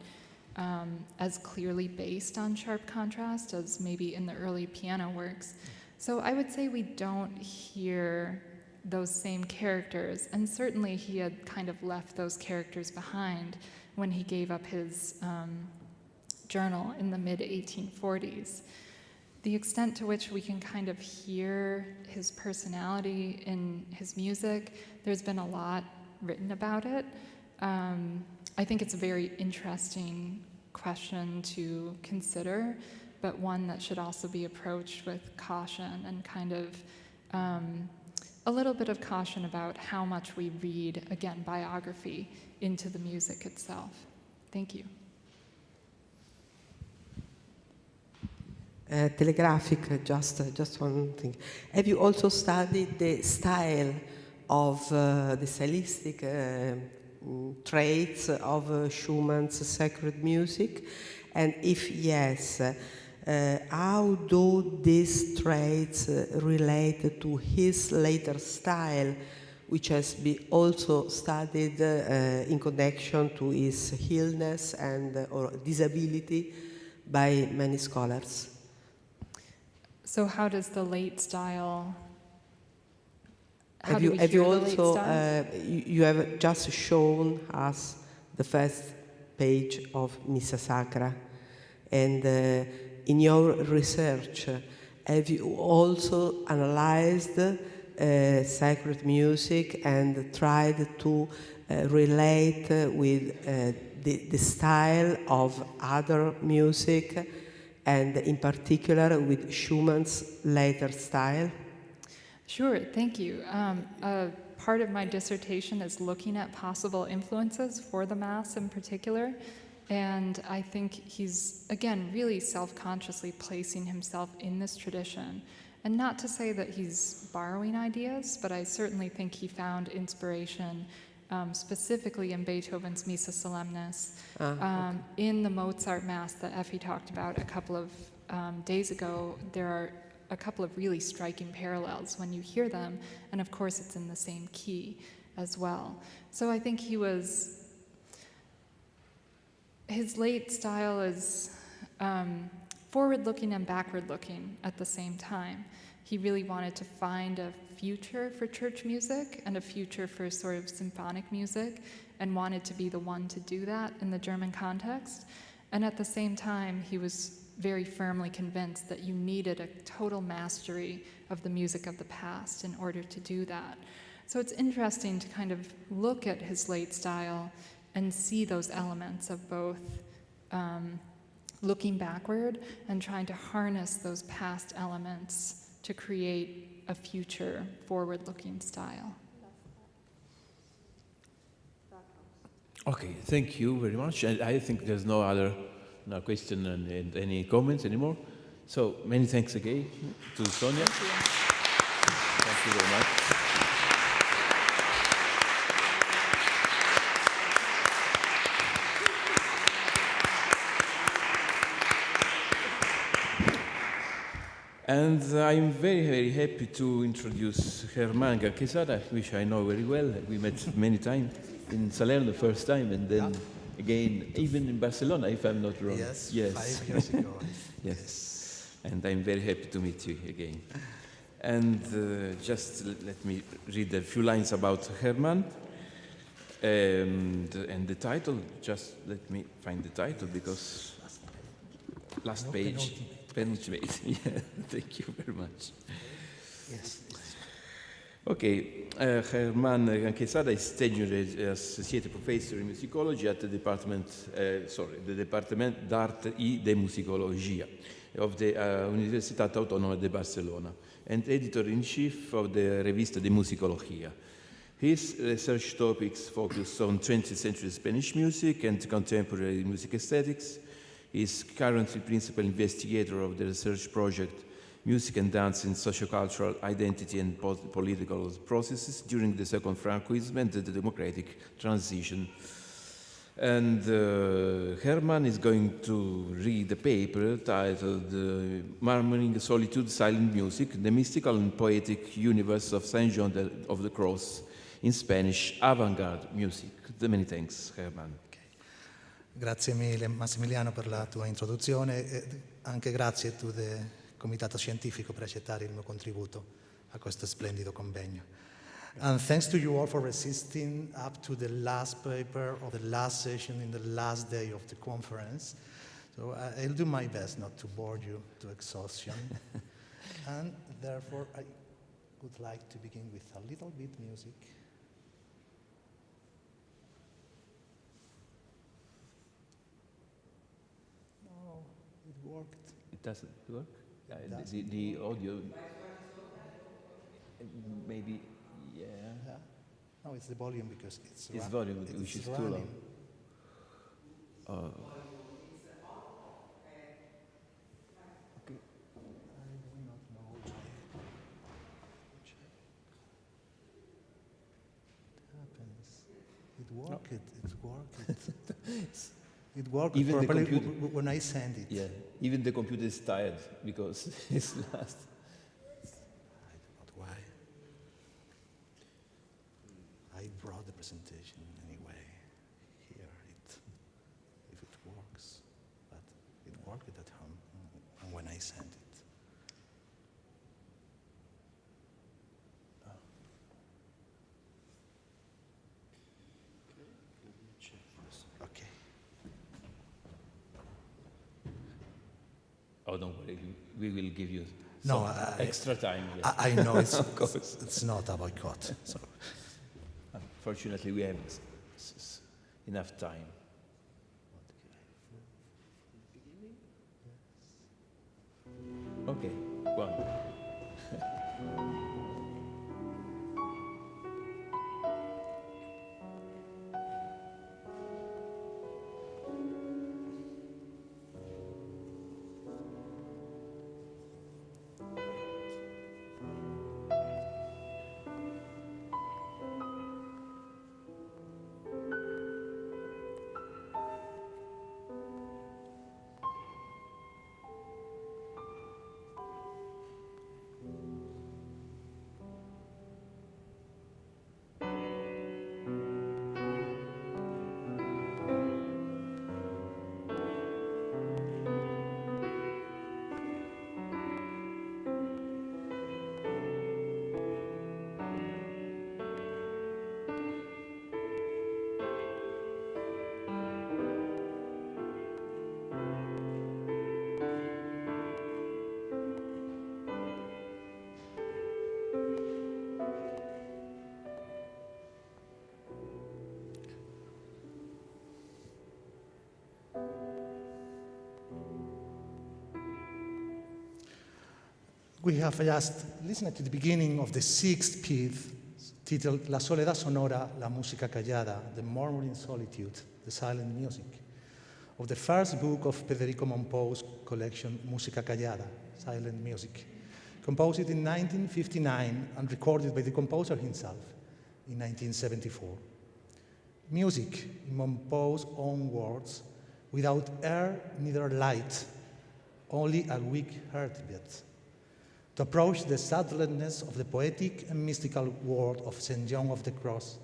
as clearly based on sharp contrast as maybe in the early piano works. So I would say we don't hear those same characters, and certainly he had kind of left those characters behind when he gave up his journal in the mid-1840s. The extent to which we can kind of hear his personality in his music, there's been a lot written about it. I think it's a very interesting question to consider, but one that should also be approached with caution and kind of a little bit of caution about how much we read, again, biography into the music itself. Thank you. Telegraphic, just one thing. Have you also studied the style of the stylistic traits of Schumann's sacred music? And if yes, how do these traits relate to his later style, which has been also studied in connection to his illness and or disability by many scholars? So how does the late style? Have you also you have just shown us the first page of Missa Sacra, and in your research, have you also analyzed sacred music and tried to relate with the style of other music, and in particular with Schumann's later style? Sure, thank you. Part of my dissertation is looking at possible influences for the Mass in particular, and I think he's, again, really self-consciously placing himself in this tradition. And not to say that he's borrowing ideas, but I certainly think he found inspiration specifically in Beethoven's Missa Solemnis, okay. In the Mozart Mass that Effie talked about a couple of days ago. There are a couple of really striking parallels when you hear them, and of course it's in the same key as well. So I think his late style is forward-looking and backward-looking at the same time. He really wanted to find a future for church music and a future for sort of symphonic music, and wanted to be the one to do that in the German context. And at the same time, he was very firmly convinced that you needed a total mastery of the music of the past in order to do that. So it's interesting to kind of look at his late style and see those elements of both looking backward and trying to harness those past elements to create a future forward-looking style. Okay, thank you very much. And I think there's no other question and any comments anymore. So many thanks again to Sonja. Thank you very much. And I'm very, very happy to introduce Germán Gan-Quesada, which I know very well. We met many times in Salerno the first time, and then again, even in Barcelona, if I'm not wrong. Yes. 5 years ago. Yes. And I'm very happy to meet you again. And just let me read a few lines about Germán. And the title, just let me find the title, because last page. Penultimate. Yeah, thank you very much. Yes. Okay, Germán Gan-Quesada is tenured as Associate Professor in Musicology at the Department d'Arte e de Musicologia of the Università Autónoma de Barcelona and Editor-in-Chief of the Revista de Musicologia. His research topics focus on 20th century Spanish music and contemporary music aesthetics. He is currently principal investigator of the research project Music and Dance in Sociocultural Identity and Political Processes during the Second Franquism and the Democratic Transition. And Germán is going to read a paper titled Murmuring Solitude, Silent Music, the Mystical and Poetic Universe of Saint John of the Cross in Spanish Avant-garde Music. Many thanks, Germán. Grazie mille Massimiliano per la tua introduzione e anche grazie to the comitato scientifico per accettare il mio contributo a questo splendido convegno. And thanks to you all for resisting up to the last paper of the last session in the last day of the conference. So I'll do my best not to bore you to exhaustion. And therefore I would like to begin with a little bit music. Worked. It doesn't work? The audio, maybe, yeah. No, it's the volume because it's volume, which is too low. Okay. I do not know what happens. It worked. It worked even properly the computer, when I send it. Yeah, even the computer is tired because it's last. I don't know why. I brought the presentation anyway. Here, if it works, but it worked at home and when I sent it. Okay. Oh, don't worry, we will give you extra time. Yeah. I know it's not a boycott. So. Fortunately, we have enough time. Okay, one. We have just listened to the beginning of the sixth piece, titled La Soledad Sonora, La Música Callada, The Murmuring Solitude, The Silent Music, of the first book of Federico Monpou's collection, Música Callada, Silent Music, composed in 1959 and recorded by the composer himself in 1974. Music, in Monpou's own words, without air, neither light, only a weak heartbeat, to approach the subtleness of the poetic and mystical world of St. John of the Cross,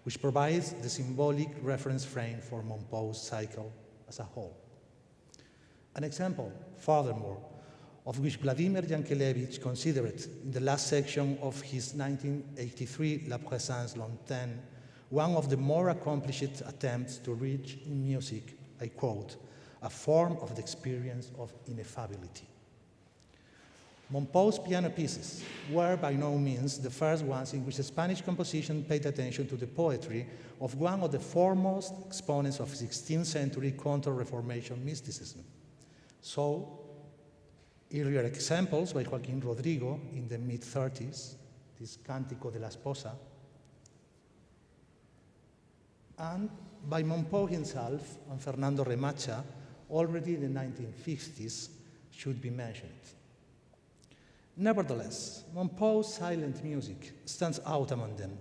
which provides the symbolic reference frame for Monpou's cycle as a whole. An example, furthermore, of which Vladimir Yankelevich considered in the last section of his 1983 La Présence Lointaine one of the more accomplished attempts to reach in music, I quote, a form of the experience of ineffability. Monpou's piano pieces were by no means the first ones in which the Spanish composition paid attention to the poetry of one of the foremost exponents of 16th century Counter-Reformation mysticism. So, earlier examples by Joaquín Rodrigo in the mid-30s, this Cántico de la Esposa, and by Monpou himself and Fernando Remacha, already in the 1950s, should be mentioned. Nevertheless, Monpou's silent music stands out among them,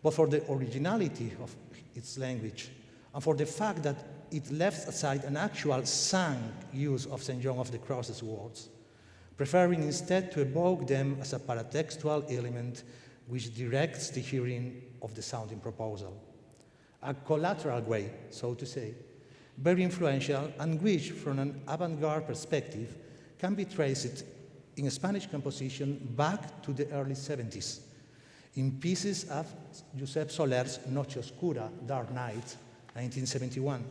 both for the originality of its language and for the fact that it left aside an actual sung use of St. John of the Cross's words, preferring instead to evoke them as a paratextual element which directs the hearing of the sounding proposal. A collateral way, so to say, very influential and which, from an avant-garde perspective, can be traced in a Spanish composition back to the early 70s, in pieces of Josep Soler's Noche Oscura, Dark Night, 1971,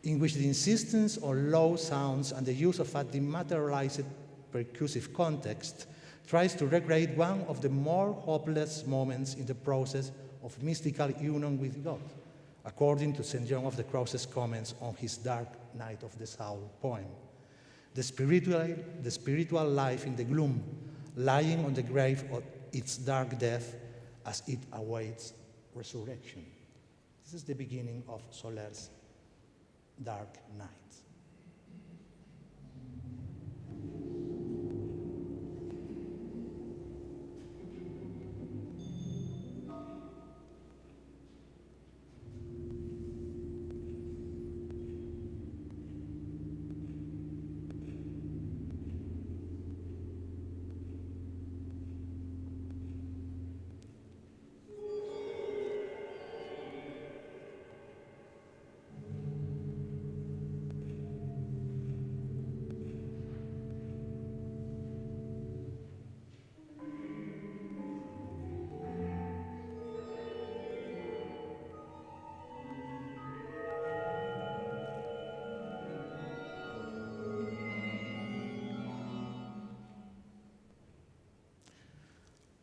in which the insistence on low sounds and the use of a dematerialized percussive context tries to recreate one of the more hopeless moments in the process of mystical union with God, according to St. John of the Cross's comments on his Dark Night of the Soul poem. The spiritual life in the gloom, lying on the grave of its dark death as it awaits resurrection. This is the beginning of Soler's Dark Night.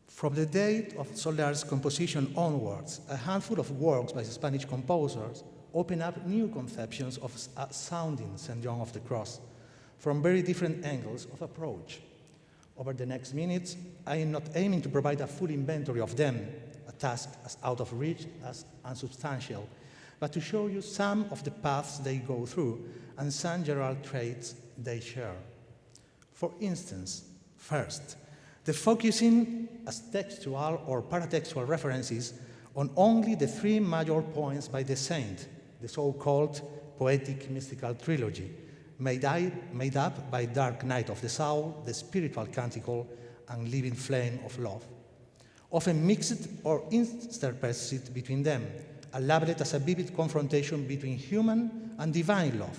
From the date of Soler's composition onwards, a handful of works by Spanish composers open up new conceptions of a sounding St. John of the Cross from very different angles of approach. Over the next minutes, I am not aiming to provide a full inventory of them, a task as out of reach as unsubstantial, but to show you some of the paths they go through and some general traits they share. For instance, first, the focusing as textual or paratextual references on only the three major points by the saint, the so-called poetic mystical trilogy, made up by Dark Night of the Soul, the Spiritual Canticle, and Living Flame of Love, often mixed or interspersed between them, and labeled as a vivid confrontation between human and divine love,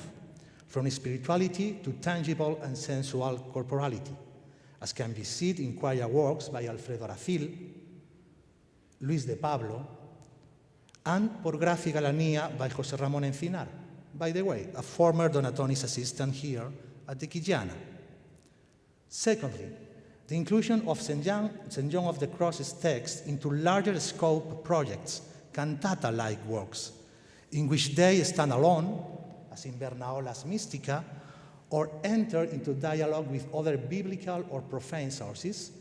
from spirituality to tangible and sensual corporality, as can be seen in choir works by Alfredo Aracil, Luis de Pablo, and Por Gracia Galanía by José Ramón Encinar, by the way, a former Donatoni's assistant here at the Chigiana. Secondly, the inclusion of St. John of the Cross's text into larger scope projects, cantata-like works, in which they stand alone, as in Bernaola's Mystica, or enter into dialogue with other biblical or profane sources,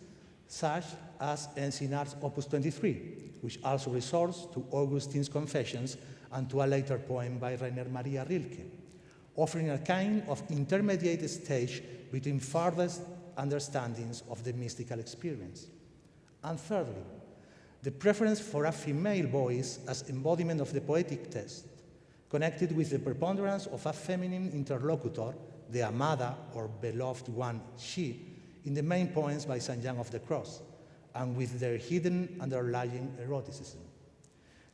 such as Ensinar's Opus 23, which also resorts to Augustine's Confessions and to a later poem by Rainer Maria Rilke, offering a kind of intermediate stage between farthest understandings of the mystical experience. And thirdly, the preference for a female voice as embodiment of the poetic text, connected with the preponderance of a feminine interlocutor, the amada or beloved one, she, in the main poems by St. John of the Cross, and with their hidden underlying eroticism.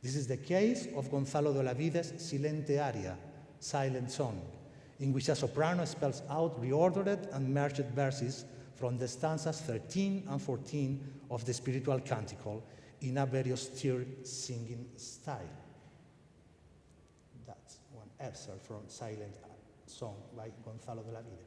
This is the case of Gonzalo de Olavide's Silente Aria, Silent Song, in which a soprano spells out reordered and merged verses from the stanzas 13 and 14 of the spiritual canticle in a very austere singing style. That's one excerpt from Silent Song by Gonzalo de Olavide.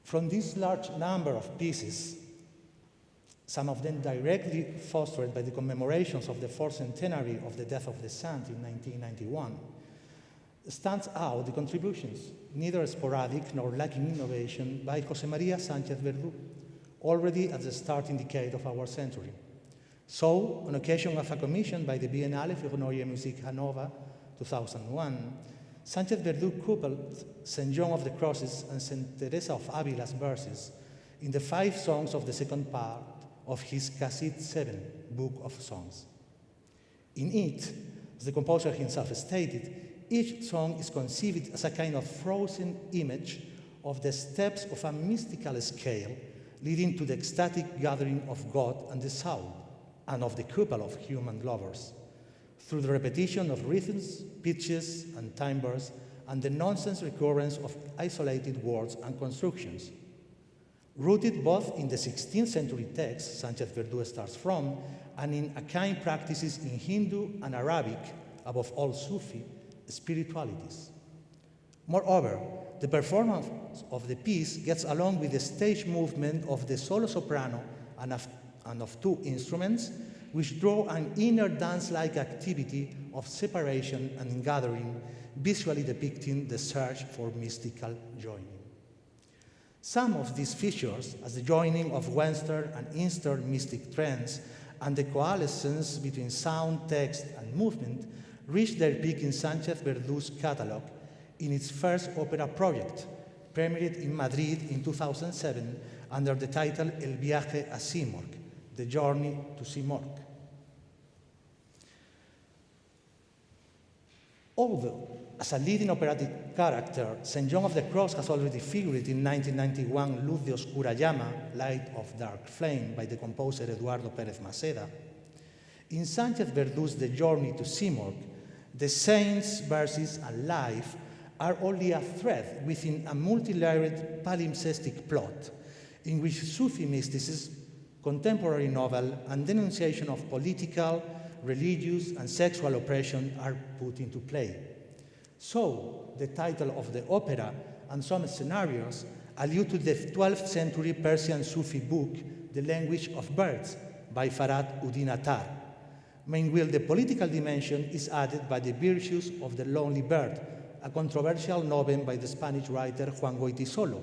From this large number of pieces, some of them directly fostered by the commemorations of the 4th centenary of the death of the saint in 1991, stands out the contributions, neither sporadic nor lacking innovation, by José María Sánchez Verdú, already at the starting decade of our century. So, on occasion of a commission by the Biennale für Neue Musik Hannover 2001, Sánchez Verdú coupled St. John of the Crosses and St. Teresa of Avila's verses in the 5 songs of the second part of his Cassette 7 book of songs. In it, as the composer himself stated, each song is conceived as a kind of frozen image of the steps of a mystical scale leading to the ecstatic gathering of God and the soul, and of the couple of human lovers, through the repetition of rhythms, pitches, and timbres, and the nonsense recurrence of isolated words and constructions. Rooted both in the 16th century text Sánchez Verdú starts from, and in Achaean practices in Hindu and Arabic, above all Sufi, spiritualities. Moreover, the performance of the piece gets along with the stage movement of the solo soprano and of 2 instruments, which draw an inner dance-like activity of separation and gathering, visually depicting the search for mystical joining. Some of these features, as the joining of Western and Eastern mystic trends and the coalescence between sound, text, and movement, reached their peak in Sánchez Verdú's catalogue in its first opera project, premiered in Madrid in 2007 under the title El viaje a Simorg, The Journey to Simorg. Although, as a leading operatic character, St. John of the Cross has already figured in 1991 Luz de Oscura Llama, Light of Dark Flame, by the composer Eduardo Pérez Maceda, in Sánchez Verdú's The Journey to Simorg, the saint's verses and life are only a thread within a multi-layered palimpsestic plot in which Sufi mysticism, contemporary novel, and denunciation of political, religious, and sexual oppression are put into play. So, the title of the opera and some scenarios allude to the 12th century Persian Sufi book, The Language of Birds, by Farhad Uddin Attar. Meanwhile, the political dimension is added by The Virtues of the Lonely Bird, a controversial novel by the Spanish writer Juan Goytisolo,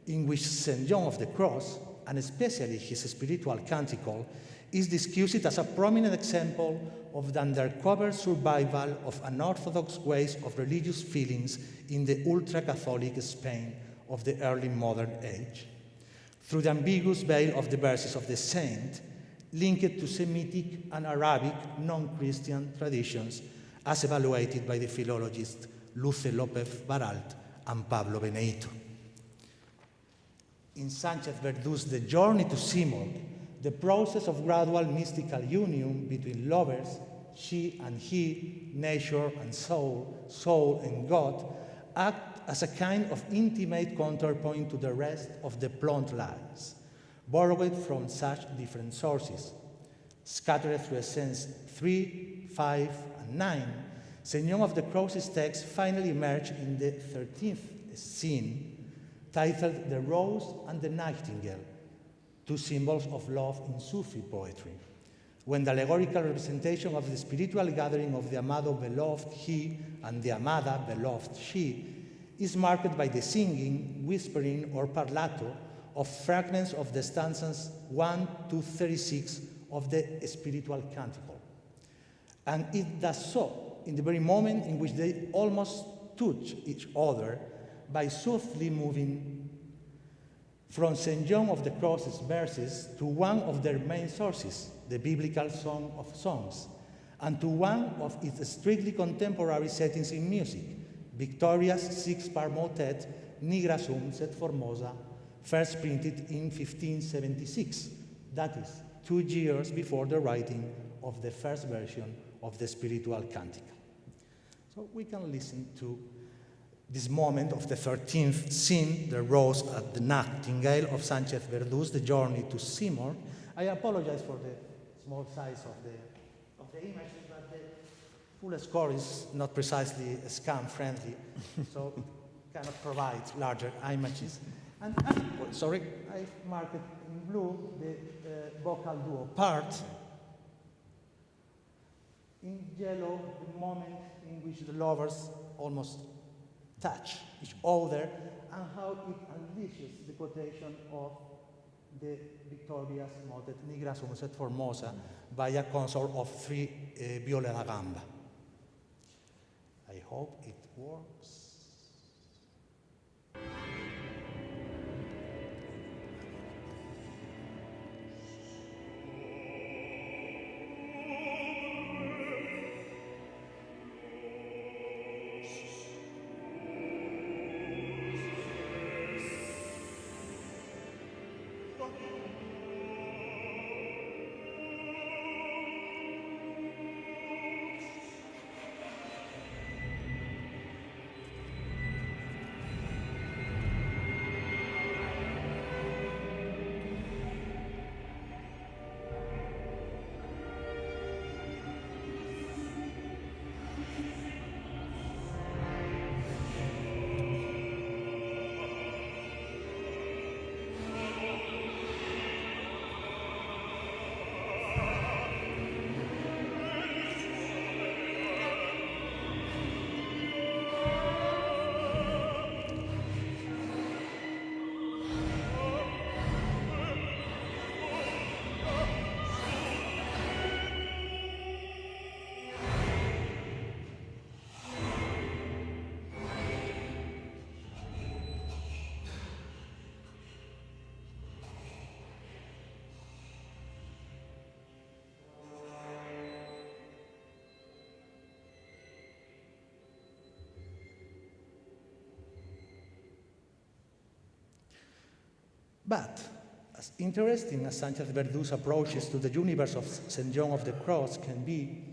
in which St. John of the Cross, and especially his spiritual canticle, is discussed as a prominent example of the undercover survival of unorthodox ways of religious feelings in the ultra-Catholic Spain of the early modern age, through the ambiguous veil of the verses of the saint, linked to Semitic and Arabic non-Christian traditions, as evaluated by the philologists Luce López Baralt and Pablo Benedito. In Sánchez Verdu's The Journey to Simorg, the process of gradual mystical union between lovers, she and he, nature and soul, soul and God, act as a kind of intimate counterpoint to the rest of the plot lines, borrowed from such different sources. Scattered through Essence 3, 5, and 9, St. John of the Cross's text finally emerged in the 13th scene, titled The Rose and the Nightingale, two symbols of love in Sufi poetry, when the allegorical representation of the spiritual gathering of the amado beloved he and the amada beloved she is marked by the singing, whispering, or parlato of fragments of the stanzas 1 to 36 of the spiritual canticle. And it does so in the very moment in which they almost touch each other by softly moving from St. John of the Cross's verses to one of their main sources, the biblical Song of Songs, and to one of its strictly contemporary settings in music, Victoria's six-part motet, Nigra sum sed formosa, first printed in 1576, that is, 2 years before the writing of the first version of the spiritual canticle. So we can listen to this moment of the 13th scene, The Rose at the Nightingale of Sánchez Verdu's The Journey to Simorg. I apologize for the small size of the images, but the full score is not precisely scan-friendly, so cannot provide larger images. And sorry, I marked in blue the vocal duo Pärt. In yellow, the moment in which the lovers almost touch each other, and how it unleashes the quotation of the Victoria's motet Nigra sum sed formosa by a consort of 3 viole da gamba. I hope it works. But, as interesting as Sánchez Verdu's approaches to the universe of St. John of the Cross can be,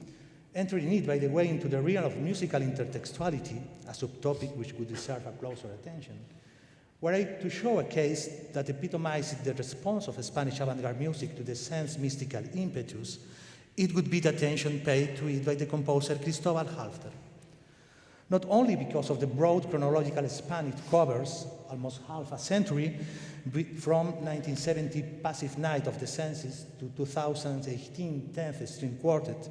entering it, by the way, into the realm of musical intertextuality, a subtopic which would deserve a closer attention, were I to show a case that epitomizes the response of Spanish avant-garde music to the sense mystical impetus, it would be the attention paid to it by the composer Cristóbal Halffter. not only because of the broad chronological span it covers, almost half a century, from 1970 Passive Night of the Senses to 2018 10th String Quartet,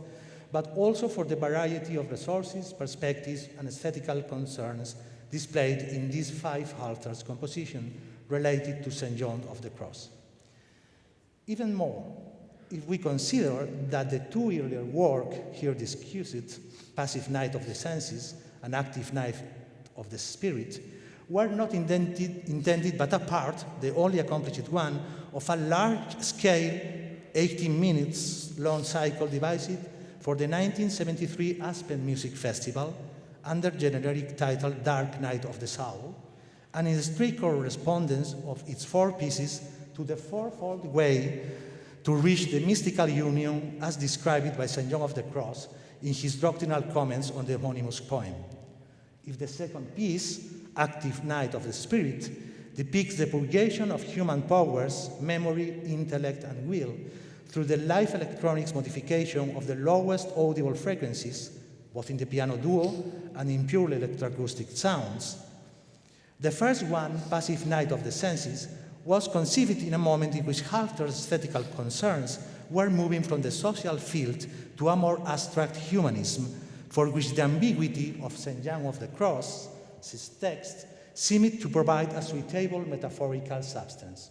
but also for the variety of resources, perspectives, and aesthetical concerns displayed in these 5 halters composition related to St. John of the Cross. Even more, if we consider that the 2 earlier work here discussed, Passive Night of the Senses and Active Night of the Spirit, were not intended but a part, the only accomplished one, of a large-scale 18 minutes long cycle devised for the 1973 Aspen Music Festival under generic title Dark Night of the Soul, and in strict correspondence of its 4 pieces to the fourfold way to reach the mystical union as described by St. John of the Cross in his doctrinal comments on the homonymous poem. If the second piece, Active Night of the Spirit, depicts the purgation of human powers, memory, intellect, and will through the live electronics modification of the lowest audible frequencies, both in the piano duo and in purely electroacoustic sounds. The first one, Passive Night of the Senses, was conceived in a moment in which Halter's aesthetical concerns were moving from the social field to a more abstract humanism, for which the ambiguity of St. John of the Cross, his text, seemed to provide a suitable metaphorical substance.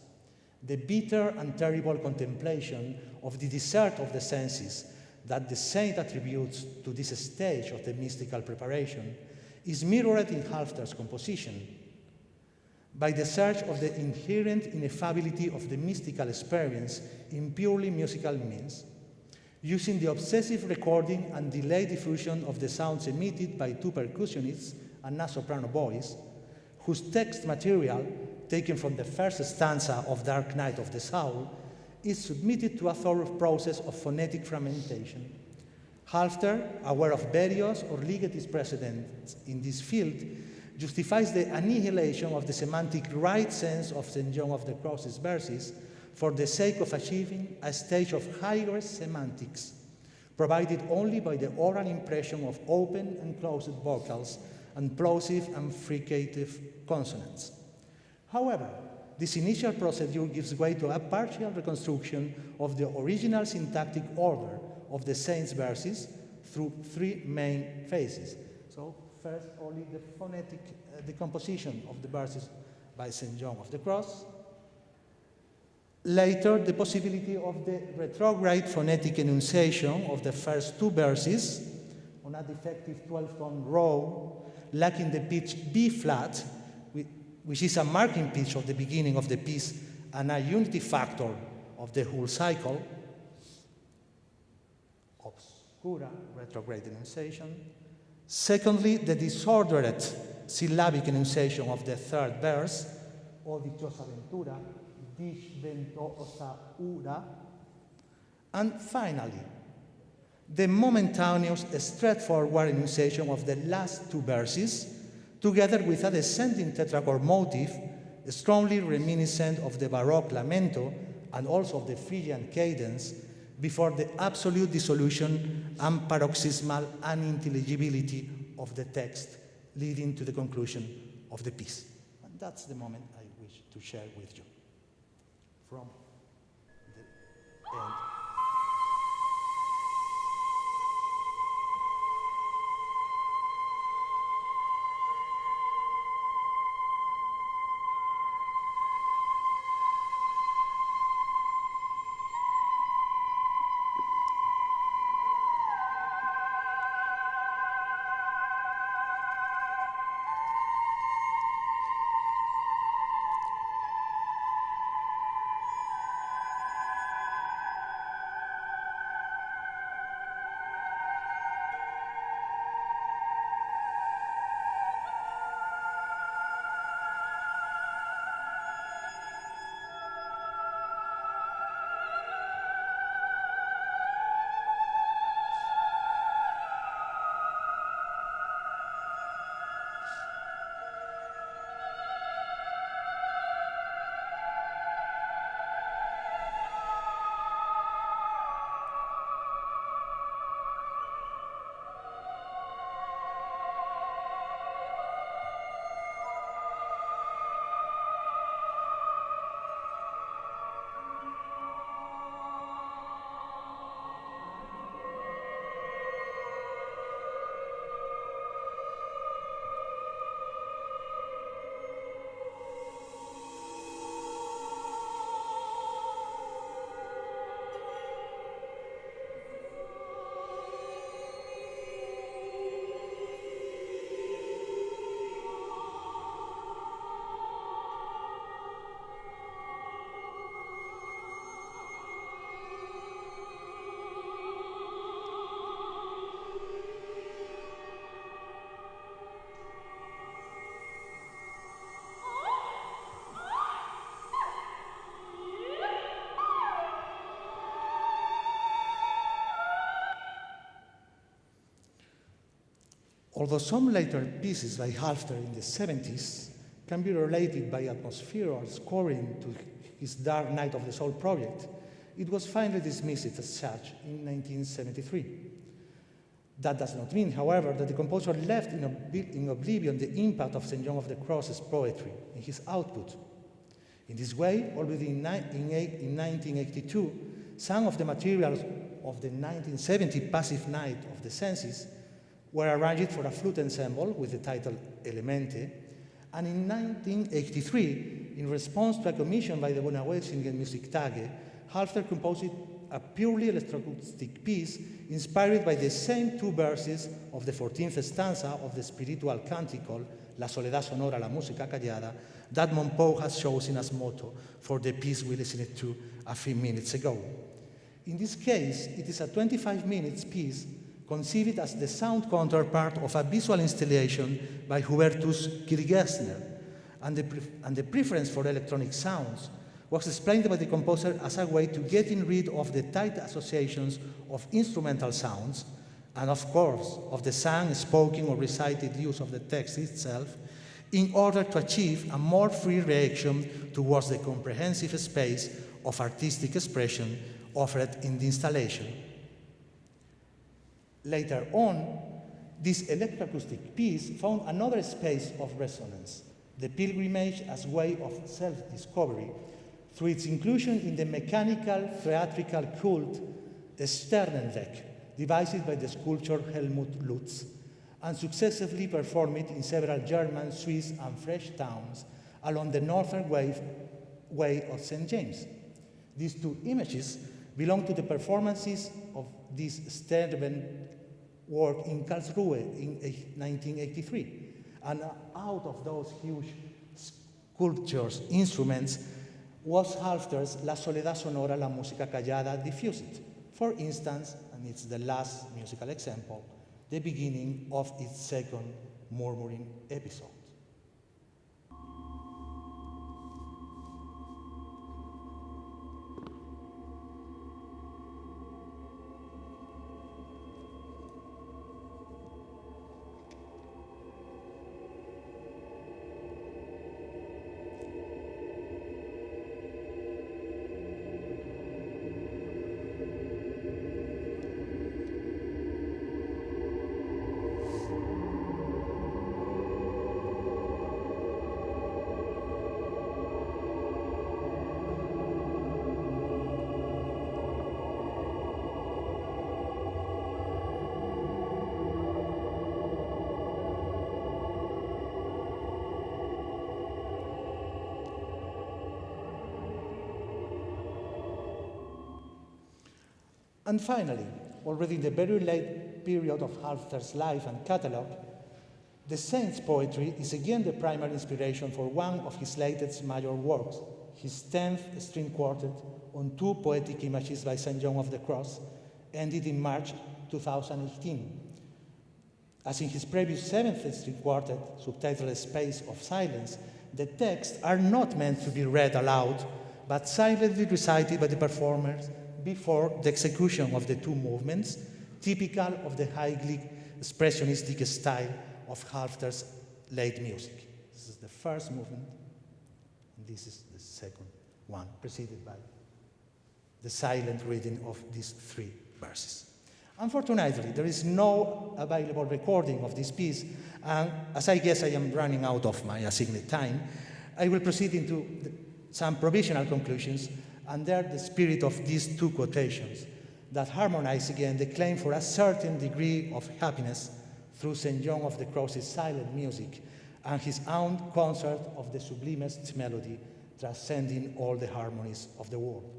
The bitter and terrible contemplation of the desert of the senses that the saint attributes to this stage of the mystical preparation is mirrored in Halter's composition by the search of the inherent ineffability of the mystical experience in purely musical means, using the obsessive recording and delayed diffusion of the sounds emitted by 2 percussionists and a soprano voice, whose text material, taken from the first stanza of Dark Night of the Soul, is submitted to a thorough process of phonetic fragmentation. Halter, aware of various or legatist precedents in this field, justifies the annihilation of the semantic right sense of St. John of the Cross's verses for the sake of achieving a stage of higher semantics, provided only by the oral impression of open and closed vocals and plosive and fricative consonants. However, this initial procedure gives way to a partial reconstruction of the original syntactic order of the saint's verses through 3 main phases. So, first, only the phonetic decomposition of the verses by St. John of the Cross. Later, the possibility of the retrograde phonetic enunciation of the first 2 verses on a defective 12-tone row, lacking the pitch B flat, which is a marking pitch of the beginning of the piece and a unity factor of the whole cycle. Obscura retrograde enunciation. Secondly, the disordered syllabic enunciation of the 3rd verse, O dichosa ventura, dish ventosa ura. And finally, the momentaneous straightforward enunciation of the last 2 verses, together with a descending tetrachord motif, strongly reminiscent of the Baroque lamento and also of the Phrygian cadence, before the absolute dissolution and paroxysmal unintelligibility of the text, leading to the conclusion of the piece. And that's the moment I wish to share with you. From the end. Although some later pieces by Halfter in the 70s can be related by atmosphere or scoring to his Dark Night of the Soul project, it was finally dismissed as such in 1973. That does not mean, however, that the composer left in oblivion the impact of St. John of the Cross's poetry in his output. In this way, already in 1982, some of the materials of the 1970 Passive Night of the Senses were arranged for a flute ensemble with the title Elemente, and in 1983, in response to a commission by the Bonawelsingen Musiktage, Halfter composed a purely electroacoustic piece inspired by the same two verses of the 14th stanza of the spiritual canticle La Soledad Sonora, la Música Callada, that Monpou has chosen as motto for the piece we listened to a few minutes ago. In this case, it is a 25-minute piece conceived as the sound counterpart of a visual installation by Hubertus Kirchgessner, and the preference for electronic sounds was explained by the composer as a way to getting rid of the tight associations of instrumental sounds, and of course, of the sung, spoken, or recited use of the text itself, in order to achieve a more free reaction towards the comprehensive space of artistic expression offered in the installation. Later on, this electroacoustic piece found another space of resonance, the pilgrimage as way of self-discovery, through its inclusion in the mechanical theatrical cult Sternenweg, devised by the sculptor Helmut Lutz, and successively performed in several German, Swiss, and French towns along the northern way of St. James. These two images belong to the performances of this Sternenweg work in Karlsruhe in 1983. And out of those huge sculptures, instruments, was Halfter's La Soledad Sonora, la Música Callada diffused. For instance, and it's the last musical example, the beginning of its second murmuring episode. And finally, already in the very late period of Halfter's life and catalogue, the Saint's poetry is again the primary inspiration for one of his latest major works, his 10th string quartet on two poetic images by St. John of the Cross, ended in March 2018. As in his previous 7th string quartet, subtitled Space of Silence, the texts are not meant to be read aloud, but silently recited by the performers before the execution of the two movements, typical of the highly expressionistic style of Halfter's late music. This is the first movement, and this is the second one, preceded by the silent reading of these three verses. Unfortunately, there is no available recording of this piece, and as I guess I am running out of my assigned time, I will proceed into some provisional conclusions under the spirit of these two quotations that harmonize again the claim for a certain degree of happiness through St. John of the Cross's silent music and his own concert of the sublimest melody transcending all the harmonies of the world.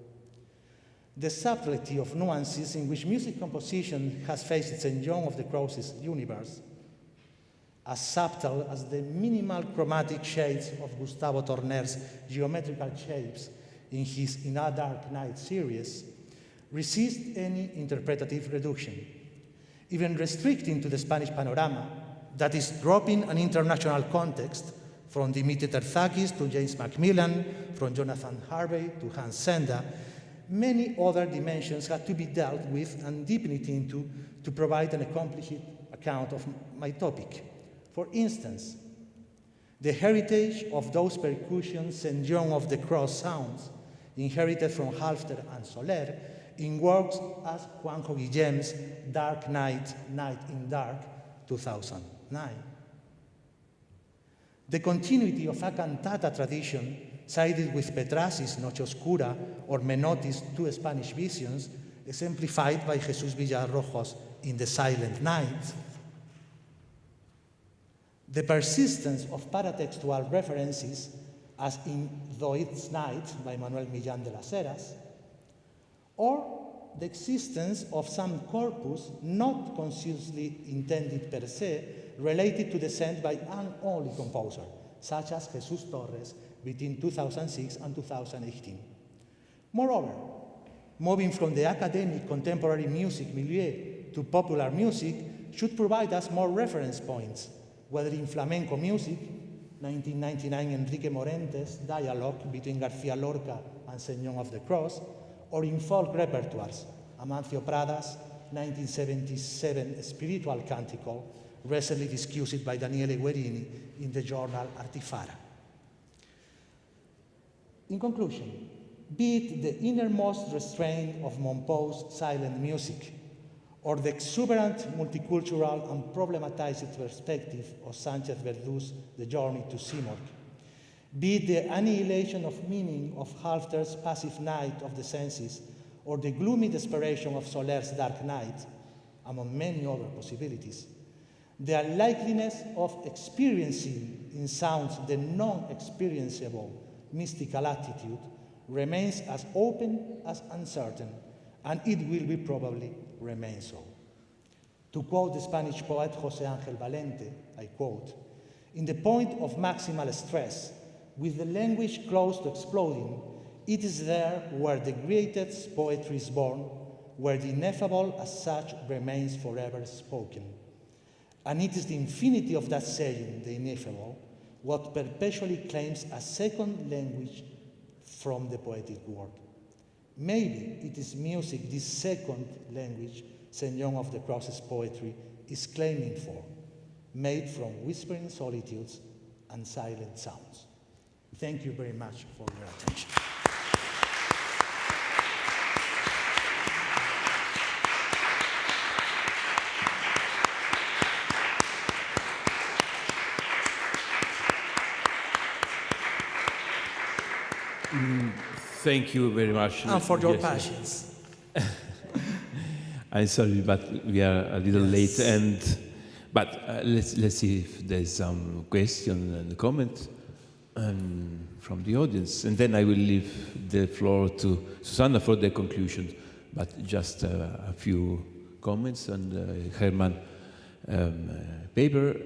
The subtlety of nuances in which music composition has faced St. John of the Cross's universe, as subtle as the minimal chromatic shades of Gustavo Torner's geometrical shapes in his In a Dark Night series, resist any interpretative reduction, even restricting to the Spanish panorama, that is dropping an international context from Dimitri Terzakis to James Macmillan, from Jonathan Harvey to Hans Senda. Many other dimensions had to be dealt with and deepened into to provide an accomplished account of my topic. For instance, the heritage of those percussion St. John of the Cross sounds, inherited from Halfter and Soler, in works as Juanjo Guillem's Dark Night, Night in Dark, 2009. The continuity of a cantata tradition sided with Petrassi's Noche Oscura or Menotti's Two Spanish Visions, exemplified by Jesus Villarrojos in The Silent Night. The persistence of paratextual references, as in Though It's Night by Manuel Millán de las Heras, or the existence of some corpus not consciously intended per se, related to descent by an only composer, such as Jesus Torres between 2006 and 2018. Moreover, moving from the academic contemporary music milieu to popular music should provide us more reference points, whether in flamenco music, 1999 Enrique Morente's dialogue between García Lorca and St. John of the Cross, or in folk repertoires, Amancio Prada's 1977 spiritual canticle, recently discussed by Daniele Guerini in the journal Artifara. In conclusion, be it the innermost restraint of Monpou's silent music, or the exuberant, multicultural, and problematized perspective of Sanchez Verdu's The Journey to Simorg, be it the annihilation of meaning of Halfter's Passive Night of the Senses, or the gloomy desperation of Soler's Dark Night, among many other possibilities, the unlikeliness of experiencing in sounds the non-experienceable mystical attitude remains as open as uncertain, and it will be probably remain so. To quote the Spanish poet José Ángel Valente, I quote, "In the point of maximal stress, with the language close to exploding, it is there where the greatest poetry is born, where the ineffable as such remains forever spoken. And it is the infinity of that saying, the ineffable, what perpetually claims a second language from the poetic word. Maybe it is music, this second language St. John of the Cross's poetry is claiming for, made from whispering solitudes and silent sounds." Thank you very much for your attention. Thank you very much. And for your Yes. patience. I'm sorry, but we are a little late. But let's see if there's some question and comment from the audience, and then I will leave the floor to Susanna for the conclusion. But just a few comments on the Germán paper.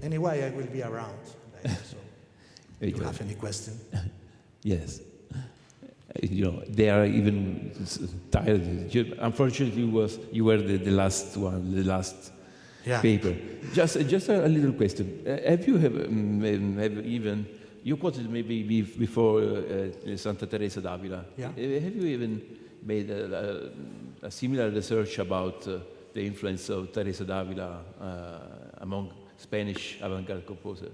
Anyway, I will be around later, so if you have any question. Yes. You know, they are even tired. Unfortunately, you were the last one, the last paper. Just a little question. Have you even, you quoted maybe before Santa Teresa d'Avila. Yeah. Have you even made a similar research about the influence of Teresa d'Avila among Spanish avant-garde composers?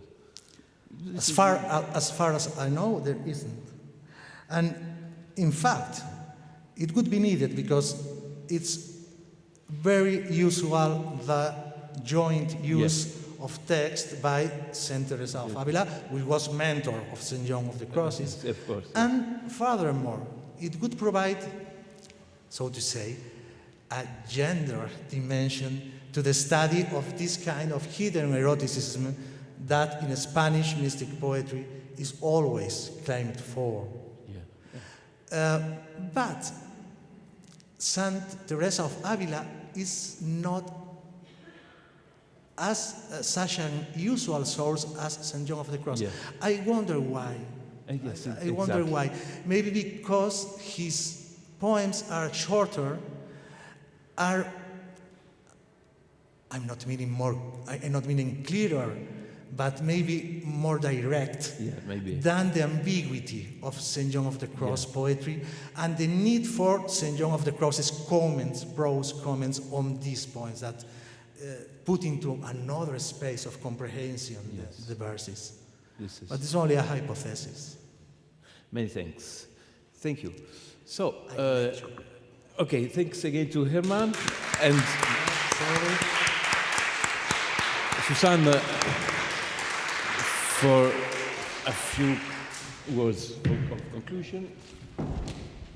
As far as I know, there isn't. And in fact, it would be needed because it's very usual the joint use of text by Saint Teresa of Avila, who was mentor of St. John of the Crosses. Of course. And furthermore, it would provide, so to say, a gender dimension to the study of this kind of hidden eroticism that in Spanish mystic poetry is always claimed for. But Saint Teresa of Avila is not as such an usual source as St. John of the Cross. Yeah. I wonder why. I wonder why. Maybe because his poems are shorter, I'm not meaning clearer, but maybe more direct than the ambiguity of St. John of the Cross poetry and the need for St. John of the Cross's comments, prose comments on these points that put into another space of comprehension the verses. This is But it's only a hypothesis. Many thanks. Thank you. So, okay, thanks again to Germán and Susanna for a few words of conclusion.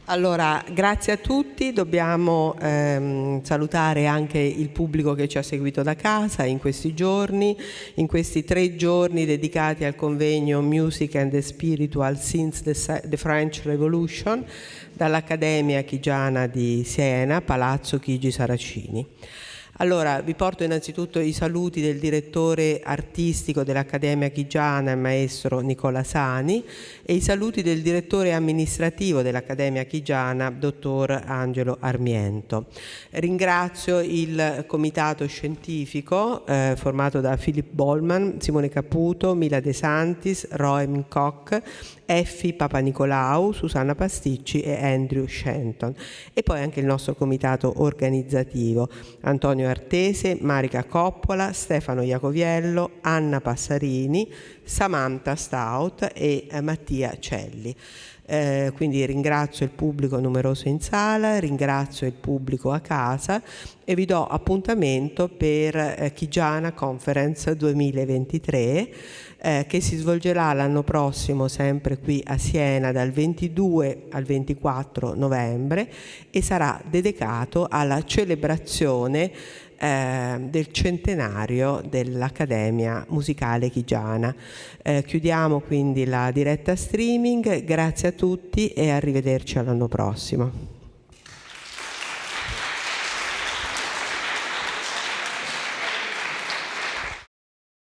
Allora, grazie a tutti, dobbiamo salutare anche il pubblico che ci ha seguito da casa in questi giorni, in questi 3 giorni dedicati al convegno Music and the Spiritual Since the French Revolution dall'Accademia Chigiana di Siena, Palazzo Chigi Saracini. Allora, vi porto innanzitutto i saluti del direttore artistico dell'Accademia Chigiana, il maestro Nicola Sani, e i saluti del direttore amministrativo dell'Accademia Chigiana, dottor Angelo Armiento. Ringrazio il comitato scientifico formato da Philip Bollman, Simone Caputo, Mila De Santis, Roem Koch, Effi Papanicolau, Susanna Pasticci e Andrew Shenton, e poi anche il nostro comitato organizzativo, Antonio Artese, Marica Coppola, Stefano Iacoviello, Anna Passarini, Samantha Stout e Mattia Celli. Quindi ringrazio il pubblico numeroso in sala, ringrazio il pubblico a casa e vi do appuntamento per Chigiana Conference 2023 che si svolgerà l'anno prossimo sempre qui a Siena dal 22 al 24 novembre e sarà dedicato alla celebrazione del centenario dell'Accademia Musicale Chigiana. Chiudiamo quindi la diretta streaming, grazie a tutti e arrivederci all'anno prossimo.